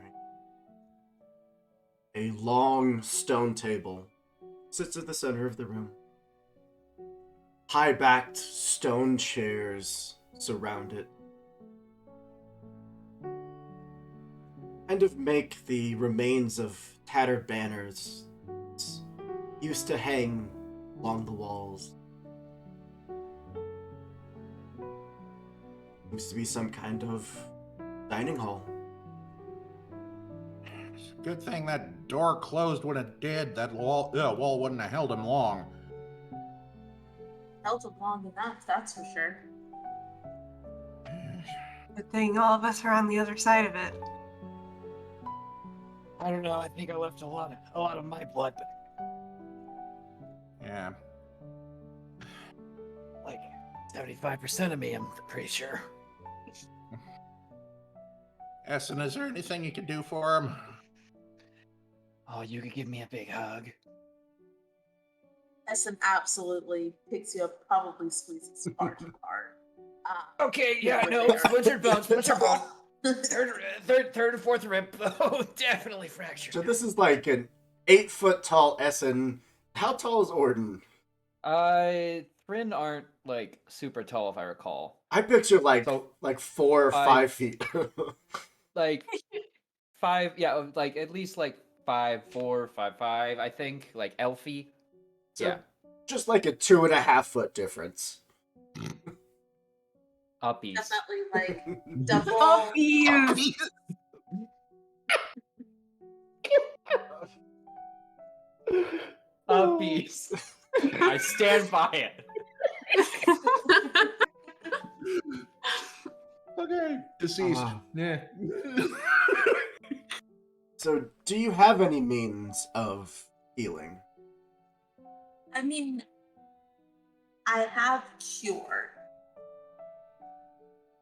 A long stone table sits at the center of the room. High-backed stone chairs surround it. Kind of make the remains of tattered banners used to hang along the walls. Seems to be some kind of dining hall. It's a good thing that door closed when it did. That wall wouldn't have held him long. Held him long enough, that's for sure. Good thing all of us are on the other side of it. I don't know. I think I left a lot of my blood back. Yeah. Like 75% of me, I'm pretty sure. Essen, is there anything you can do for him? Oh, you could give me a big hug. Essen absolutely picks you up, probably squeezes Spark apart. Okay, yeah, We're no, there. splintered bone, third or fourth rib. Oh, definitely fractured. So this is like an 8-foot tall Essen. How tall is Orden? Thrin aren't like super tall, if I recall. I picture like 4 or 5 feet. Like 5, yeah, like at least like 5'4", 5'5", I think, like elfy. So Yeah, just like a 2.5-foot difference. uppies. Definitely like double. Puppies! Uppies. I stand by it. Okay. Deceased. Yeah. So do you have any means of healing? I mean, I have cure,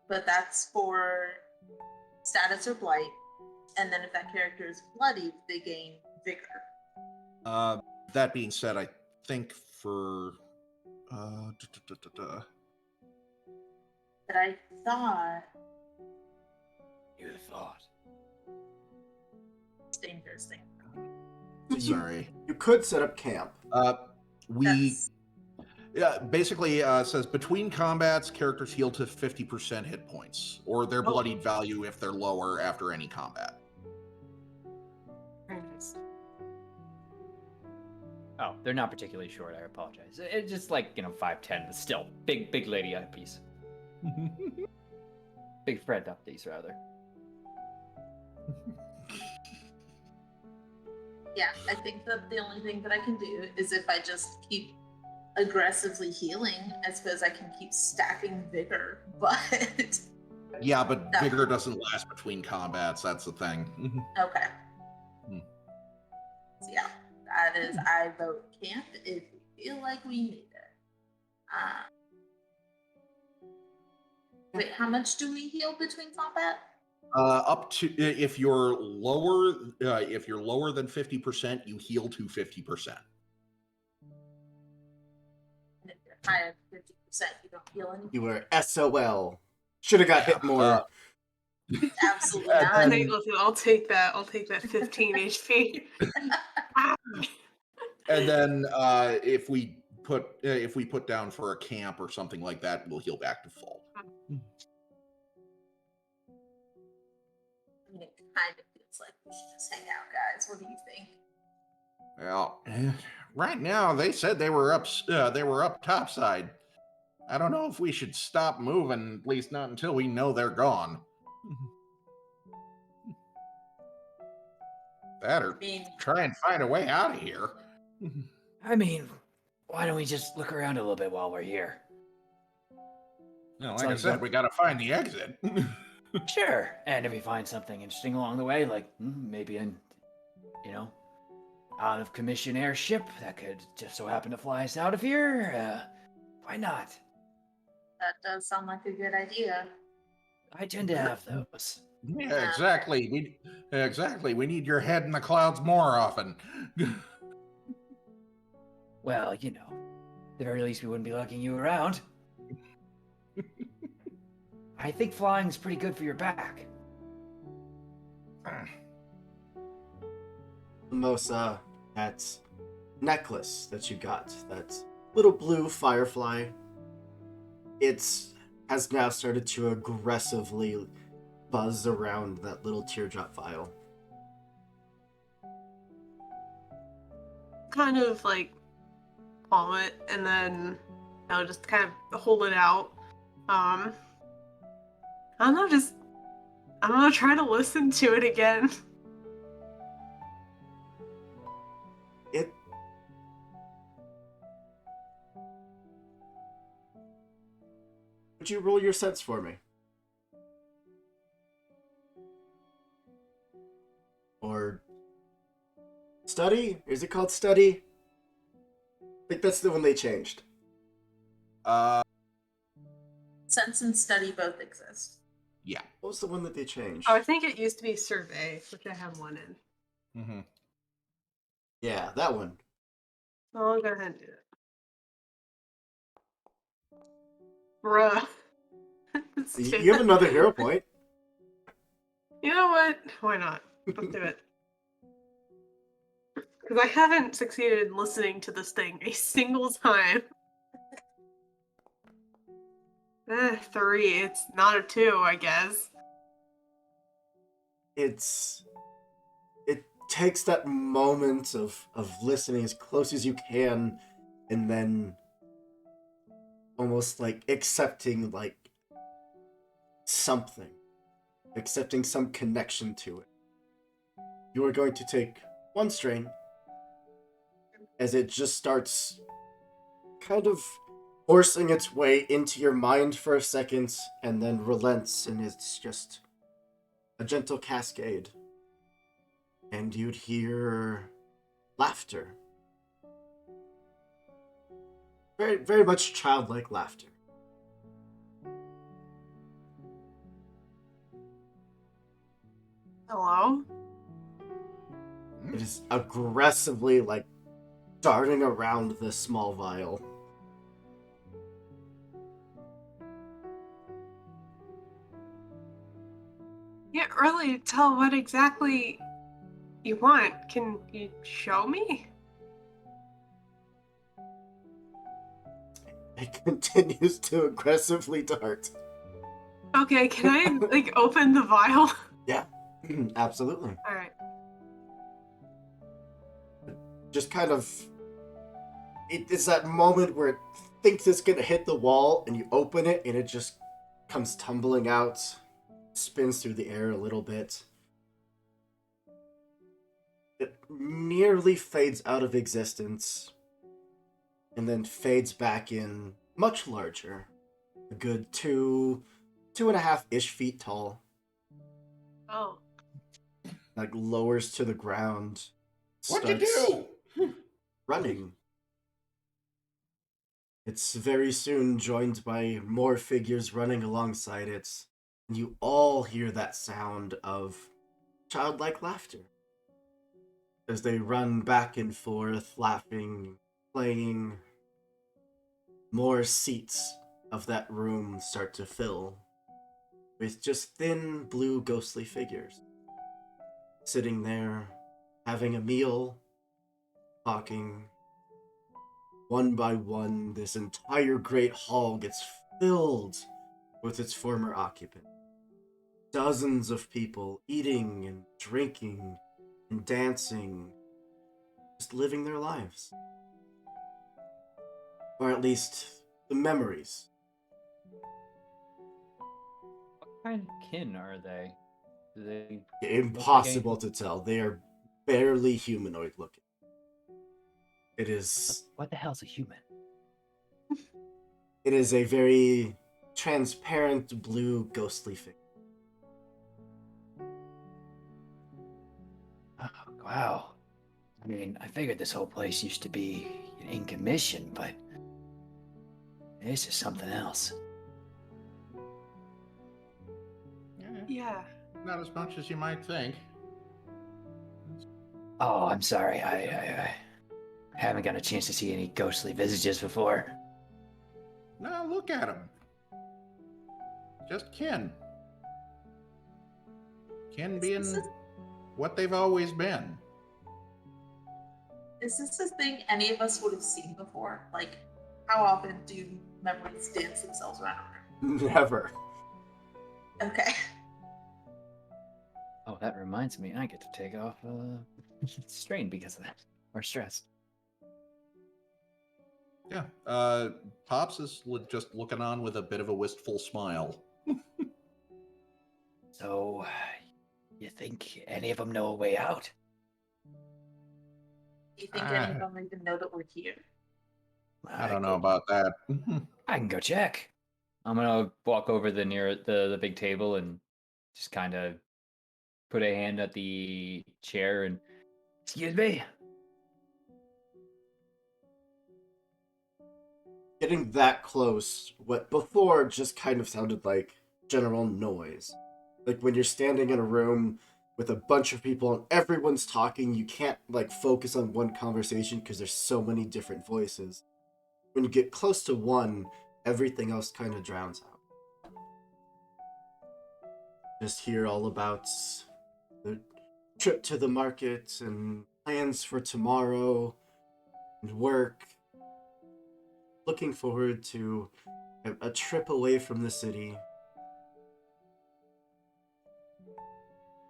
but that's for status or blight, and then if that character is bloodied, they gain vigor. That being said, I think for But I thought You thought. it's dangerous thing. sorry. You could set up camp. We That's- basically says between combats, characters heal to 50% hit points, or their bloodied value if they're lower after any combat. Oh, they're not particularly short. I apologize. It's just like 5'10", but still big lady piece. Big friend uppies rather. Yeah, I think that the only thing that I can do is if I just keep aggressively healing, I suppose I can keep stacking vigor, but Yeah, but vigor doesn't last between combats. That's the thing. okay. Hmm. So yeah, that is I vote camp if we feel like we need it. Wait, how much do we heal between combat? Up to if you're lower than 50%, you heal to 50%. And if you're higher than 50%, you don't heal anything. You were SOL. Should have got hit more. Absolutely And not. then- Hey, listen, I'll take that. I'll take that 15 HP. And then if we put down for a camp or something like that, we'll heal back to full. I mean, it kind of feels like we should just hang out, guys. What do you think? Well, right now they said they were up topside. I don't know if we should stop moving, at least not until we know they're gone. That or I mean, try and find a way out of here. I mean, why don't we just look around a little bit while we're here? No, like So I you said, got- we gotta find the exit. Sure. And if we find something interesting along the way, like maybe an, out of commission airship that could just so happen to fly us out of here, why not? that does sound like a good idea. I tend to have those. Yeah, exactly. We need your head in the clouds more often. Well, at the very least, we wouldn't be lugging you around. I think flying's pretty good for your back. Mimosa, that necklace that you got, that little blue firefly, has now started to aggressively buzz around that little teardrop vial. Kind of like palm it and then just kind of hold it out. I don't know, I'm gonna try to listen to it again. It Would you roll your sense for me? Or study? Is it called study? I think that's the one they changed. Sense and study both exist. Yeah. What was the one that they changed? Oh, I think it used to be survey, which I have one in. Mm-hmm. Yeah, that one. So I'll go ahead and do it. Bruh. It's You have another hero point. You know what? Why not? Let's do it. Because I haven't succeeded in listening to this thing a single time. 3. It's not a 2, I guess. It takes that moment of listening as close as you can, and then almost like accepting accepting some connection to it. You are going to take 1 strain as it just starts kind of forcing its way into your mind for a second and then relents, and it's just a gentle cascade. And you'd hear laughter. Very, very much childlike laughter. Hello? It is aggressively, darting around this small vial. Can't really tell what exactly you want. Can you show me? It continues to aggressively dart. Okay, can I, open the vial? Yeah, absolutely. Alright. Just kind of... It's that moment where it thinks it's gonna hit the wall, and you open it, and it just comes tumbling out, spins through the air a little bit. It nearly fades out of existence, and then fades back in much larger. A good 2.5-ish feet tall. Oh. Lowers to the ground. What'd you starts do? running. It's very soon joined by more figures running alongside it, and you all hear that sound of childlike laughter as they run back and forth, laughing, playing. More seats of that room start to fill with just thin, blue, ghostly figures sitting there, having a meal, talking, one by one, this entire great hall gets filled with its former occupant. Dozens of people eating and drinking and dancing, just living their lives. Or at least the memories. What kind of kin are they? Do they Impossible to tell. They are barely humanoid looking. It is What the hell's a human? It is a very transparent blue ghostly figure. Oh, wow. I mean, I figured this whole place used to be in commission, but this is something else. Yeah. Not as much as you might think. Oh, I'm sorry. I haven't got a chance to see any ghostly visages before. Now look at them. Just kin. Kin being what they've always been. Is this a thing any of us would have seen before? Like, how often do memories dance themselves around a room? Never. Okay. Oh, that reminds me, I get to take off strain because of that, or stress. Yeah. Pops is just looking on with a bit of a wistful smile. So, you think any of them know a way out? Do you think any of them even know that we're here? I don't know about that. I can go check. I'm gonna walk over the big table and just kind of put a hand at the chair and Excuse me? Getting that close, what before just kind of sounded like general noise. Like when you're standing in a room with a bunch of people and everyone's talking, you can't like focus on one conversation because there's so many different voices. When you get close to one, everything else kind of drowns out. Just hear all about the trip to the market and plans for tomorrow and work. Looking forward to a trip away from the city.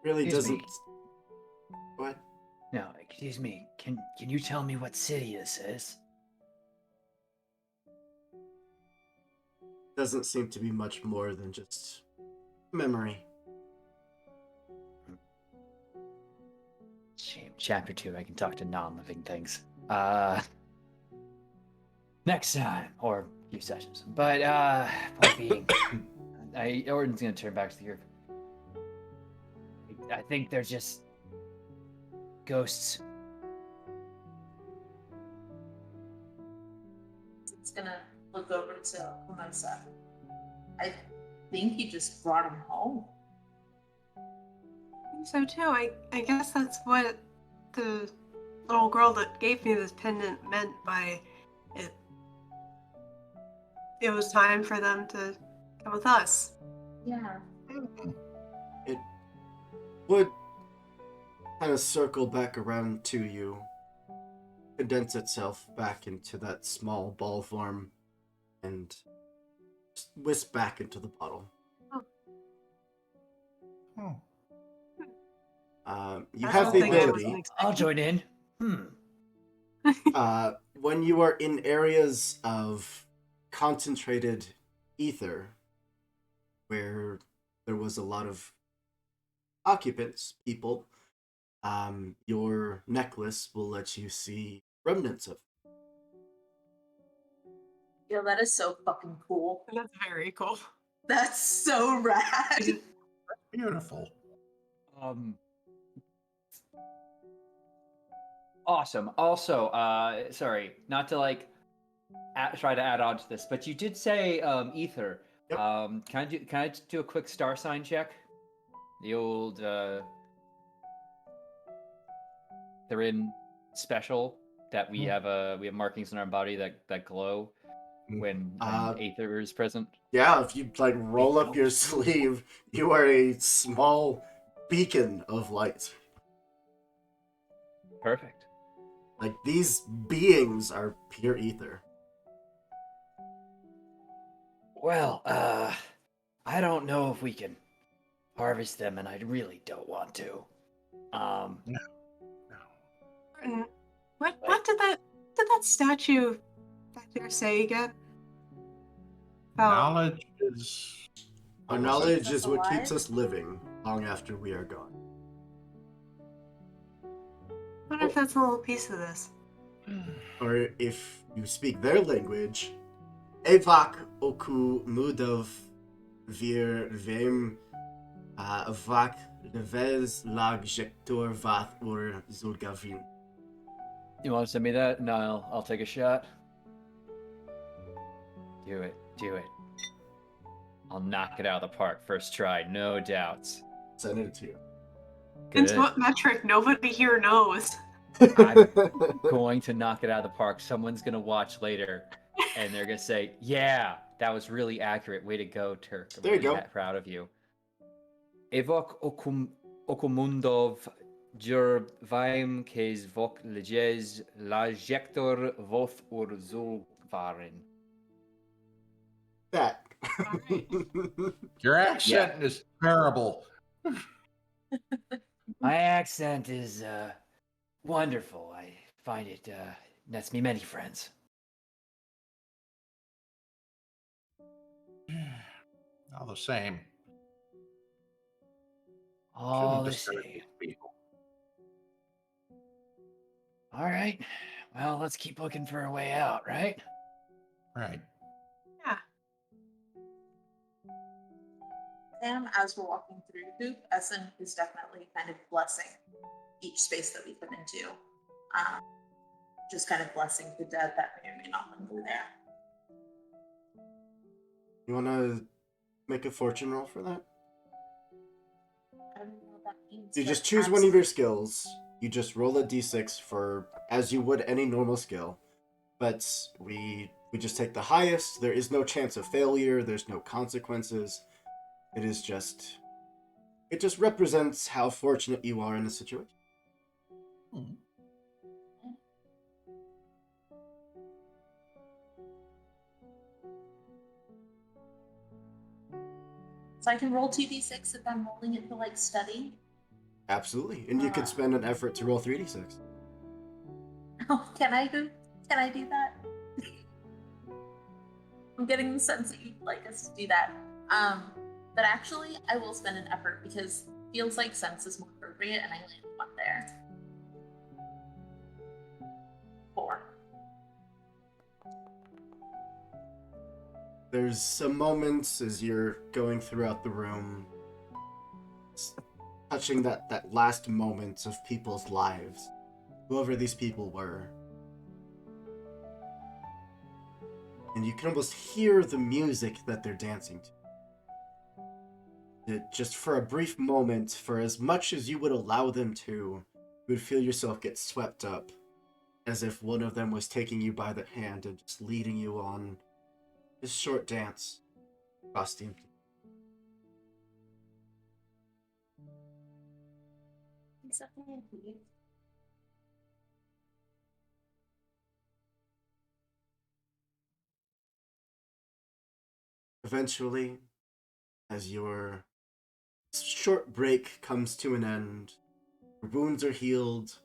Really Excuse doesn't. me. What? No, excuse me. Can you tell me what city this is? Doesn't seem to be much more than just memory. Shame. Chapter 2, I can talk to non-living things. Next time, or a few sessions. But, point being, Orden's gonna turn back to the group. I think they're just ghosts. It's gonna look over to Humasa. I think he just brought him home. I think so too. I guess that's what the little girl that gave me this pendant meant by it. It was time for them to come with us. Yeah. It would kind of circle back around to you, condense itself back into that small ball form, and just whisk back into the bottle. Oh. You That's have the something I ability. wasn't I'll expecting. join in. When you are in areas of concentrated ether, where there was a lot of occupants, people, your necklace will let you see remnants of. Yo, that is so fucking cool. That's very cool. That's so rad. Beautiful. Awesome. Also, sorry, not to like try to add on to this, but you did say ether. Yep. Can I do a quick star sign check? The old they're in special that we have markings in our body that glow when ether is present. Yeah, if you like roll up your sleeve, you are a small beacon of light. Perfect. Like, these beings are pure ether. Well, I don't know if we can harvest them, and I really don't want to. No. Martin, what did that statue back there say again? About Knowledge is. Our what was it? knowledge Keeps us is what keeps alive? us living long after we are gone. I wonder if that's a little piece of this. Or if you speak their language, Evak oku mudov vir vem vak levez lag jektor vath or zulgavin. You want to send me that? No, I'll take a shot. Do it. I'll knock it out of the park first try, no doubts. Send it to you. Good. Since what metric nobody here knows. I'm going to knock it out of the park. Someone's gonna watch later, and they're gonna say, "Yeah, that was really accurate. Way to go, Turk. I'm There you really go. proud of you." Evok okumundov jur vaim kes vok leges lajector voth ur zulvarin. That. Your accent is terrible. My accent is wonderful. I find it nets me many friends. All the same. All Shouldn't the discourage same. these people. All right. Well, let's keep looking for a way out, right? Right. Yeah. Sam, as we're walking through Hoop, Essen is definitely kind of blessing each space that we come into. Just kind of blessing the dead that may or may not linger there. You want to make a fortune roll for that? I don't know what that means. You but just choose one of your skills. You just roll a d6 for as you would any normal skill. But we just take the highest. There is no chance of failure. There's no consequences. It just represents how fortunate you are in the situation. Hmm. So I can roll 2d6 if I'm rolling it for like study. Absolutely. And you could spend an effort to roll 3d6. Oh, can I do that? I'm getting the sense that you'd like us to do that. But actually, I will spend an effort because it feels like sense is more appropriate, and I land one there. 4. There's some moments as you're going throughout the room, touching that last moment of people's lives, whoever these people were. And you can almost hear the music that they're dancing to. Just for a brief moment, for as much as you would allow them to, you would feel yourself get swept up, as if one of them was taking you by the hand and just leading you on this short dance across the empty. Eventually, as your short break comes to an end, your wounds are healed,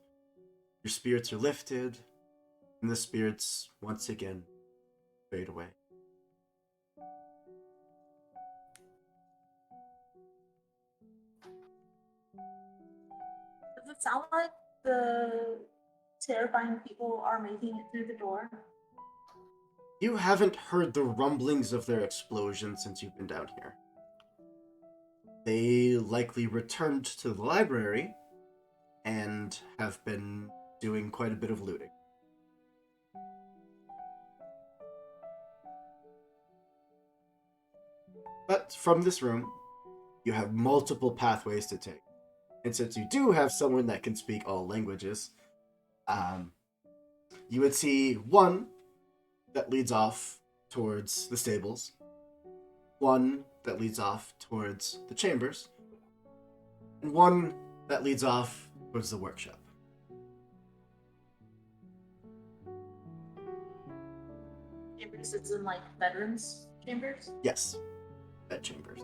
your spirits are lifted, and the spirits once again fade away. Does it sound like the terrifying people are making it through the door? You haven't heard the rumblings of their explosion since you've been down here. They likely returned to the library and have been doing quite a bit of looting. But from this room, you have multiple pathways to take. And since you do have someone that can speak all languages, you would see one that leads off towards the stables, one that leads off towards the chambers, and one that leads off towards the workshop. Chambers is in like veterans chambers. Yes, bedchambers.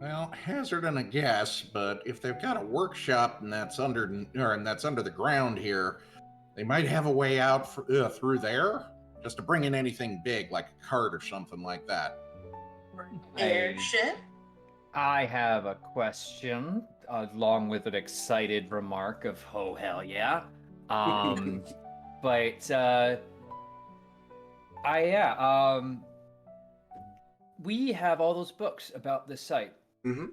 Well, hazarding a guess, but if they've got a workshop and that's under the ground here, they might have a way out through there, just to bring in anything big like a cart or something like that. Airship. I have a question, along with an excited remark of "Oh hell yeah!" But we have all those books about this site. Mm-hmm.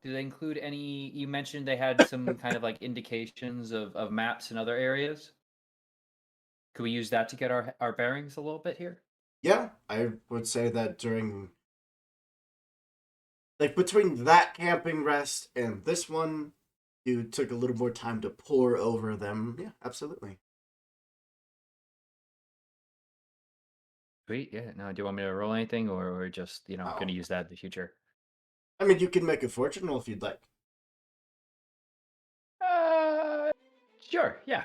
Do they include any? You mentioned they had some kind of like indications of maps in other areas. Could we use that to get our bearings a little bit here? Yeah, I would say that between that camping rest and this one, you took a little more time to pore over them. Yeah, absolutely. Sweet, yeah. Now, do you want me to roll anything, or we're just, Oh. going to use that in the future? I mean, you can make a fortune roll if you'd like. Sure, yeah.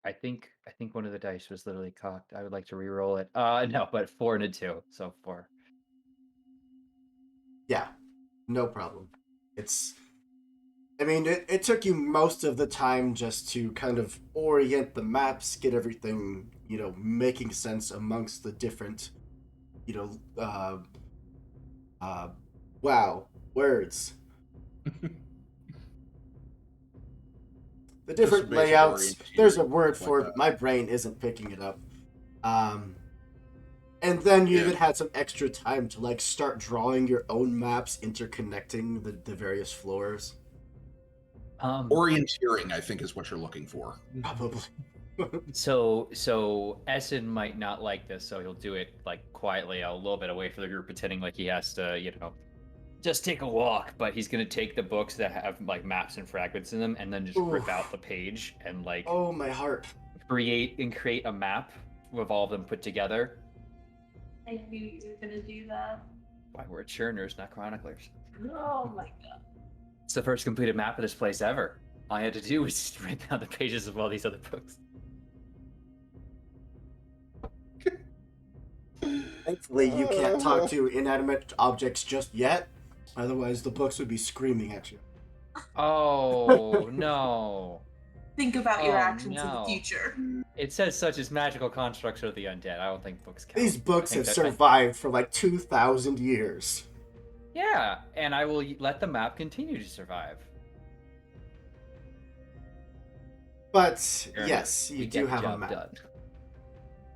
I think one of the dice was literally cocked. I would like to re-roll it. No, but 4 and a 2, so 4. Yeah, no problem. It took you most of the time just to kind of orient the maps, get everything, making sense amongst the different, wow, words. The different basic layouts, orientation, there's a word like for it. that. My brain isn't picking it up. And then you even had some extra time to like start drawing your own maps, interconnecting the various floors. Orienteering, I think, is what you're looking for. Probably. So Essen might not like this, so he'll do it like quietly, a little bit away from the group, pretending like he has to, just take a walk. But he's gonna take the books that have like maps and fragments in them, and then just rip Oof. out the page and like Oh, my heart. create a map with all of them put together. I knew you were gonna do that. Why, we're churners, not chroniclers. Oh my god. It's the first completed map of this place ever. All I had to do was just rip out the pages of all these other books. Thankfully, you can't talk to inanimate objects just yet. Otherwise, the books would be screaming at you. Oh, no. Think about your Oh, actions in no. the future. It says such as magical constructs of the undead. I don't think books count. These books I think have that- survived for like 2,000 years. Yeah, and I will let the map continue to survive. But Fair yes, enough. you We do get the have a job map. done.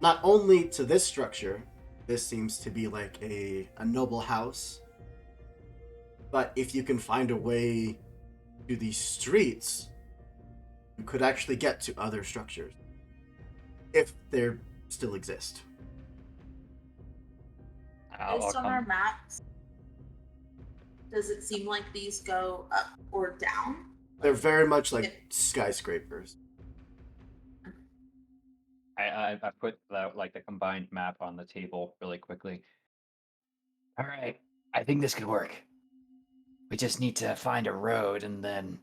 Not only to this structure, this seems to be like a noble house, but if you can find a way to these streets, you could actually get to other structures. If they still exist. I'll Based on come- our maps, does it seem like these go up or down? They're very much like skyscrapers. I put the combined map on the table really quickly. All right, I think this could work. We just need to find a road, and then,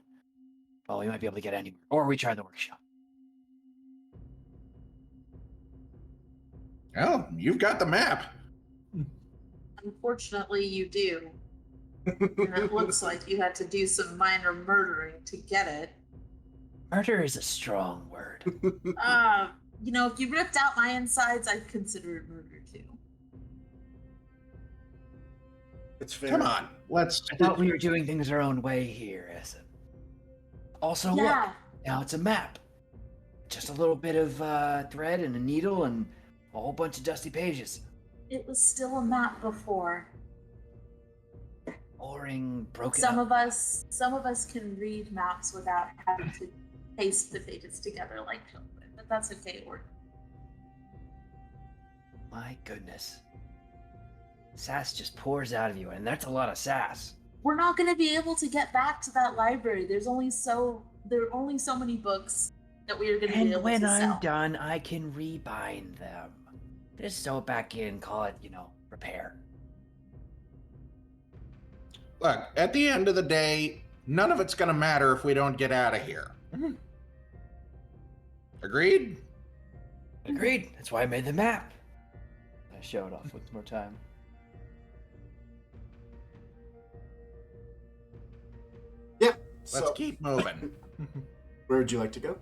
well, we might be able to get anywhere. Or we try the workshop. Oh, you've got the map. Unfortunately, you do. And it looks like you had to do some minor murdering to get it. Murder is a strong word. If you ripped out my insides, I'd consider it murder too. It's fair. Come on, let's. I thought we were doing things our own way here, Essen. Also, look, now it's a map. Just a little bit of thread and a needle and a whole bunch of dusty pages. It was still a map before. Boring, broken Some up. of us can read maps without having to paste the pages together like children, but that's okay. My goodness. Sass just pours out of you, and that's a lot of sass. We're not going to be able to get back to that library. There are only so many books that we are going to be And able when to I'm sell. done, I can rebind them. Just sew it back in, call it, repair. Look, at the end of the day, none of it's going to matter if we don't get out of here. Agreed? Agreed. That's why I made the map. I show it off with more time. Yeah. Let's So, keep moving. where would you like to go?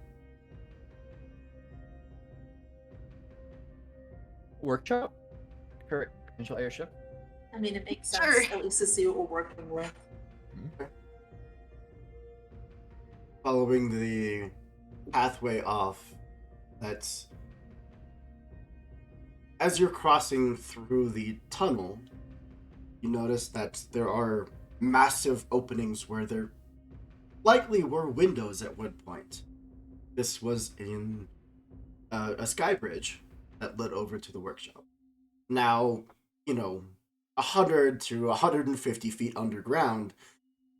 Workshop? Current potential airship? I mean, it makes sense Sure. at least to see what we're working with. Following the pathway off, that's as you're crossing through the tunnel, you notice that there are massive openings where there likely were windows at one point. This was in a sky bridge that led over to the workshop. Now, 100 to 150 feet underground,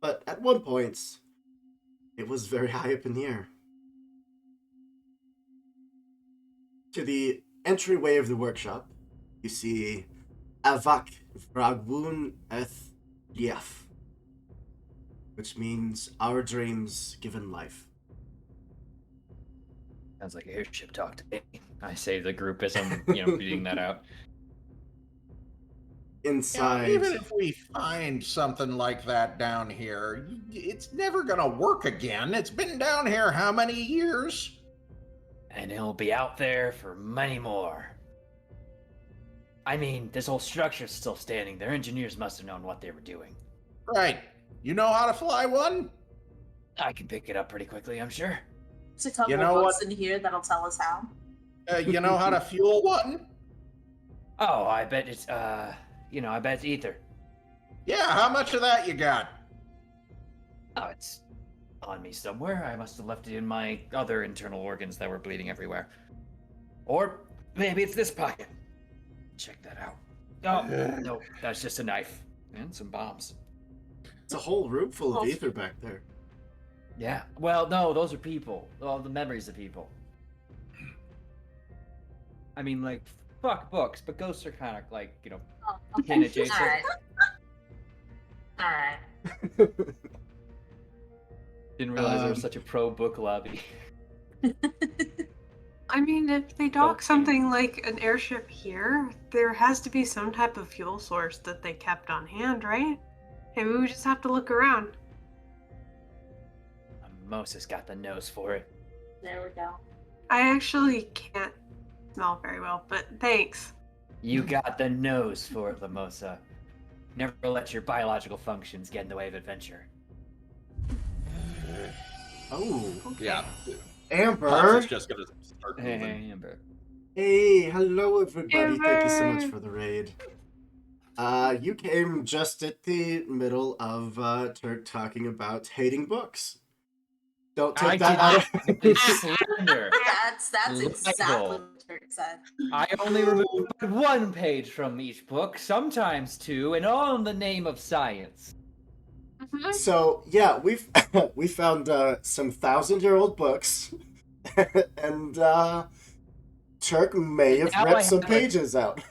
but at one point, it was very high up in the air. To the entryway of the workshop, you see Avak Vragwun Eth Lief, which means our dreams given life. Sounds like airship talk to me. I say to the group as I'm, reading that out. Inside, Even if we find something like that down here, it's never going to work again. It's been down here how many years? And it'll be out there for many more. I mean, this whole structure's still standing. Their engineers must have known what they were doing. Right. You know how to fly one? I can pick it up pretty quickly, I'm sure. There's a couple You know of books what? in here that'll tell us how. You know how to fuel one? Oh, I bet it's, I bet it's ether. Yeah, how much of that you got? Oh, it's on me somewhere. I must have left it in my other internal organs that were bleeding everywhere. Or maybe it's this pocket. Check that out. Oh, no, that's just a knife. And some bombs. it's a whole room full of Oh. ether back there. Yeah, well, no, those are people. All the memories of people. I mean, like, fuck books, but ghosts are kind of like, Oh, Kin okay. adjacent. Alright. Didn't realize there was such a pro book lobby. I mean, if they dock something like an airship here, there has to be some type of fuel source that they kept on hand, right? Maybe we just have to look around. Moses got the nose for it. There we go. I actually can't smell very well, but thanks. You got the nose for it, Lamosa. Never let your biological functions get in the way of adventure. Oh, Yeah. Amber. Pops is just going to start moving. Hey, Amber. Hey, hello everybody. Thank you so much Amber. for the raid. You came just at the middle of Turk talking about hating books. Don't take I that did out not of do slander. That's exactly Libel. what Turk said. I only remove one page from each book, sometimes two, and all in the name of science. So yeah, we found some 1,000-year-old books, and Turk may have Now I ripped some have a- pages out.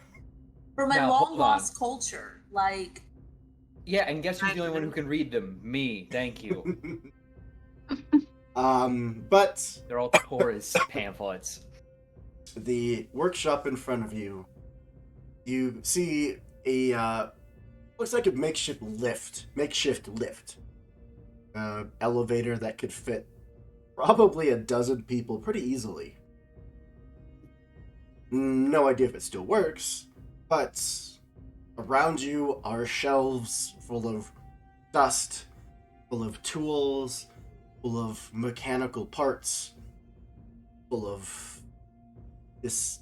For my Now, long hold on. lost culture, like Yeah, and guess who's the only one who can read them? Me. Thank you. But They're all Taurus pamphlets. the workshop in front of you, you see a looks like a makeshift lift, elevator that could fit probably a dozen people pretty easily. No idea if it still works, but around you are shelves full of dust, full of tools, full of mechanical parts, full of this.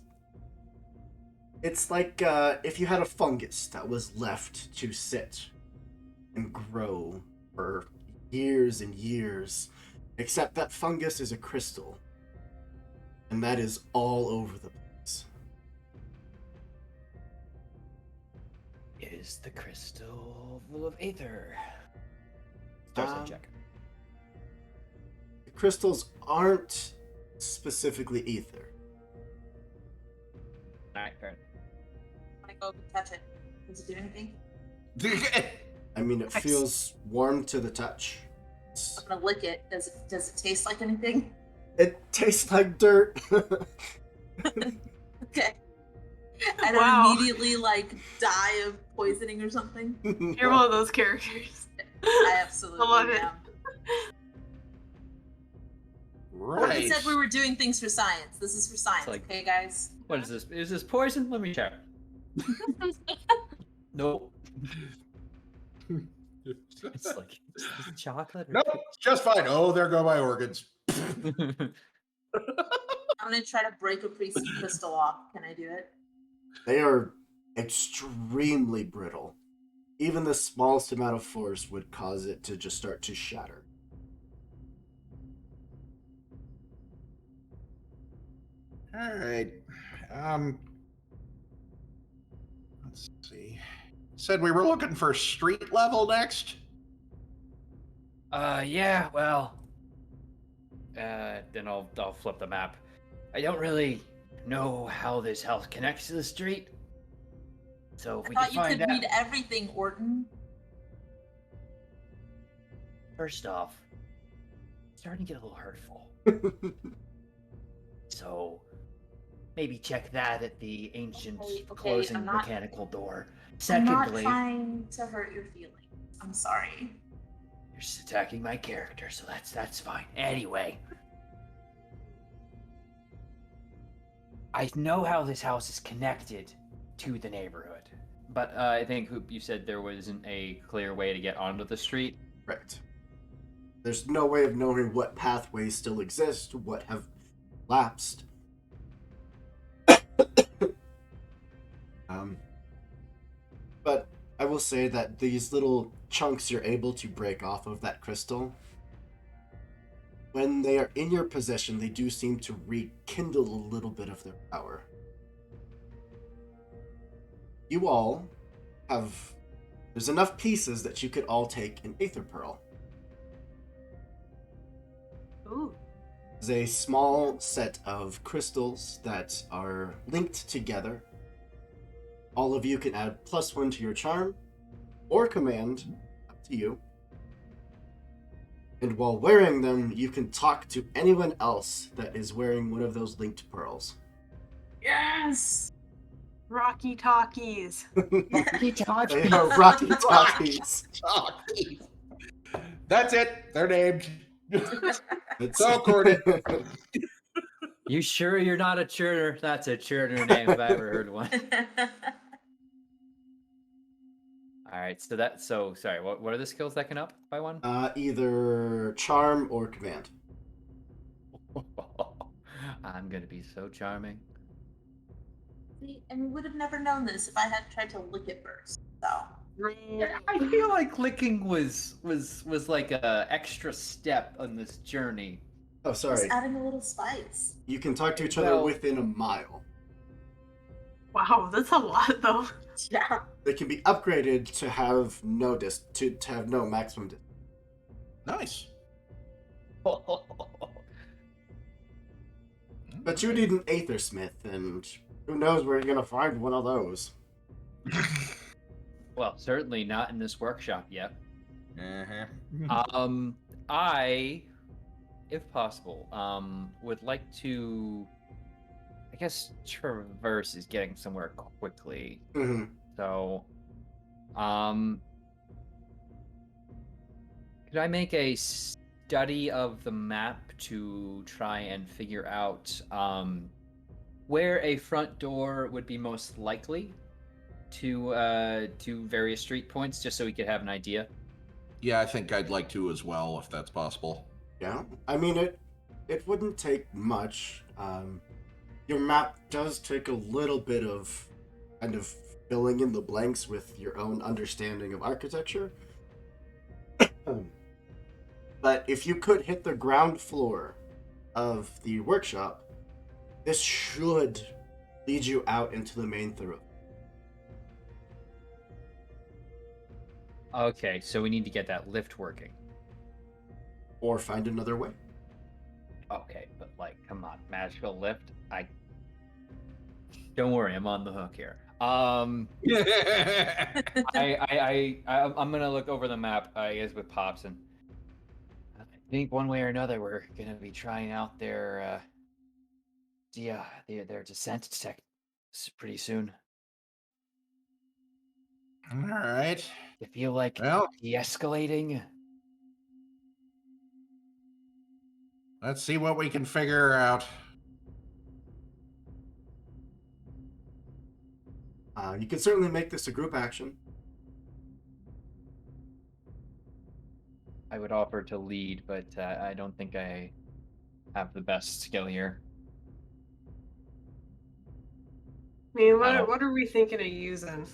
It's like if you had a fungus that was left to sit and grow for years and years, except that fungus is a crystal, and that is all over the place. Is the crystal full of ether? Starsight check. The crystals aren't specifically ether. Alright, fair. I go touch it. Does it do anything? I mean, it Nice. feels warm to the touch. I'm gonna lick it. Does it taste like anything? It tastes like dirt. Okay. I don't Wow. immediately like die of poisoning or something. You're one of those characters. I absolutely love it. am. Right. We said we were doing things for science. This is for science, like- okay, guys? What is this? Is this poison? Let me check. Nope. It's like is this chocolate. Or Nope, it's just fine. Oh, there go my organs. I'm gonna try to break a crystal off. Can I do it? They are extremely brittle. Even the smallest amount of force would cause it to just start to shatter. All right. Let's see. Said we were looking for street level next. Yeah, well. Then I'll flip the map. I don't really know how this house connects to the street. So if I we thought can you find could out. read everything, Orton. First off, it's starting to get a little hurtful. So maybe check that at the ancient Okay, closing I'm not- mechanical door. I'm not Secondly, trying to hurt your feelings. I'm sorry. you're just attacking my character, so that's fine. Anyway, I know how this house is connected to the neighborhood. But I think you said there wasn't a clear way to get onto the street. Correct. There's no way of knowing what pathways still exist, what have lapsed. But I will say that these little chunks you're able to break off of that crystal, when they are in your possession, they do seem to rekindle a little bit of their power. You all have... There's enough pieces that you could all take an Aether Pearl. Ooh. It's a small set of crystals that are linked together. All of you can add +1 to your charm or command, up to you. And while wearing them, you can talk to anyone else that is wearing one of those linked pearls. Yes. Rocky Talkies. They are Rocky Talkies. That's it. They're named. It's So according. You sure you're not a churner? That's a churner name if I ever heard one. All right, so sorry. What are the skills that can up by one? Either charm or command. I'm gonna be so charming. See, and we would have never known this if I had tried to lick it first. So. I feel like licking was like a extra step on this journey. Oh, Just sorry. adding a little spice. You can talk to each other Well- within a mile. Wow, that's a lot though. Yeah. They can be upgraded to have no to have no maximum distance. Nice. But you need an Aethersmith, and who knows where you're gonna find one of those. Well, certainly not in this workshop yet. Uh-huh. I, if possible, would like to. I guess traverse is getting somewhere quickly. Mm-hmm. So, could I make a study of the map to try and figure out where a front door would be most likely to various street points, just so we could have an idea? Yeah, I think I'd like to as well, if that's possible. Yeah, I mean it wouldn't take much. Your map does take a little bit of kind of filling in the blanks with your own understanding of architecture. But if you could hit the ground floor of the workshop, this should lead you out into the main thoroughfare. Okay, so we need to get that lift working. Or find another way. Okay, but like, come on, magical lift. Don't worry, I'm on the hook here. I'm gonna look over the map, I guess, with Pops, and I think one way or another we're gonna be trying out their descent tech pretty soon. All right. You feel like Well, de-escalating? let's see what we can figure out. You can certainly make this a group action. I would offer to lead, but I don't think I have the best skill here. I mean, Ow. what are we thinking of using?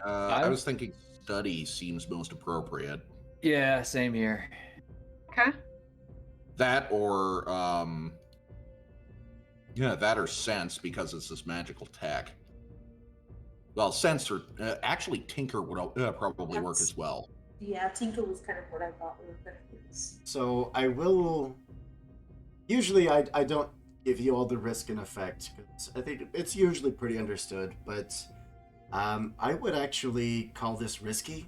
I was thinking study seems most appropriate. Yeah, same here. Okay. That or that or sense, because it's this magical tech. Well, sense or actually tinker would probably work as well. Yeah, Tinker was kind of what I thought we were going to use. So I will. Usually, I don't give you all the risk and effect because I think it's usually pretty understood. But I would actually call this risky,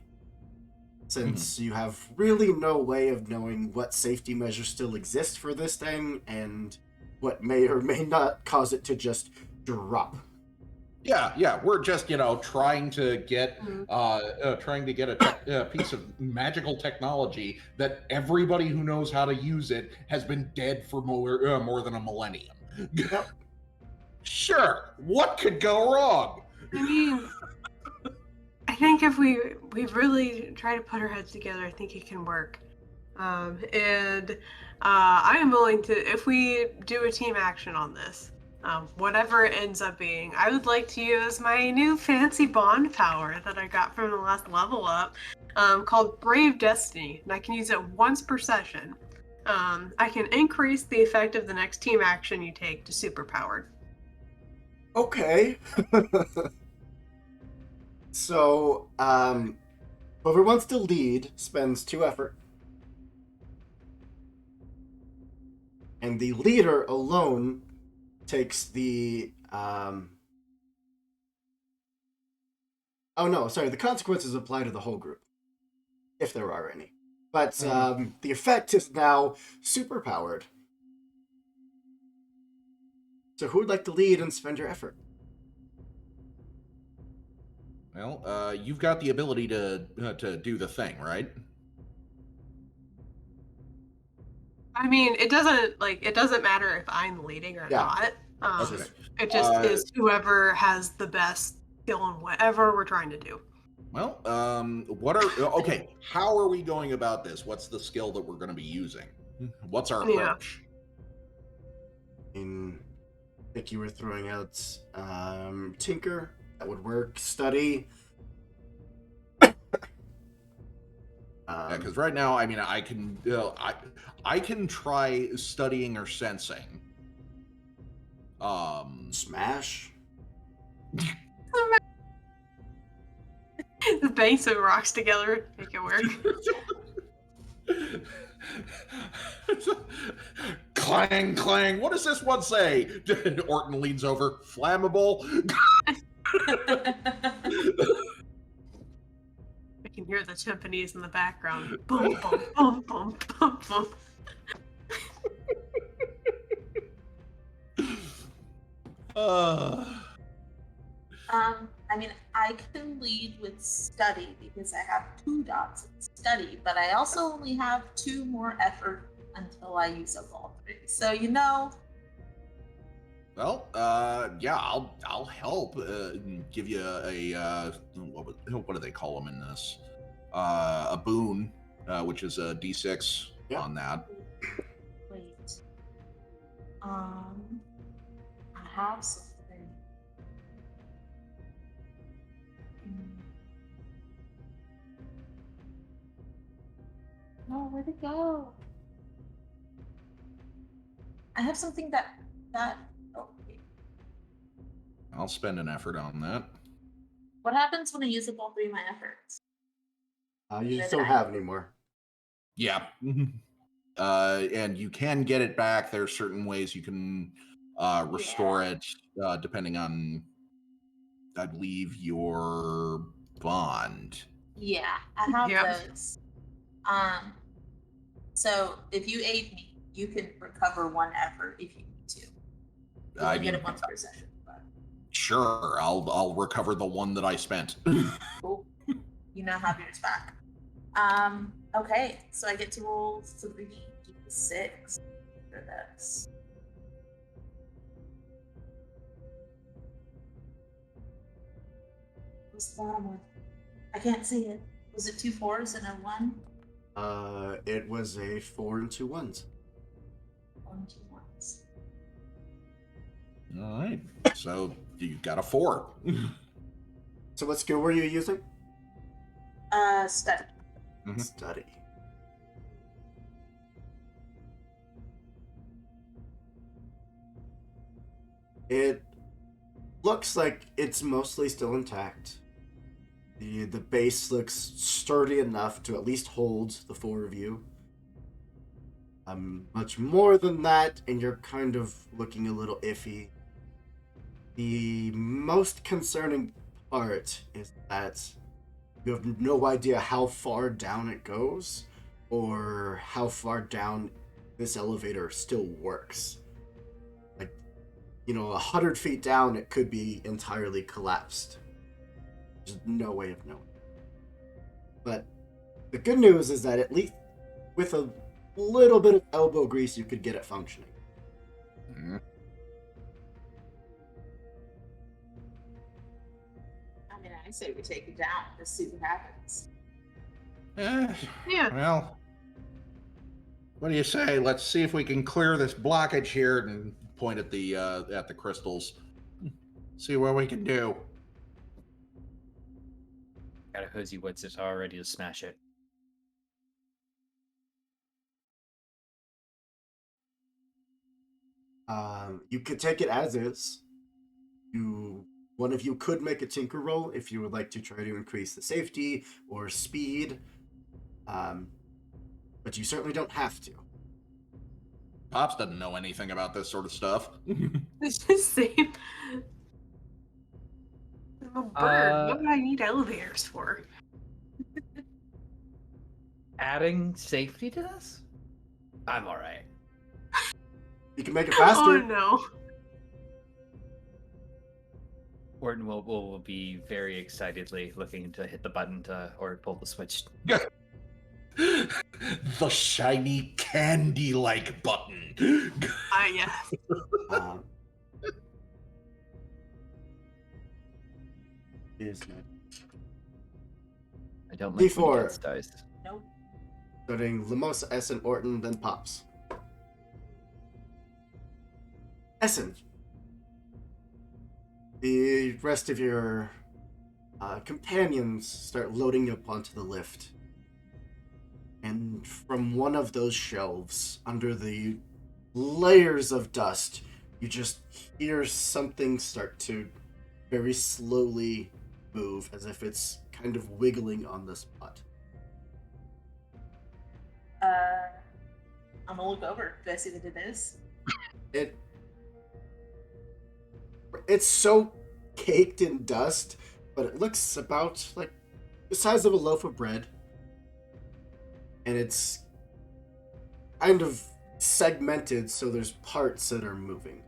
since you have really no way of knowing what safety measures still exist for this thing and what may or may not cause it to just drop. Yeah, we're just trying to get a piece of magical technology that everybody who knows how to use it has been dead for more than a millennium. Yep. Sure, what could go wrong? I mean, I think if we really try to put our heads together, I think it can work. And I am willing to, if we do a team action on this, whatever it ends up being, I would like to use my new fancy bond power that I got from the last level up, called Brave Destiny, and I can use it once per session. I can increase the effect of the next team action you take to superpowered. Okay. So, whoever wants to lead spends 2 effort. And the leader alone takes the, oh no, sorry, the consequences apply to the whole group. If there are any. But, the effect is now superpowered. So who would like to lead and spend your effort? Well, you've got the ability to do the thing, right? I mean, it doesn't matter if I'm leading or not. Okay. It just is whoever has the best skill in whatever we're trying to do. Well, how are we going about this? What's the skill that we're going to be using? What's our approach? I think you were throwing out Tinker. That would work. Study. Because right now, I mean, I can I can try studying or sensing. Smash. The base of rocks together, make it work. Clang, clang. What does this one say? Orton leans over. Flammable. I can hear the timpanis in the background. Boom, boom, boom, boom, boom, boom. I mean, I can lead with study because I have 2 dots in study, but I also only have 2 more effort until I use up all 3. So Well, yeah, I'll help. Give you a what do they call them in this? A boon, which is a D6 on that. Wait. I have something. No, where'd it go? I have something that. Oh, wait. I'll spend an effort on that. What happens when I use up all 3 of my efforts? You just don't have anymore. Yeah. And you can get it back. There are certain ways you can restore it, depending on I believe your bond. Yeah, I have Yep. those. So if you aid me, you can recover one effort if you need to. You I only get mean, it once per session. But sure, I'll recover the one that I spent. cool. You now have yours back. Okay, so I get to roll 3d6 for this. What's the bottom one? I can't see it. Was it 2 4s and a 1? It was a 4 and 2 1s. 1, 2 1s. All right. So you got a 4. So what skill were you using? Study. Mhm. Study. It looks like it's mostly still intact. The base looks sturdy enough to at least hold the 4 of you. Much more than that, and you're kind of looking a little iffy. The most concerning part is that you have no idea how far down it goes or how far down this elevator still works. Like, 100 feet down, it could be entirely collapsed. There's no way of knowing. But the good news is that at least with a little bit of elbow grease, you could get it functioning. Mhm. I mean, I say we take it down. Let's see what happens. Yeah. Well, what do you say? Let's see if we can clear this blockage here and point at the crystals. See what we can do. Got a hoozy what's it already to smash it. You could take it as is. One of you could make a tinker roll if you would like to try to increase the safety or speed, but you certainly don't have to. Pops doesn't know anything about this sort of stuff. It's just saying. I'm a bird. What do I need elevators for? Adding safety to this? I'm alright. You can make it Oh faster. no. Orton will be very excitedly looking to hit the button or pull the switch. The shiny candy-like button. Yes. Um, is I don't like when he D4. gets dice. Nope. starting Limosa, Essen, Orton, then Pops. Essen. The rest of your companions start loading up onto the lift. And from one of those shelves, under the layers of dust, you just hear something start to very slowly move, as if it's kind of wiggling on the spot. I'm gonna look over. Do I see what it is? It's so caked in dust, but it looks about like the size of a loaf of bread. And it's kind of segmented, so there's parts that are moving.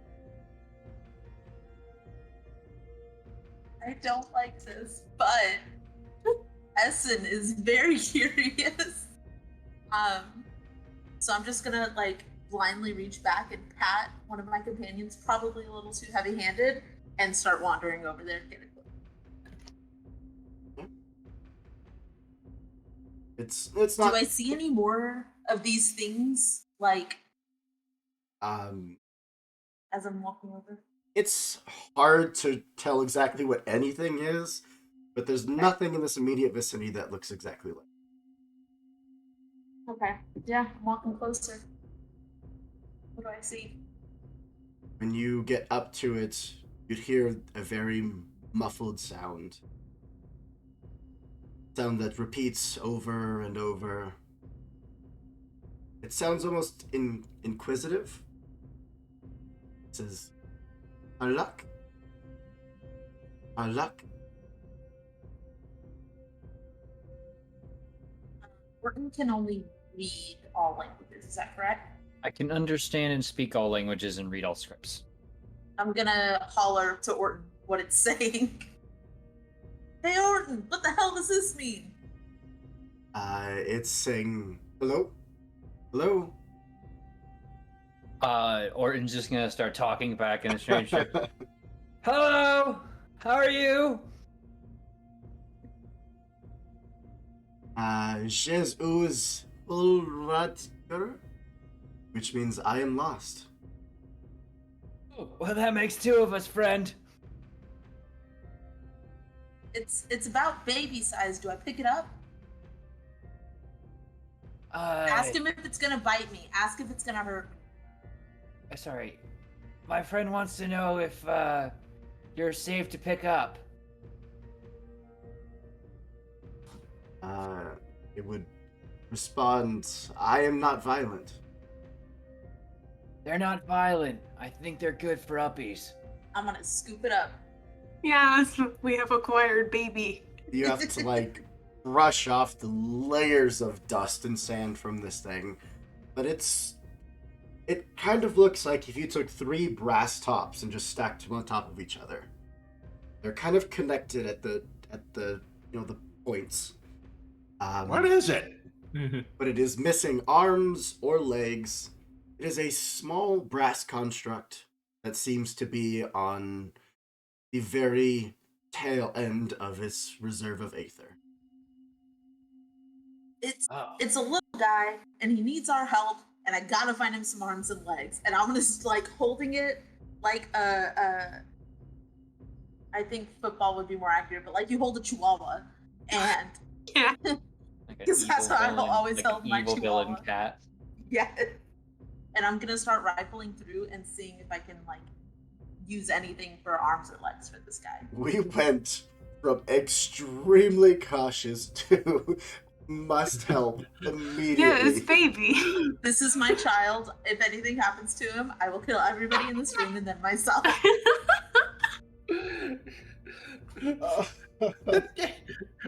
I don't like this, but Essen is very curious. So I'm just gonna blindly reach back and pat one of my companions, probably a little too heavy-handed, and start wandering over there and get it. It's not. Do I see any more of these things Um, as I'm walking over? it's hard to tell exactly what anything is, but there's nothing in this immediate vicinity that looks exactly like. Okay. Yeah, I'm walking closer. What do I see? When you get up to it, you'd hear a very muffled sound. Sound that repeats over and over. It sounds almost inquisitive. It says, Alak? our luck. Orton can only read all languages, is that correct? I can understand and speak all languages and read all scripts. I'm gonna holler to Orton what it's saying. Hey Orton, what the hell does this mean? It's saying hello, hello. Orton's just gonna start talking back in a strange term. Hello, how are you? Jesus Ulratger, which means I am lost. Oh, well, that makes two of us, friend. It's about baby size. Do I pick it up? Ask him if it's gonna bite me. Ask if it's gonna hurt me. Sorry, my friend wants to know if you're safe to pick up. It would respond, I am not violent. They're not violent. I think they're good for uppies. I'm gonna scoop it up. Yes, we have acquired baby. You have to, like, brush off the layers of dust and sand from this thing. But it kind of looks like if you took 3 brass tops and just stacked them on top of each other. They're kind of connected at the the points. What is it? But it is missing arms or legs. It is a small brass construct that seems to be on the very tail end of its reserve of aether. It's Oh. it's a little guy and he needs our help, and I gotta find him some arms and legs. And I'm just like holding it like I think football would be more accurate, but like you hold a chihuahua, and Yeah. Like an 'Cause that's evil how I've villain- always like held an my evil villain chihuahua. cat. yeah, and I'm gonna start rifling through and seeing if I can like use anything for arms or legs for this guy. We went from extremely cautious to must help immediately. Yeah, it's baby. This is my child. If anything happens to him, I will kill everybody in this room and then myself.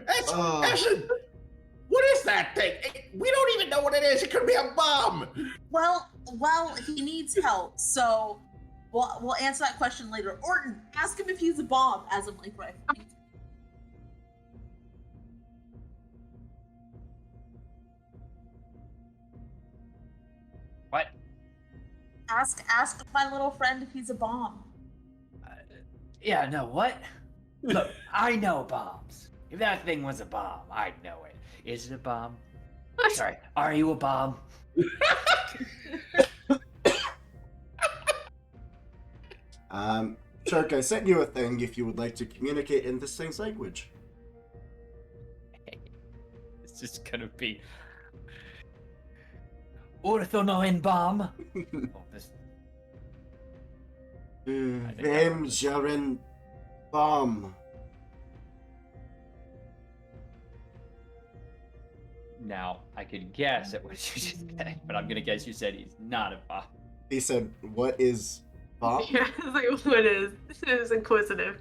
Essen, what is that thing? We don't even know what it is. It could be a bomb. Well, he needs help, so we'll answer that question later. Orton, ask him if he's a bomb as I'm like rifling. What? Ask my little friend if he's a bomb. Yeah, no, what? Look, I know bombs. If that thing was a bomb, I'd know it. Is it a bomb? Sorry, are you a bomb? Shark, I sent you a thing if you would like to communicate in this thing's language. It's just gonna be Orthonoin bomb. Oh, this... think that Vem was- Jaren Bomb. Now, I could guess at what you just said, but I'm gonna guess you said he's not a bomb. He said, what is bomb? Yeah, it's like, what is? It was inquisitive.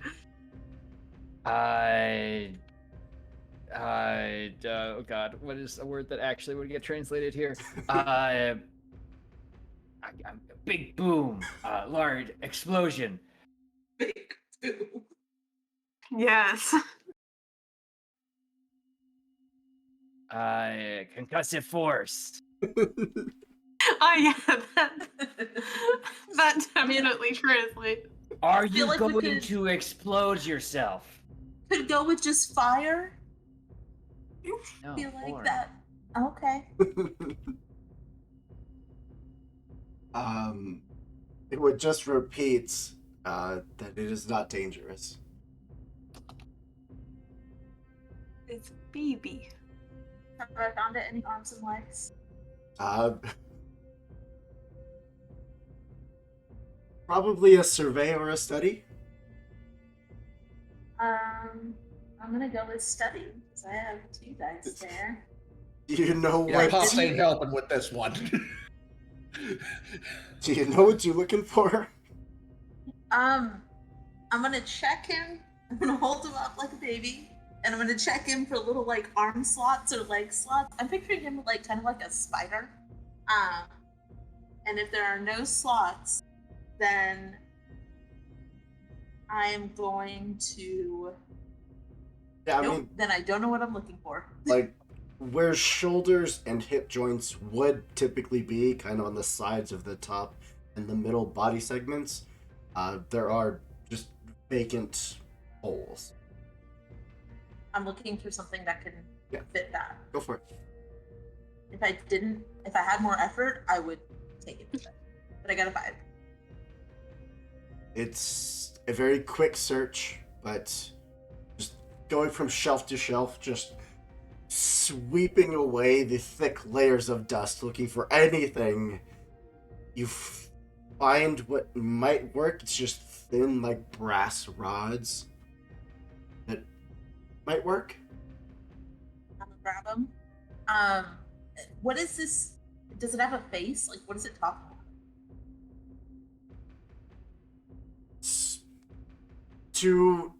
Oh god, what is a word that actually would get translated here? A big boom, large explosion. Big two. Yes. Concussive force. Oh yeah, that definitely translates. Are feel you like we going could- to explode yourself? Could go with just fire. No, Feel like or- that. Okay. It would just repeat that it is not dangerous. It's baby. Have I found it? Any arms and legs? Probably a survey or a study. I'm gonna go with study because I have 2 dice there. Do you know Yeah, what? Pops ain't helping with this one. Do you know what you're looking for? I'm gonna check him I'm gonna hold him up like a baby, and I'm gonna check him for little like arm slots or leg slots. I'm picturing him like kind of like a spider. Um, and if there are no slots, then I'm going to. Yeah, I Nope. mean, Then I don't know what I'm looking for. like, where shoulders and hip joints would typically be, kind of on the sides of the top and the middle body segments, there are just vacant holes. I'm looking for something that can Yeah. fit that. Go for it. If I had more effort, I would take it. But I got a 5. It's a very quick search, but just going from shelf to shelf, just sweeping away the thick layers of dust, looking for anything. You find what might work. It's just thin, like brass rods that might work. I'm gonna grab them. What is this? Does it have a face? Like, what does it talk about? To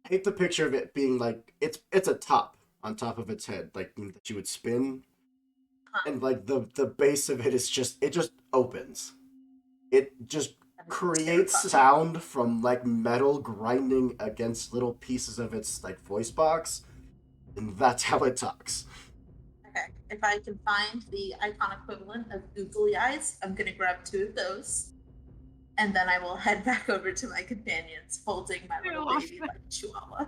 paint the picture of it being like it's a top on top of its head, like that you would spin, and like the base of it is it just opens. It just That is creates terrifying. sound from like metal grinding against little pieces of its like voice box, and that's how it talks. Okay. If I can find the icon equivalent of googly eyes, I'm gonna grab 2 of those. And then I will head back over to my companions, holding my little love baby that. like chihuahua.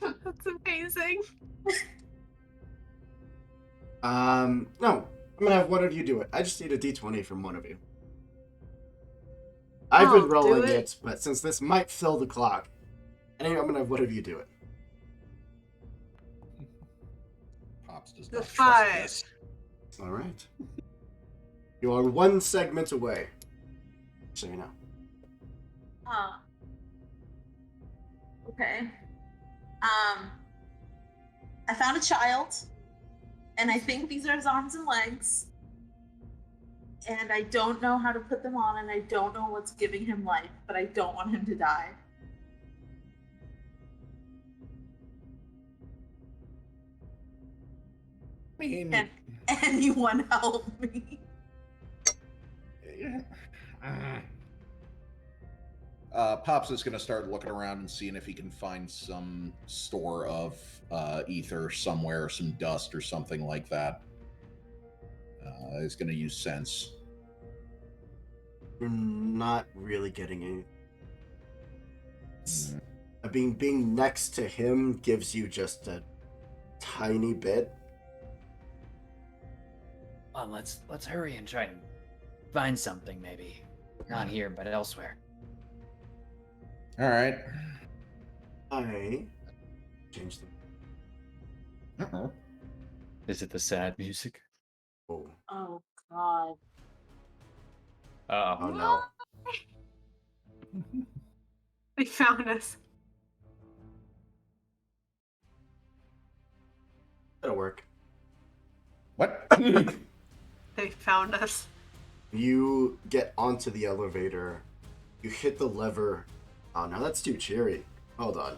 That's amazing. No, I'm gonna have one of you do it. I just need a d20 from one of you. I've I'll been do rolling it. it, but since this might fill the clock, anyway, I'm gonna have one of you do it. Pops does The not trust 5. this. All right. You are 1 segment away. So you know. Okay. I found a child, and I think these are his arms and legs. And I don't know how to put them on, and I don't know what's giving him life, but I don't want him to die. I mean, Can anyone help me? Pops is going to start looking around and seeing if he can find some store of ether somewhere, some dust or something like that. He's going to use sense. You're not really getting anything. Mm. Being next to him gives you just a tiny bit. Well, let's hurry and try and find something, maybe. Not here, but elsewhere. All right. I change them. Uh-oh. Is it the sad music? Oh, Oh God. oh no. They found us. That'll work. What? They found us. You get onto the elevator. You hit the lever. Oh, now that's too cheery. Hold on.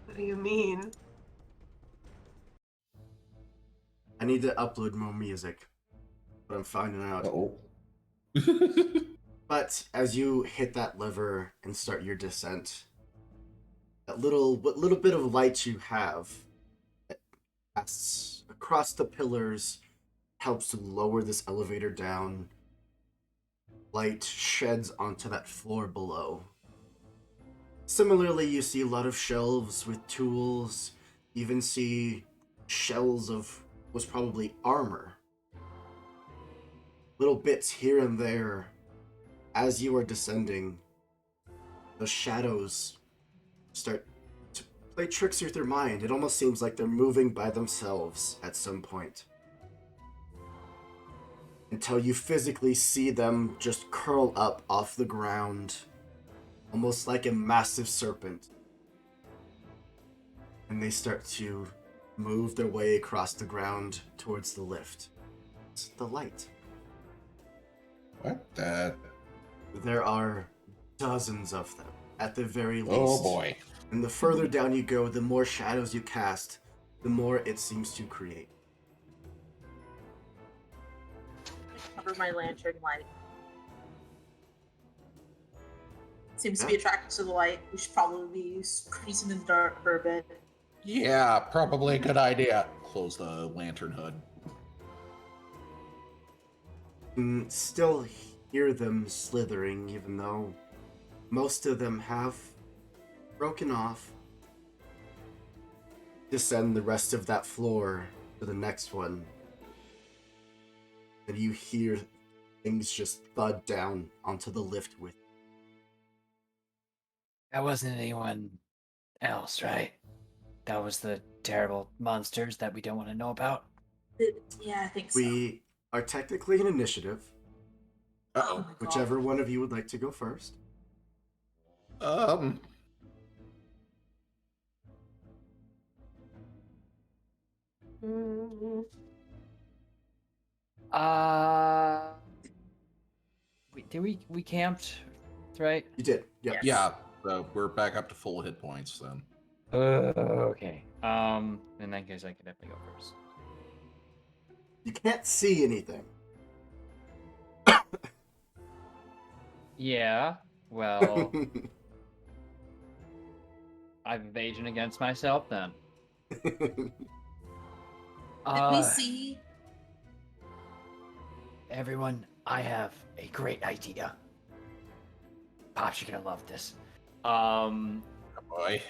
What do you mean? I need to upload more music. But I'm finding out. Uh-oh. But as you hit that lever and start your descent, that little bit of light you have that casts across the pillars helps to lower this elevator down. Light sheds onto that floor below. Similarly, you see a lot of shelves with tools. You even see shells of what's probably armor. Little bits here and there. As you are descending, the shadows start to play tricks with your mind. It almost seems like they're moving by themselves at some point. Until you physically see them just curl up off the ground, almost like a massive serpent. And they start to move their way across the ground towards the lift. It's the light. What? There are dozens of them, at the very least. Oh boy. And the further down you go, the more shadows you cast, the more it seems to create. Cover my lantern light. Seems to be attracted to the light. We should probably be creasing in the dark for a bit. Yeah, probably a good idea. Close the lantern hood. You can still hear them slithering, even though most of them have broken off. Descend the rest of that floor to the next one. And you hear things just thud down onto the lift with you. That wasn't anyone else, right? That was the terrible monsters that we don't want to know about. Yeah, I think so. We are technically an initiative. Uh-oh. my God. Whichever one of you would like to go first. Mm. We camped, right? You did. Yep. Yes. Yeah, we're back up to full hit points then. Okay. In that case, I can definitely go first. You can't see anything. Yeah. Well, I've evasion against myself then. Did we see? Everyone, I have a great idea. Pops, you're gonna love this. Um, Oh boy.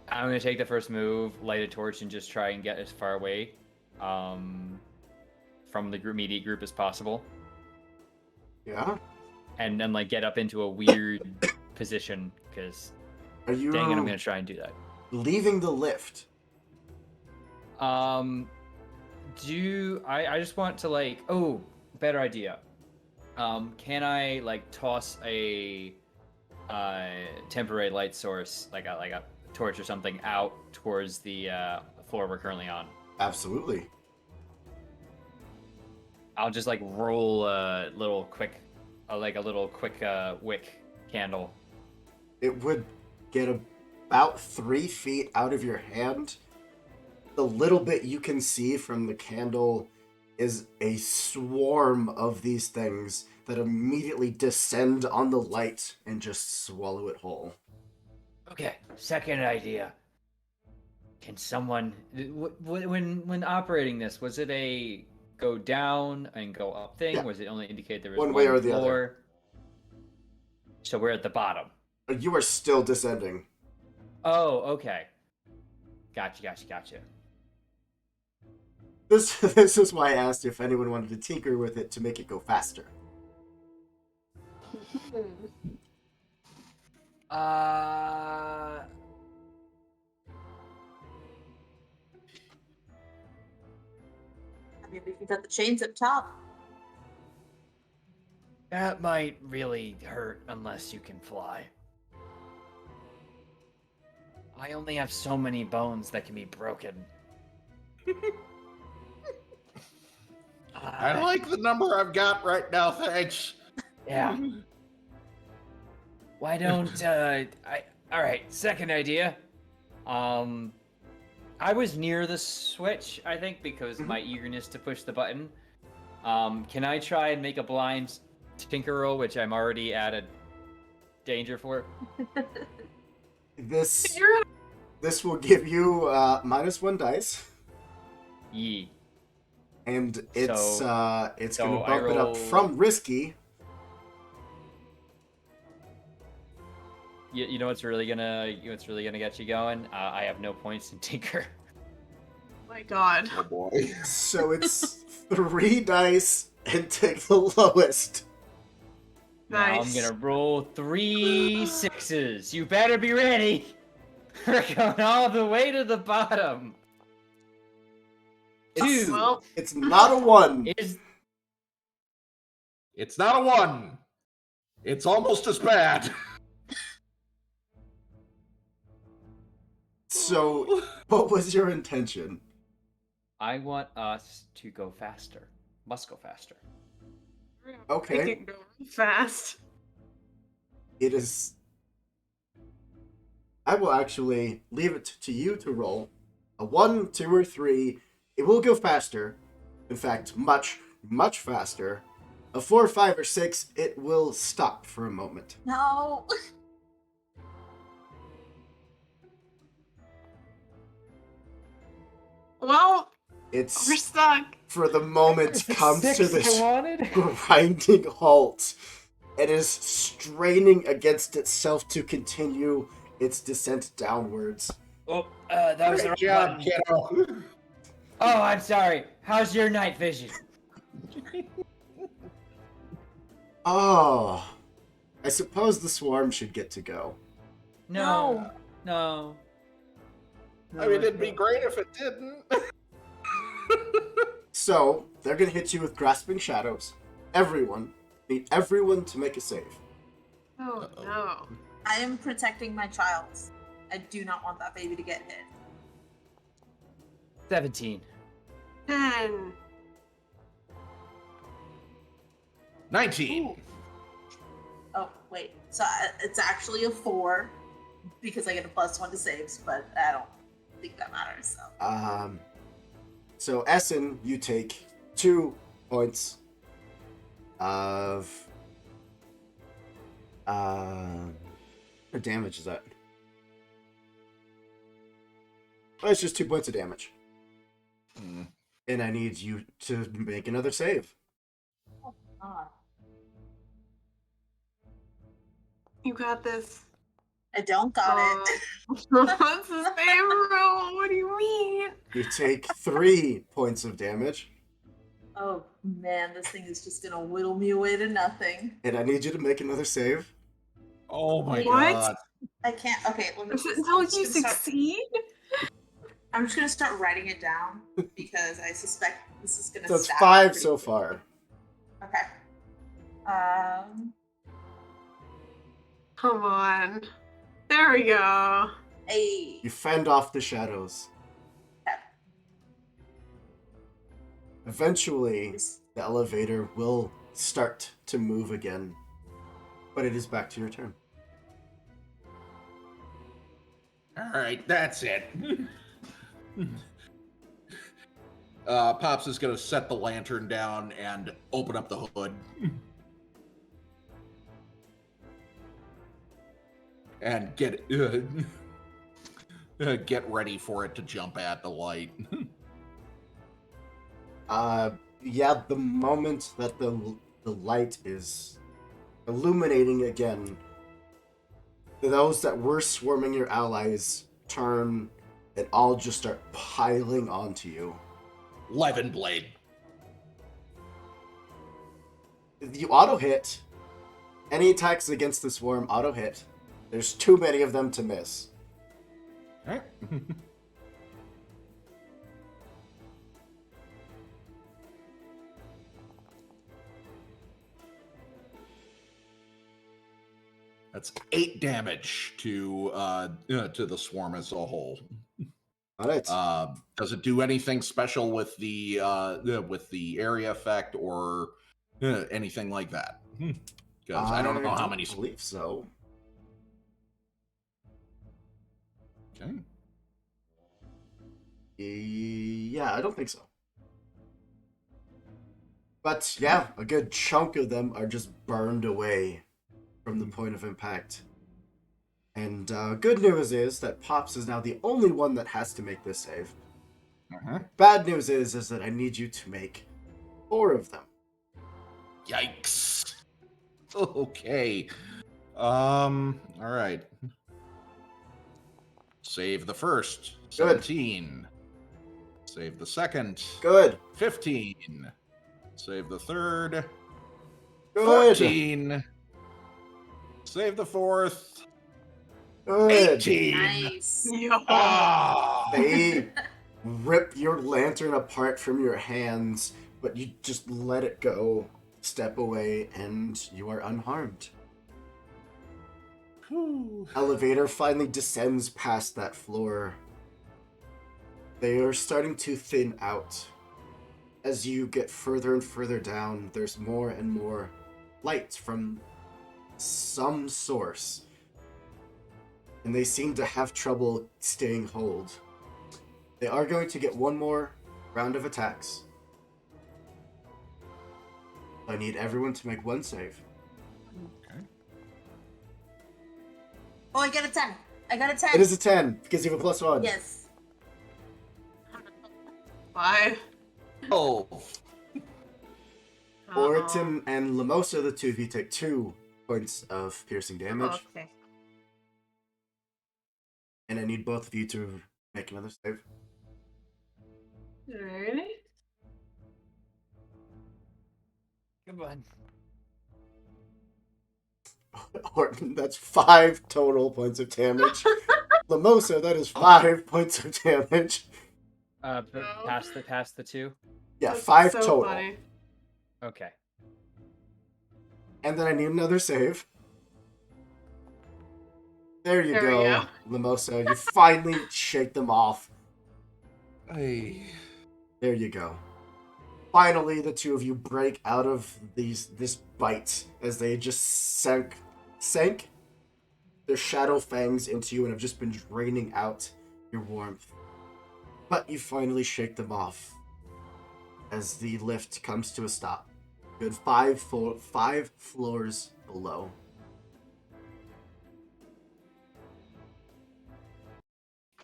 I'm gonna take the first move, light a torch, and just try and get as far away, from the immediate group as possible, Yeah? and then like get up into a weird position. Because Are you dang it, I'm gonna try and do that. leaving the lift? I just want to like, oh, better idea. Can I like toss a temporary light source, like a torch or something, out towards the floor we're currently on? Absolutely. I'll just like roll a little quick wick candle. It would get about 3 feet out of your hand. The little bit you can see from the candle is a swarm of these things that immediately descend on the light and just swallow it whole. Okay, second idea. Can someone When operating this, was it a go down and go up thing? Yeah. Was it only indicate there was One way or the floor? other. So we're at the bottom. You are still descending. Oh, okay. Gotcha. This is why I asked if anyone wanted to tinker with it to make it go faster. I mean, we can cut the chains up top. that might really hurt unless you can fly. I only have so many bones that can be broken. I like the number I've got right now, thanks. Yeah. Why don't all right, second idea. I was near the switch, I think, because of my eagerness to push the button. Can I try and make a blind tinker roll, which I'm already at a danger for? This You're this will give you -1 dice, Yee. and it's So gonna I bump it up roll- from risky. You know what's really gonna get you going? I have no points in tinker. oh my God. Oh boy. So it's 3 dice and take the lowest. Now I'm Nice. gonna roll 3 6s. You better be ready. We're going all the way to the bottom. It's, 2 Well, it's not a 1. is It's not a 1. It's almost as bad. So, what was your intention? I want us to go faster. Must go faster. Okay. Make it go fast. It is. I will actually leave it to you to roll. A 1, 2, or 3. It will go faster. In fact, much, much faster. A 4, 5, or 6, it will stop for a moment. No. Well, we're It's stuck. for the moment It's the comes to 6 this I wanted. grinding halt. It is straining against itself to continue its descent downwards. Oh, that was the wrong Great job, button. kiddo. Oh, I'm sorry. How's your night vision? Oh, I suppose the swarm should get to go. No. No. I mean, it'd be great if it didn't. So, they're gonna hit you with grasping shadows. Everyone. Need everyone to make a save. Oh Uh-oh. no. I am protecting my child. I do not want that baby to get hit. 17. 10. 19. Ooh. Oh, wait. So it's actually a 4 because I get a +1 to saves, but I don't think that matters. So Essen, you take 2 points of what damage is that? Oh, it's just 2 points of damage. Hmm. And I need you to make another save. Ah, You got this. I don't got it. What's the same rule? What do you mean? You take 3 points of damage, Oh man, this thing is just gonna whittle me away to nothing. and I need you to make another save. Oh my What? god. I can't. Okay, let me. Is it just- until I'm just you gonna start- succeed? I'm just gonna start writing it down because I suspect this is gonna. So it's stack 5 pretty so quick. far. Okay. Come on. There we go. A. You fend off the shadows. Okay. Eventually, the elevator will start to move again. But it is back to your turn. Alright, that's it. Pops is gonna set the lantern down and open up the hood. And get ready for it to jump at the light. Yeah, the moment that the light is illuminating again, those that were swarming your allies turn and all just start piling onto you. Levin Blade. You auto hit. Any attacks against the swarm auto hit. There's too many of them to miss. Alright. That's 8 damage to the swarm as a whole. Alright. Does it do anything special with the area effect or anything like that? Because I don't know how many. I believe so. Okay. Yeah, I don't think so. But yeah, a good chunk of them are just burned away from the point of impact. And good news is that Pops is now the only one that has to make this save. Uh-huh. Bad news is that I need you to make 4 of them. Yikes. Okay. All right. Save the first. Good. 17. Save the second. Good. 15. Save the third. Good. 14. Save the fourth. Good. 18. Nice. Yo. Ah! They rip your lantern apart from your hands, but you just let it go, step away, and you are unharmed. Whew. Elevator finally descends past that floor. They are starting to thin out. As you get further and further down, there's more and more light from some source, and they seem to have trouble staying hold. They are going to get one more round of attacks. I need everyone to make one save. Okay. Oh, I got a 10. I got a 10. It is a 10 because you have a +1. Yes. 5. Oh, Oriton and Lamosa, the two of you, take 2 points of piercing damage. Okay. And I need both of you to make another save. Alrighty. Come on. Orton, that's 5 total points of damage. Lamosa, that is 5 points of damage. But No. past the 2. Yeah, That's 5 so total. funny. Okay. And then I need another save. There you There we go, go. Lamosa. You finally shake them off. I There you go. Finally, the two of you break out of this bite as they just sank their shadow fangs into you and have just been draining out your warmth. But you finally shake them off as the lift comes to a stop. Good 5 floors below.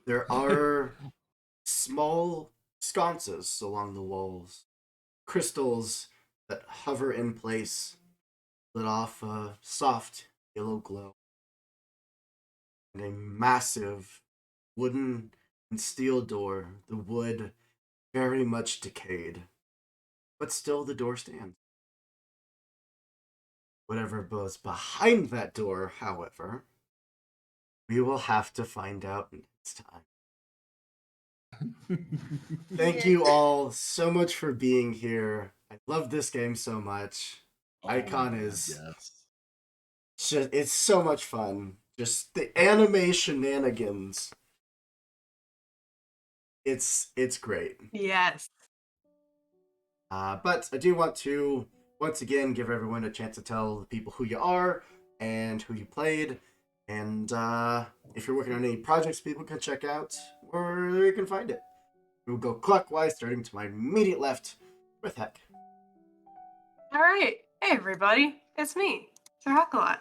There are small sconces along the walls, crystals that hover in place, lit off a soft yellow glow, and a massive wooden and steel door, the wood very much decayed, but still the door stands. Whatever was behind that door, however, we will have to find out next time. Thank you all so much for being here. I love this game so much. Icon is just, it's so much fun. Just the anime shenanigans. It's great. Yes. But I do want to once again give everyone a chance to tell the people who you are and who you played, and if you're working on any projects people can check out, where you can find it. We'll go clockwise, starting to my immediate left with Heck. All right. Hey, everybody. It's me, Sir Heckalot.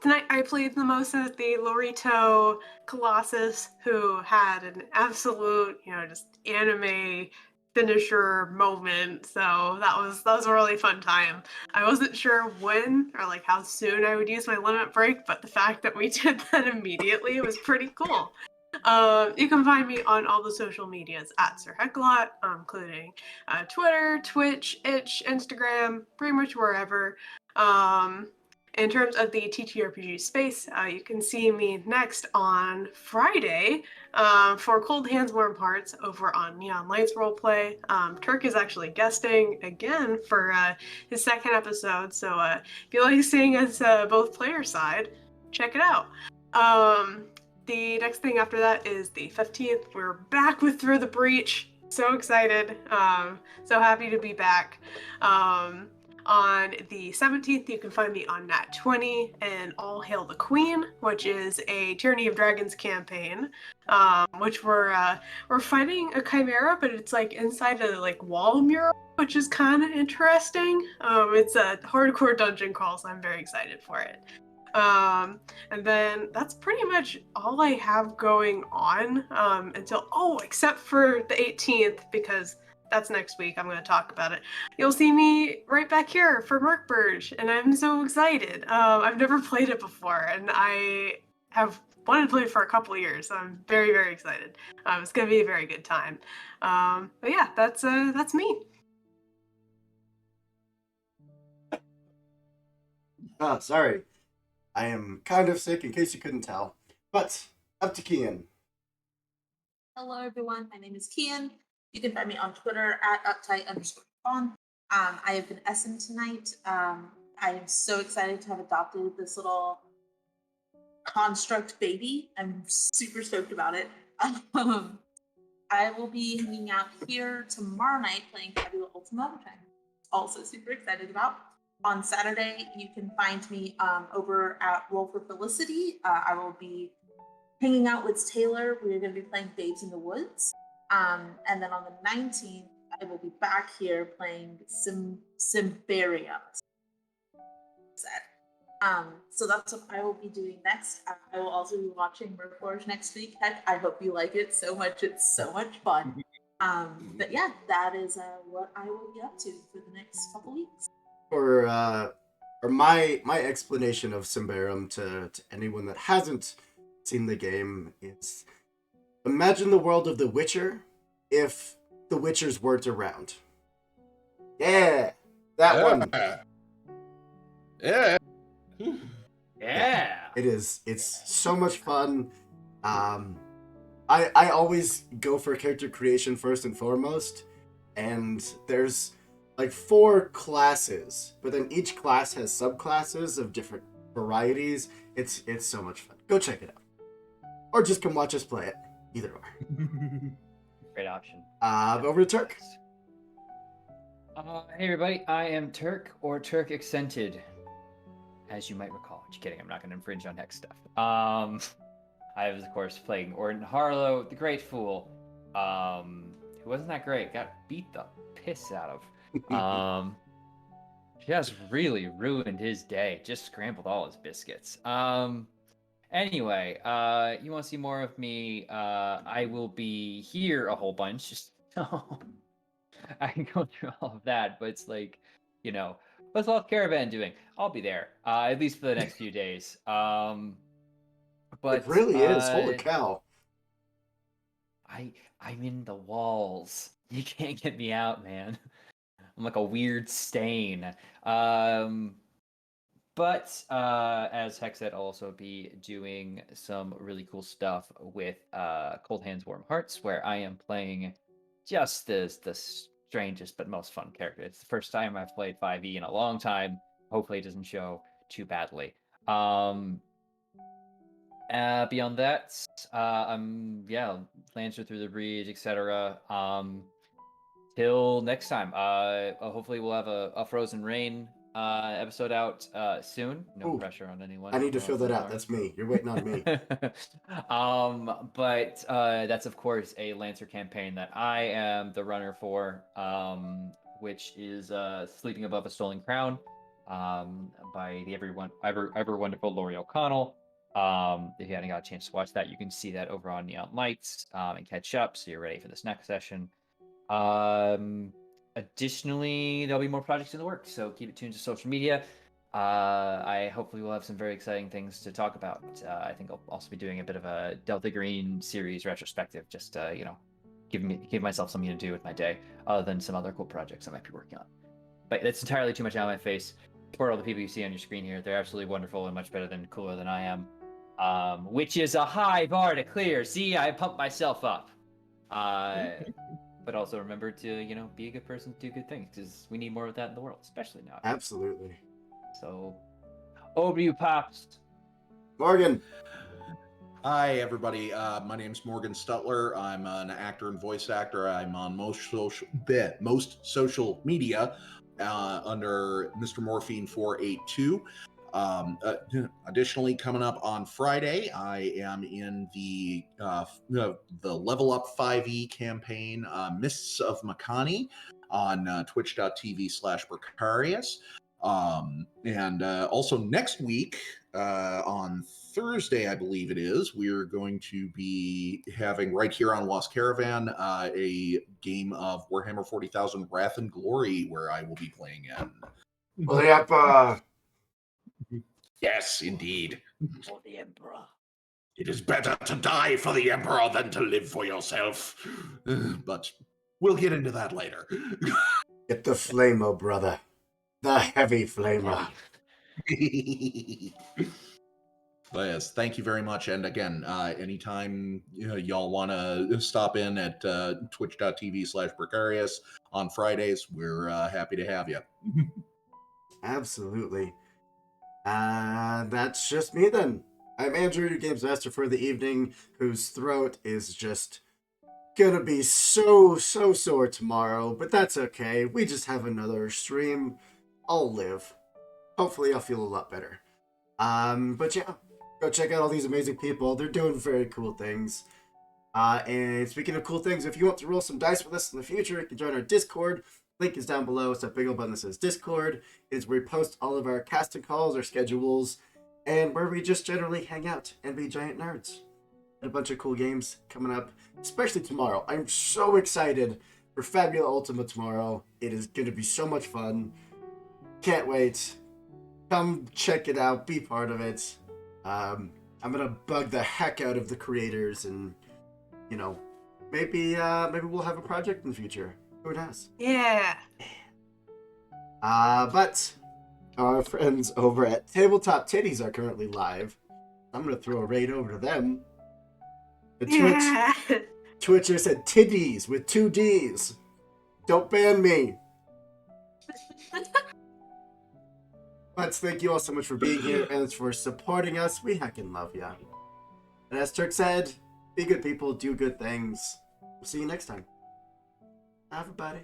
Tonight I played the most of the Lorito Colossus, who had an absolute, just anime finisher moment. So that was a really fun time. I wasn't sure when or like how soon I would use my limit break, but the fact that we did that immediately was pretty cool. You can find me on all the social medias at Sir Heckalot, including Twitter, Twitch, Itch, Instagram, pretty much wherever. In terms of the TTRPG space, you can see me next on Friday for Cold Hands, Warm Hearts over on Neon Lights Roleplay. Turk is actually guesting again for his second episode, so if you like seeing us both player side, check it out. The next thing after that is the 15th. We're back with Through the Breach. So excited. So happy to be back. On the 17th, you can find me on Nat 20 and All Hail the Queen, which is a Tyranny of Dragons campaign, which we're fighting a chimera, but it's like inside a like wall mural, which is kind of interesting. It's a hardcore dungeon crawl, so I'm very excited for it. And then that's pretty much all I have going on except for the 18th, because that's next week. I'm going to talk about it. You'll see me right back here for Merkburge, and I'm so excited. I've never played it before, and I have wanted to play it for a couple of years, so I'm very, very excited. It's going to be a very good time. But yeah, that's me. Oh, sorry. I am kind of sick in case you couldn't tell. But up to Kian. Hello, everyone. My name is Kian. You can find me on Twitter at uptight_fawn. I have been Essen tonight. I am so excited to have adopted this little construct baby. I'm super stoked about it. I will be hanging out here tomorrow night playing Fabula Ultima, which I'm also super excited about. on Saturday, you can find me over at Roll for Felicity. I will be hanging out with Taylor. We're going to be playing Babes in the Woods. And then on the 19th, I will be back here playing Simbaria. So that's what I will be doing next. I will also be watching Reforge next week. Heck, I hope you like it so much. It's so much fun. But yeah, that is what I will be up to for the next couple weeks. Or my explanation of Symbarum to anyone that hasn't seen the game is, imagine the world of The Witcher if the Witchers weren't around. Yeah, that one. Yeah. Yeah. It's so much fun. I always go for character creation first and foremost, and there's like 4 classes, but then each class has subclasses of different varieties. It's so much fun. Go check it out, or just come watch us play it. Either or. Great option. Over to Turk. Hey everybody, I am Turk, or Turk Accented, as you might recall. Just kidding, I'm not going to infringe on Hex stuff. I was, of course, playing Orton Harlow, the Great Fool, who wasn't that great, got beat the piss out of. Just really ruined his day, just scrambled all his biscuits. Anyway, you want to see more of me, I will be here a whole bunch, just so I can go through all of that, but it's like, you know, what's Lost Caravan doing? I'll be there, at least for the next few days. But It really is. Holy cow. I'm in the walls. You can't get me out, man. I'm like a weird stain. But as Hex said, I'll also be doing some really cool stuff with Cold Hands, Warm Hearts, where I am playing just the strangest but most fun character. It's the first time I've played 5e in a long time. Hopefully it doesn't show too badly. Beyond that, Lancer through the Breeze, etc. Till next time. Hopefully we'll have a Frozen Rain episode out soon. No Ooh, pressure on anyone. I need to fill that out. That's me. You're waiting on me. But that's of course a Lancer campaign that I am the runner for, which is Sleeping Above a Stolen Crown, by the ever wonderful Laurie O'Connell. If you hadn't got a chance to watch that, you can see that over on Neon Lights and catch up, so you're ready for this next session. Additionally, there'll be more projects in the works, so keep it tuned to social media. I hopefully will have some very exciting things to talk about. I think I'll also be doing a bit of a Delta Green series retrospective, just give myself something to do with my day, other than some other cool projects I might be working on. But that's entirely too much out of my face. For all the people you see on your screen here, they're absolutely wonderful and much better than cooler than I am. Which is a high bar to clear. See, I pumped myself up. But also remember to, be a good person, do good things, because we need more of that in the world, especially now. Absolutely. So, over to you, Pops. Morgan. Hi, everybody. My name's Morgan Stutler. I'm an actor and voice actor. I'm on most social media under Mr. Morphine 482. Additionally, coming up on Friday, I am in the Level Up 5e campaign, Mists of Makani, on twitch.tv/Precarious. And also next week, on Thursday, I believe it is, we're going to be having right here on Lost Caravan a game of Warhammer 40,000 Wrath and Glory, where I will be playing in. Well, yep. Yes, indeed. For the Emperor. It is better to die for the Emperor than to live for yourself. But we'll get into that later. Get the Flamo, brother. The heavy Flamer. But yes, thank you very much. And again, anytime y'all want to stop in at twitch.tv/Precarious on Fridays, we're happy to have you. Absolutely. That's just me then. I'm Andrew, your Games Master for the evening, whose throat is just gonna be so sore tomorrow, but that's okay. We just have another stream. I'll live. hopefully I'll feel a lot better. But yeah, go check out all these amazing people. They're doing very cool things. And speaking of cool things, if you want to roll some dice with us in the future, you can join our Discord. Link is down below. It's a big old button that says Discord. It is where we post all of our casting calls, our schedules, and where we just generally hang out and be giant nerds. And a bunch of cool games coming up, especially tomorrow. I'm so excited for Fabula Ultima tomorrow. It is going to be so much fun. Can't wait. Come check it out. Be part of it. I'm going to bug the heck out of the creators and, you know, maybe we'll have a project in the future. Who knows? Yeah. But our friends over at Tabletop Titties are currently live. I'm gonna throw a raid over to them. The Yeah. Twitcher said titties with 2 Ds. Don't ban me. But thank you all so much for being here and for supporting us. We heckin' love ya. And as Turk said, be good people, do good things. We'll see you next time. Bye, everybody.